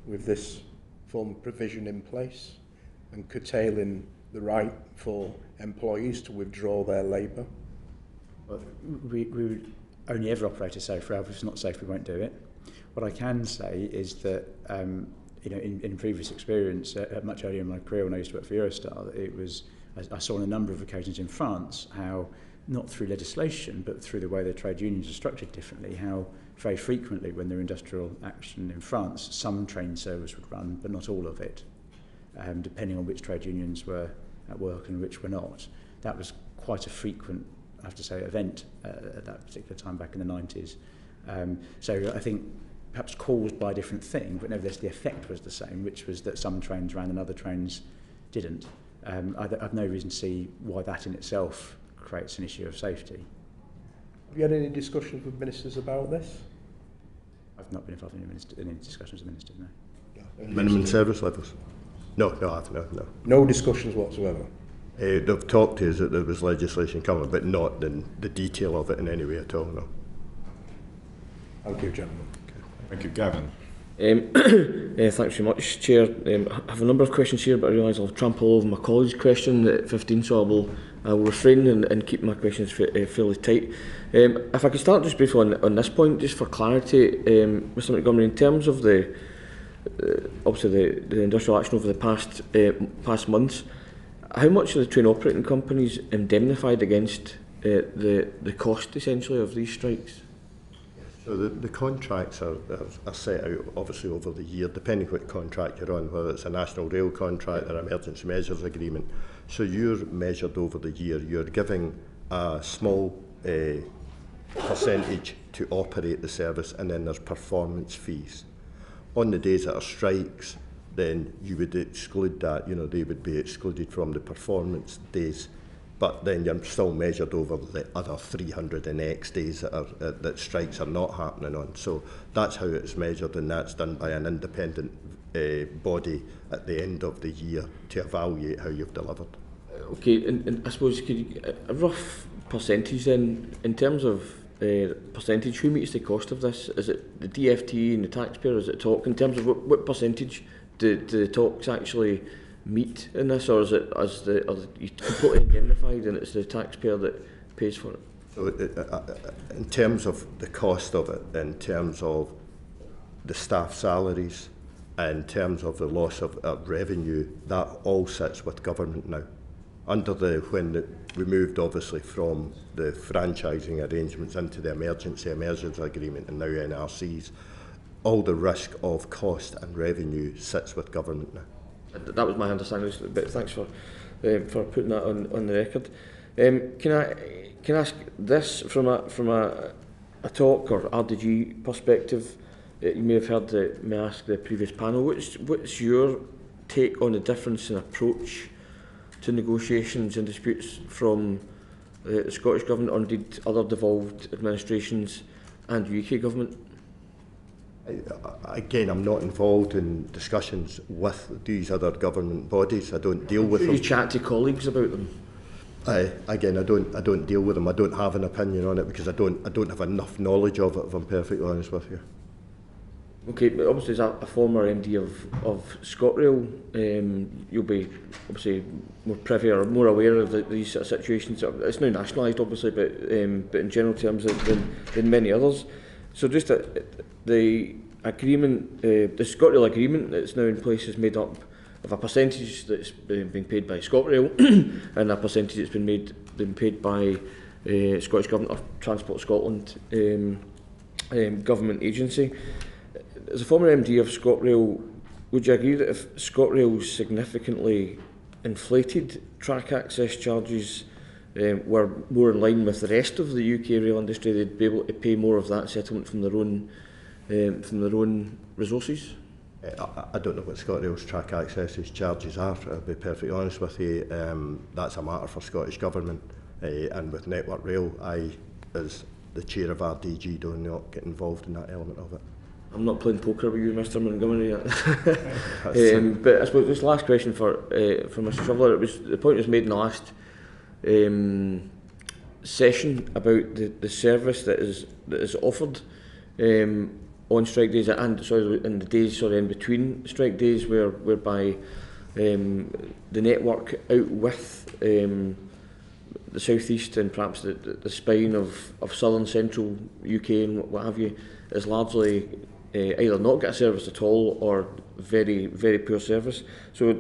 with this form of provision in place and curtailing the right for employees to withdraw their labour? Well, we would only ever operate a safe rail. If it's not safe, we won't do it. What I can say is that in previous experience, much earlier in my career when I used to work for Eurostar, I saw on a number of occasions in France how, not through legislation, but through the way the trade unions are structured differently, how very frequently when there were industrial action in France, some train service would run, but not all of it, depending on which trade unions were at work and which were not. That was quite a frequent, I have to say, event at that particular time back in the 90s. So I think perhaps caused by a different thing, but nevertheless the effect was the same, which was that some trains ran and other trains didn't. I've no reason to see why that in itself creates an issue of safety. Have you had any discussions with ministers about this? I've not been involved in any discussions with ministers, no. Minimum service levels? No, I've no. No discussions whatsoever? They've talked to us that there was legislation coming, but not in the detail of it in any way at all, no. Thank you, gentlemen. Okay. Thank you, Gavin. Thanks very much, Chair. I have a number of questions here, but I realise I'll trample over my colleague's question at 15, so I will refrain and keep my questions fairly tight. If I could start just briefly on this point, just for clarity, Mr Montgomery, in terms of obviously the industrial action over the past months, how much are the train operating companies indemnified against the cost essentially of these strikes? So the contracts are set out obviously over the year, depending what contract you're on, whether it's a national rail contract or emergency measures agreement. So you're measured over the year. You're giving a small percentage to operate the service, and then there's performance fees. On the days that are strikes, then you would exclude that. They would be excluded from the performance days. But then you're still measured over the other 300 and X days that strikes are not happening on. So that's how it's measured, and that's done by an independent body at the end of the year to evaluate how you've delivered. Okay, and I suppose a rough percentage then, in terms of percentage, who meets the cost of this? Is it the DFT and the taxpayer? Is it TOC? In terms of what percentage do the TOCs actually meet in this, or is it are you completely indemnified and it's the taxpayer that pays for it? So in terms of the cost of it, in terms of the staff salaries, in terms of the loss of revenue, that all sits with government now. When we moved obviously from the franchising arrangements into the emergency agreement and now NRCs, all the risk of cost and revenue sits with government now. That was my understanding, but thanks for putting that on the record. Can I ask this from a TOC or RDG perspective? You may have heard me ask the previous panel. What's your take on the difference in approach to negotiations and disputes from the Scottish Government, or indeed other devolved administrations and UK Government? Again, I'm not involved in discussions with these other government bodies. I don't deal with them. You chat to colleagues about them? Again, I don't deal with them. I don't have an opinion on it because I don't have enough knowledge of it, if I'm perfectly honest with you. Okay, but obviously as a former MD of ScotRail, you'll be obviously more privy or more aware of these sort of situations. It's now nationalised obviously, but in general terms than many others. So just the agreement, the ScotRail agreement that's now in place is made up of a percentage that's being paid by ScotRail and a percentage that's been paid by Scottish Government or Transport Scotland government agency. As a former MD of ScotRail, would you agree that if ScotRail significantly inflated track access charges were more in line with the rest of the UK rail industry, they'd be able to pay more of that settlement from their own resources? I don't know what ScotRail's track access charges are, I'll be perfectly honest with you. That's a matter for Scottish Government, and with Network Rail, I, as the chair of RDG, do not get involved in that element of it. I'm not playing poker with you, Mr Montgomery. But I suppose this last question for Mr Shoveler, it was the point was made in the last session about the service that is offered on strike days and in the days in between strike days, whereby the network out with the southeast and perhaps the spine of southern central UK and what have you is largely either not get a service at all or very, very poor service. So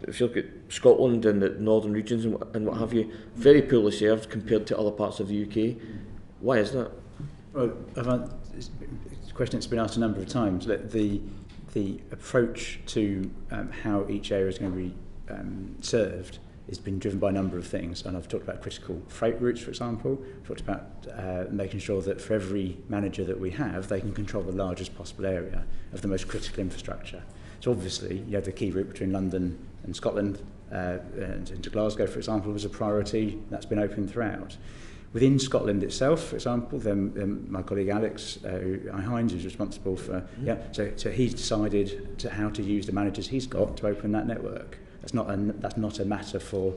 if you look at Scotland and the northern regions and what have you, very poorly served compared to other parts of the UK. Why is that? Well, it's a question that's been asked a number of times. The approach to how each area is going to be served has been driven by a number of things, and I've talked about critical freight routes, for example. I've talked about making sure that for every manager that we have, they can control the largest possible area of the most critical infrastructure. So obviously, you have the key route between London and Scotland, and into Glasgow, for example, was a priority that's been open throughout. Within Scotland itself, for example, then my colleague Alex Hines is responsible for, so he's decided how to use the managers he's got to open that network. That's not a matter for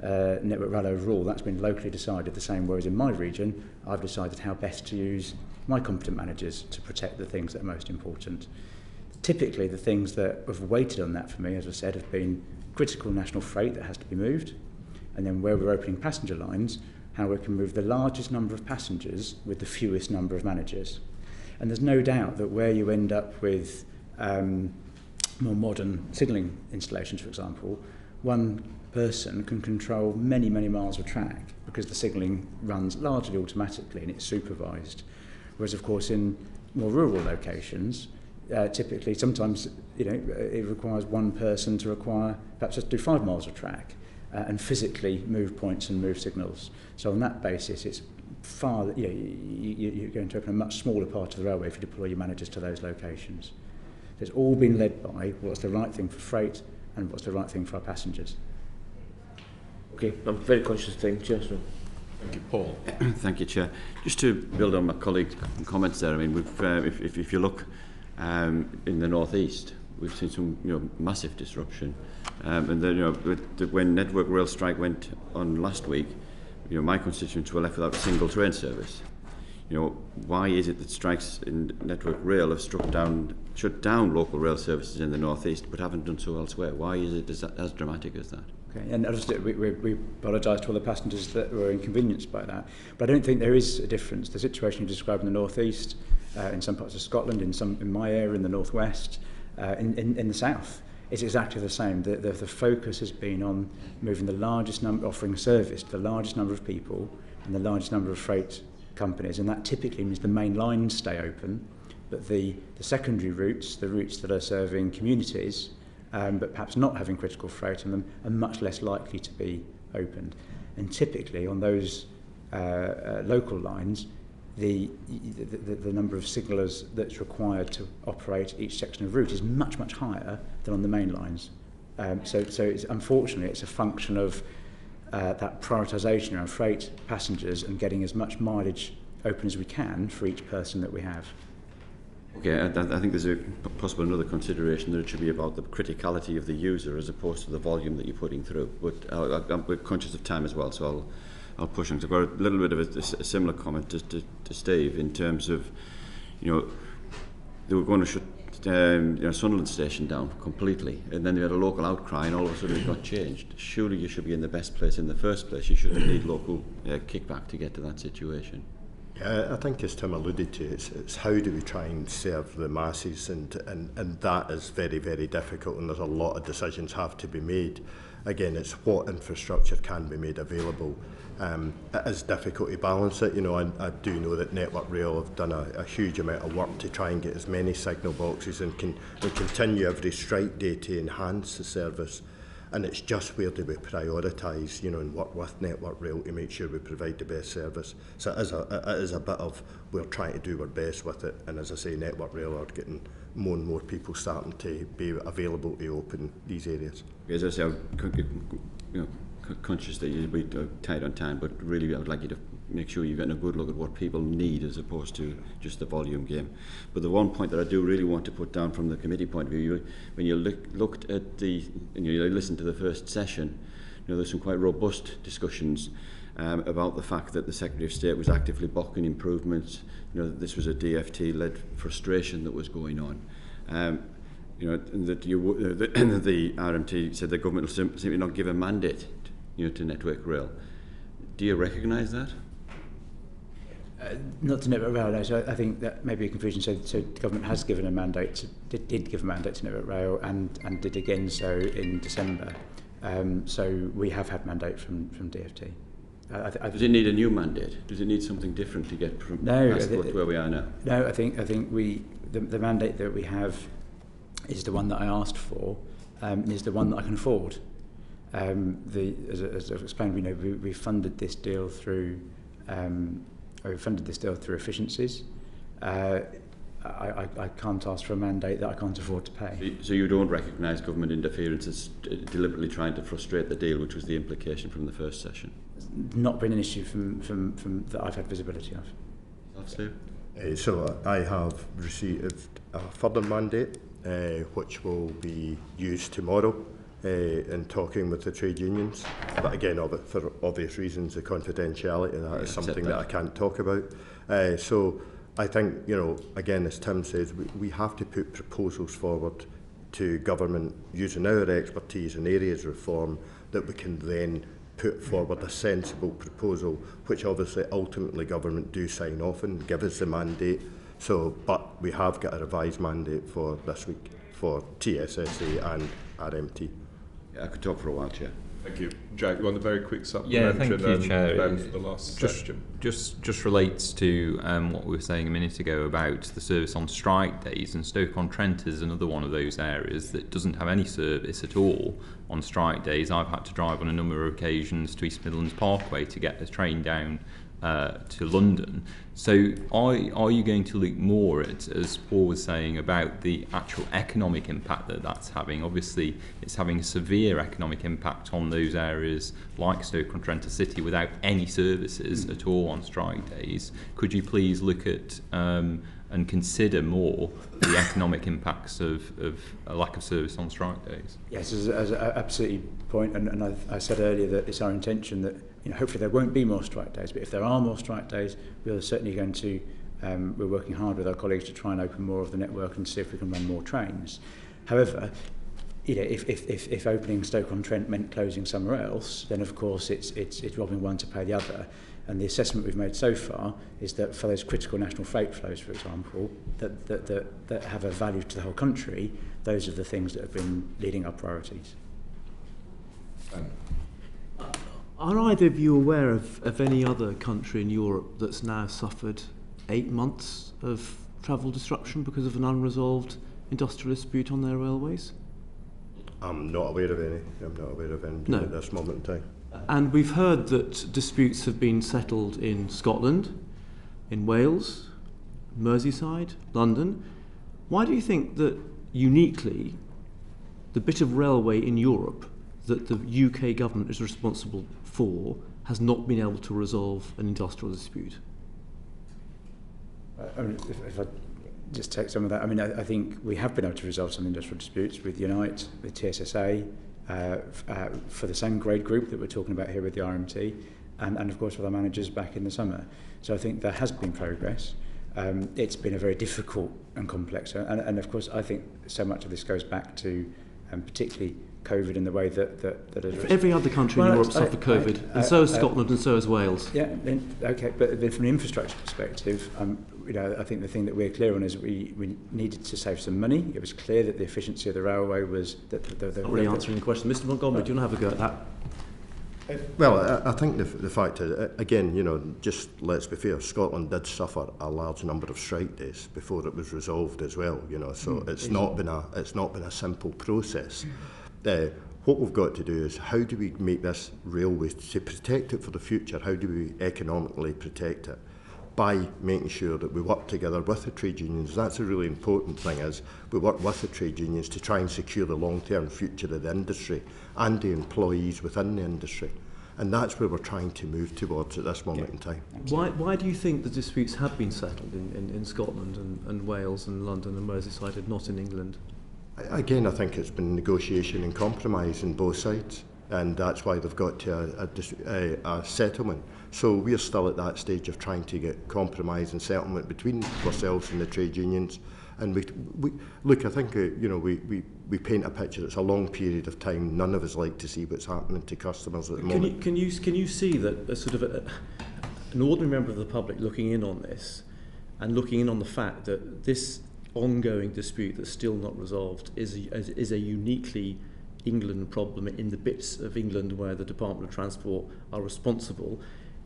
Network Rail overall. That's been locally decided the same. Whereas in my region, I've decided how best to use my competent managers to protect the things that are most important. Typically, the things that have weighted on that for me, as I said, have been critical national freight that has to be moved, and then where we're opening passenger lines, how we can move the largest number of passengers with the fewest number of managers. And there's no doubt that where you end up with more modern signalling installations, for example, one person can control many, many miles of track because the signalling runs largely automatically and it's supervised. Whereas, of course, in more rural locations, typically, sometimes, it requires one person to perhaps just do 5 miles of track and physically move points and move signals. So on that basis, it's far, you're going to open a much smaller part of the railway if you deploy your managers to those locations. It's all been led by what's the right thing for freight and what's the right thing for our passengers. Okay, I'm very conscious of time, Chair. So. Thank you, Paul. Thank you, Chair. Just to build on my colleague's comments there, I mean, if you look in the northeast, we've seen some massive disruption, and then when Network Rail strike went on last week, my constituents were left without a single train service. Why is it that strikes in Network Rail have shut down local rail services in the northeast, but haven't done so elsewhere? Why is it as dramatic as that? Okay, and obviously we apologise to all the passengers that were inconvenienced by that. But I don't think there is a difference. The situation you described in the northeast, in some parts of Scotland, in my area, in the northwest, in the south, is exactly the same. The focus has been on moving the largest number, offering service to the largest number of people and the largest number of freight companies, and that typically means the main lines stay open, but the secondary routes, the routes that are serving communities, but perhaps not having critical freight on them, are much less likely to be opened. And typically on those local lines, the number of signallers that's required to operate each section of route is much, much higher than on the main lines. So unfortunately, it's a function of that prioritisation around freight, passengers, and getting as much mileage open as we can for each person that we have. Okay, I think there's possibly another consideration that it should be about the criticality of the user as opposed to the volume that you're putting through. But we're conscious of time as well, so I'll push on. I've got a little bit of a similar comment to Steve in terms of, they were going to shut Sunderland station down completely, and then they had a local outcry, and all of a sudden it got changed. Surely you should be in the best place in the first place. You shouldn't need local kickback to get to that situation. I think, as Tim alluded to, it's how do we try and serve the masses, and that is very, very difficult, and there's a lot of decisions have to be made. Again, it's what infrastructure can be made available. It is difficult to balance it. I do know that Network Rail have done a huge amount of work to try and get as many signal boxes and continue every strike day to enhance the service. And it's just where do we prioritise, and work with Network Rail to make sure we provide the best service. So it is a bit of, we're trying to do our best with it. And as I say, Network Rail are getting more and more people starting to be available to open these areas. As I say, I'm conscious that you're tight on time, but really I would like you to make sure you're getting a good look at what people need as opposed to just the volume game. But the one point that I do really want to put down from the committee point of view, when you looked at and you listened to the first session, there's some quite robust discussions about the fact that the Secretary of State was actively blocking improvements, that this was a DFT-led frustration that was going on. And that the RMT said the government will simply not give a mandate to Network Rail. Do you recognise that? Not to Network Rail, no. So I think that may be a confusion. So the government has given a mandate, did give a mandate to Network Rail, and did again so in December. So we have had mandate from DFT. Does it need a new mandate? Does it need something different to get from past where we are now? No, I think the mandate that we have is the one that I asked for, and is the one that I can afford. As I've explained, we funded this deal through efficiencies. I can't ask for a mandate that I can't afford to pay. So you don't recognise government interference as deliberately trying to frustrate the deal, which was the implication from the first session? It's not been an issue from that I've had visibility of. That's it. So I have received a further mandate, which will be used tomorrow in talking with the trade unions. But again, for obvious reasons, the confidentiality of that is something that I can't talk about. So I think, again, as Tim says, we have to put proposals forward to government using our expertise in areas of reform that we can then put forward a sensible proposal, which obviously ultimately government do sign off and give us the mandate. So, but we have got a revised mandate for this week for TSSA and RMT. Yeah, I could talk for a while, Chair. Thank you. Jack, you want a very quick supplementary? Yeah, thank you, Chair. Then for the last question. Just relates to what we were saying a minute ago about the service on strike days, and Stoke-on-Trent is another one of those areas that doesn't have any service at all on strike days. I've had to drive on a number of occasions to East Midlands Parkway to get the train down to London. So are you going to look more at, as Paul was saying, about the actual economic impact that that's having? Obviously, it's having a severe economic impact on those areas like Stoke-on-Trent City without any services at all on strike days. Could you please look at and consider more the economic impacts of a lack of service on strike days? Yes, as an absolutely point, and I said earlier that it's our intention that hopefully there won't be more strike days, but if there are more strike days, we're certainly going to, we're working hard with our colleagues to try and open more of the network and see if we can run more trains. However, if opening Stoke-on-Trent meant closing somewhere else, then of course it's robbing one to pay the other. And the assessment we've made so far is that for those critical national freight flows, for example, that have a value to the whole country, those are the things that have been leading our priorities. Are either of you aware of any other country in Europe that's now suffered 8 months of travel disruption because of an unresolved industrial dispute on their railways? I'm not aware of any. At this moment in time. And we've heard that disputes have been settled in Scotland, in Wales, Merseyside, London. Why do you think that uniquely the bit of railway in Europe that the UK government is responsible for has not been able to resolve an industrial dispute? If I just take some of that, I think we have been able to resolve some industrial disputes with Unite, with TSSA, for the same grade group that we're talking about here with the RMT, and of course with our managers back in the summer. So I think there has been progress. it's been a very difficult and complex. And of course, I think so much of this goes back to particularly COVID and the way that every other country in Europe suffered COVID, and so has Scotland and so has Wales. Yeah, okay, but from an infrastructure perspective, I think the thing that we're clear on is we needed to save some money. It was clear that the efficiency of the railway was that not really answering the question. Mr. Montgomery, do you want to have a go at that? Well, I think the fact is, again, just let's be fair, Scotland did suffer a large number of strike days before it was resolved as well, so it's not been a simple process. What we've got to do is, how do we make this railway, to protect it for the future, how do we economically protect it? By making sure that we work together with the trade unions. That's a really important thing, is we work with the trade unions to try and secure the long-term future of the industry and the employees within the industry. And that's where we're trying to move towards at this moment in time. Why do you think the disputes have been settled in Scotland and Wales and London and Merseyside, not in England? Again, I think it's been negotiation and compromise on both sides, and that's why they've got to a settlement. So we're still at that stage of trying to get compromise and settlement between ourselves and the trade unions. And we look, I think we paint a picture. It's a long period of time. None of us like to see what's happening to customers at the moment. Can you see that an ordinary member of the public looking in on this, and looking in on the fact that this ongoing dispute that's still not resolved is a uniquely England problem in the bits of England where the Department of Transport are responsible,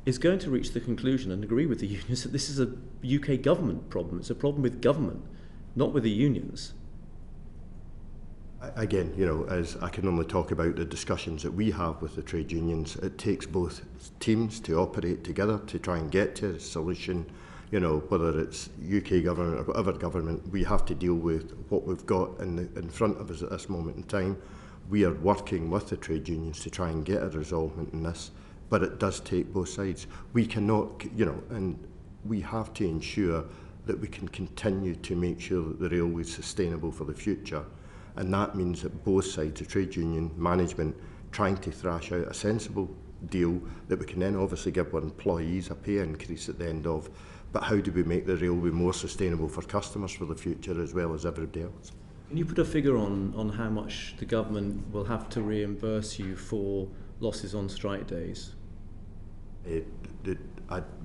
is going to reach the conclusion and agree with the unions that this is a UK government problem. It's a problem with government, not with the unions. Again, as I can only talk about the discussions that we have with the trade unions, it takes both teams to operate together to try and get to a solution. Whether it's UK government or whatever government, we have to deal with what we've got in front of us at this moment in time. We are working with the trade unions to try and get a resolvement in this, but it does take both sides. We cannot, and we have to ensure that we can continue to make sure that the railway is sustainable for the future. And that means that both sides, the trade union, management, trying to thrash out a sensible deal that we can then obviously give our employees a pay increase at the end of. But how do we make the railway more sustainable for customers for the future as well as everybody else? Can you put a figure on how much the government will have to reimburse you for losses on strike days?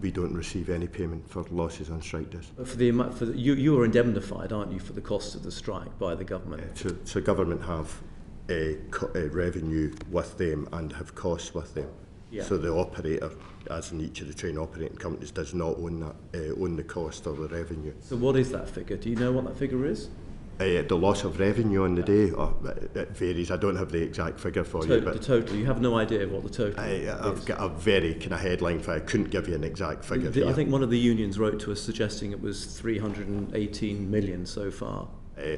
We don't receive any payment for losses on strike days. You are indemnified, aren't you, for the cost of the strike by the government? So government have a revenue with them and have costs with them. Yeah. So the operator, as in each of the train operating companies, does not own the cost or the revenue. So what is that figure? Do you know what that figure is? The loss of revenue on the day, it varies. I don't have the exact figure for you. But the total, you have no idea what the total is? I've got a very kind of headline figure. I couldn't give you an exact figure. I think one of the unions wrote to us suggesting it was 318 million so far.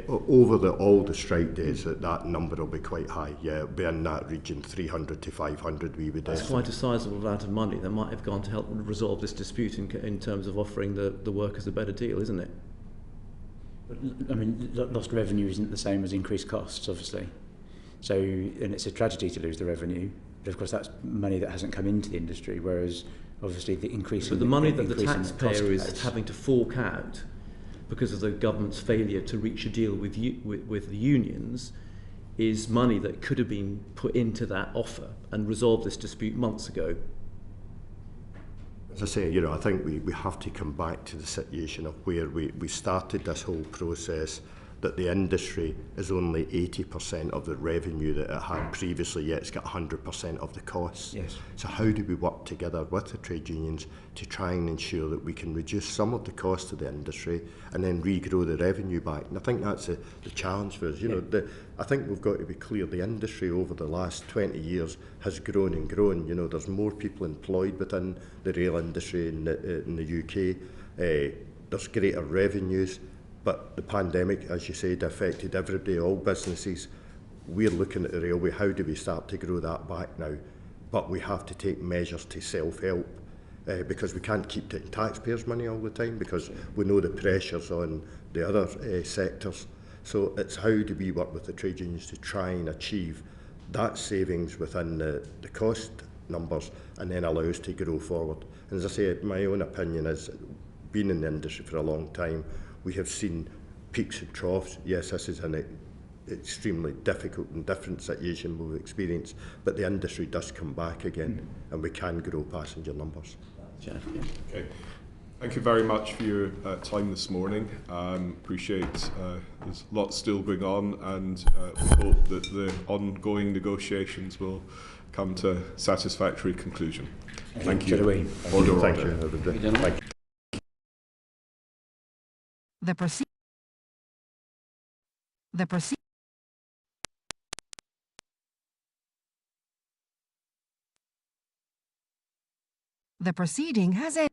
Over all the strike days, that number will be quite high. Yeah, it'll be in that region, 300 to 500 we would That's quite a sizable amount of money that might have gone to help resolve this dispute in terms of offering the workers a better deal, isn't it? I mean, lost revenue isn't the same as increased costs, obviously. So, and it's a tragedy to lose the revenue, but of course that's money that hasn't come into the industry, whereas obviously the increase. But the money that the taxpayer is having to fork out because of the government's failure to reach a deal with the unions is money that could have been put into that offer and resolved this dispute months ago. As I say, I think we have to come back to the situation of where we started this whole process, that the industry is only 80% of the revenue that it had previously, yet it's got 100% of the costs. Yes. So how do we work together with the trade unions to try and ensure that we can reduce some of the cost of the industry and then regrow the revenue back? And I think that's the challenge for us. I think we've got to be clear, the industry over the last 20 years has grown and grown. There's more people employed within the rail industry in the UK. There's greater revenues. But the pandemic, as you said, affected everybody, all businesses. We're looking at the railway, how do we start to grow that back now? But we have to take measures to self-help because we can't keep taking taxpayers' money all the time because we know the pressures on the other sectors. So it's how do we work with the trade unions to try and achieve that savings within the cost numbers and then allow us to grow forward. And as I say, my own opinion is been in the industry for a long time. We have seen peaks and troughs. Yes, this is an extremely difficult and different situation we've experienced, but the industry does come back again, and we can grow passenger numbers. Okay. Thank you very much for your time this morning. Appreciate there's lots still going on, and we hope that the ongoing negotiations will come to a satisfactory conclusion. Thank you. Order. Thank you. Thank you. The proceeding has ended.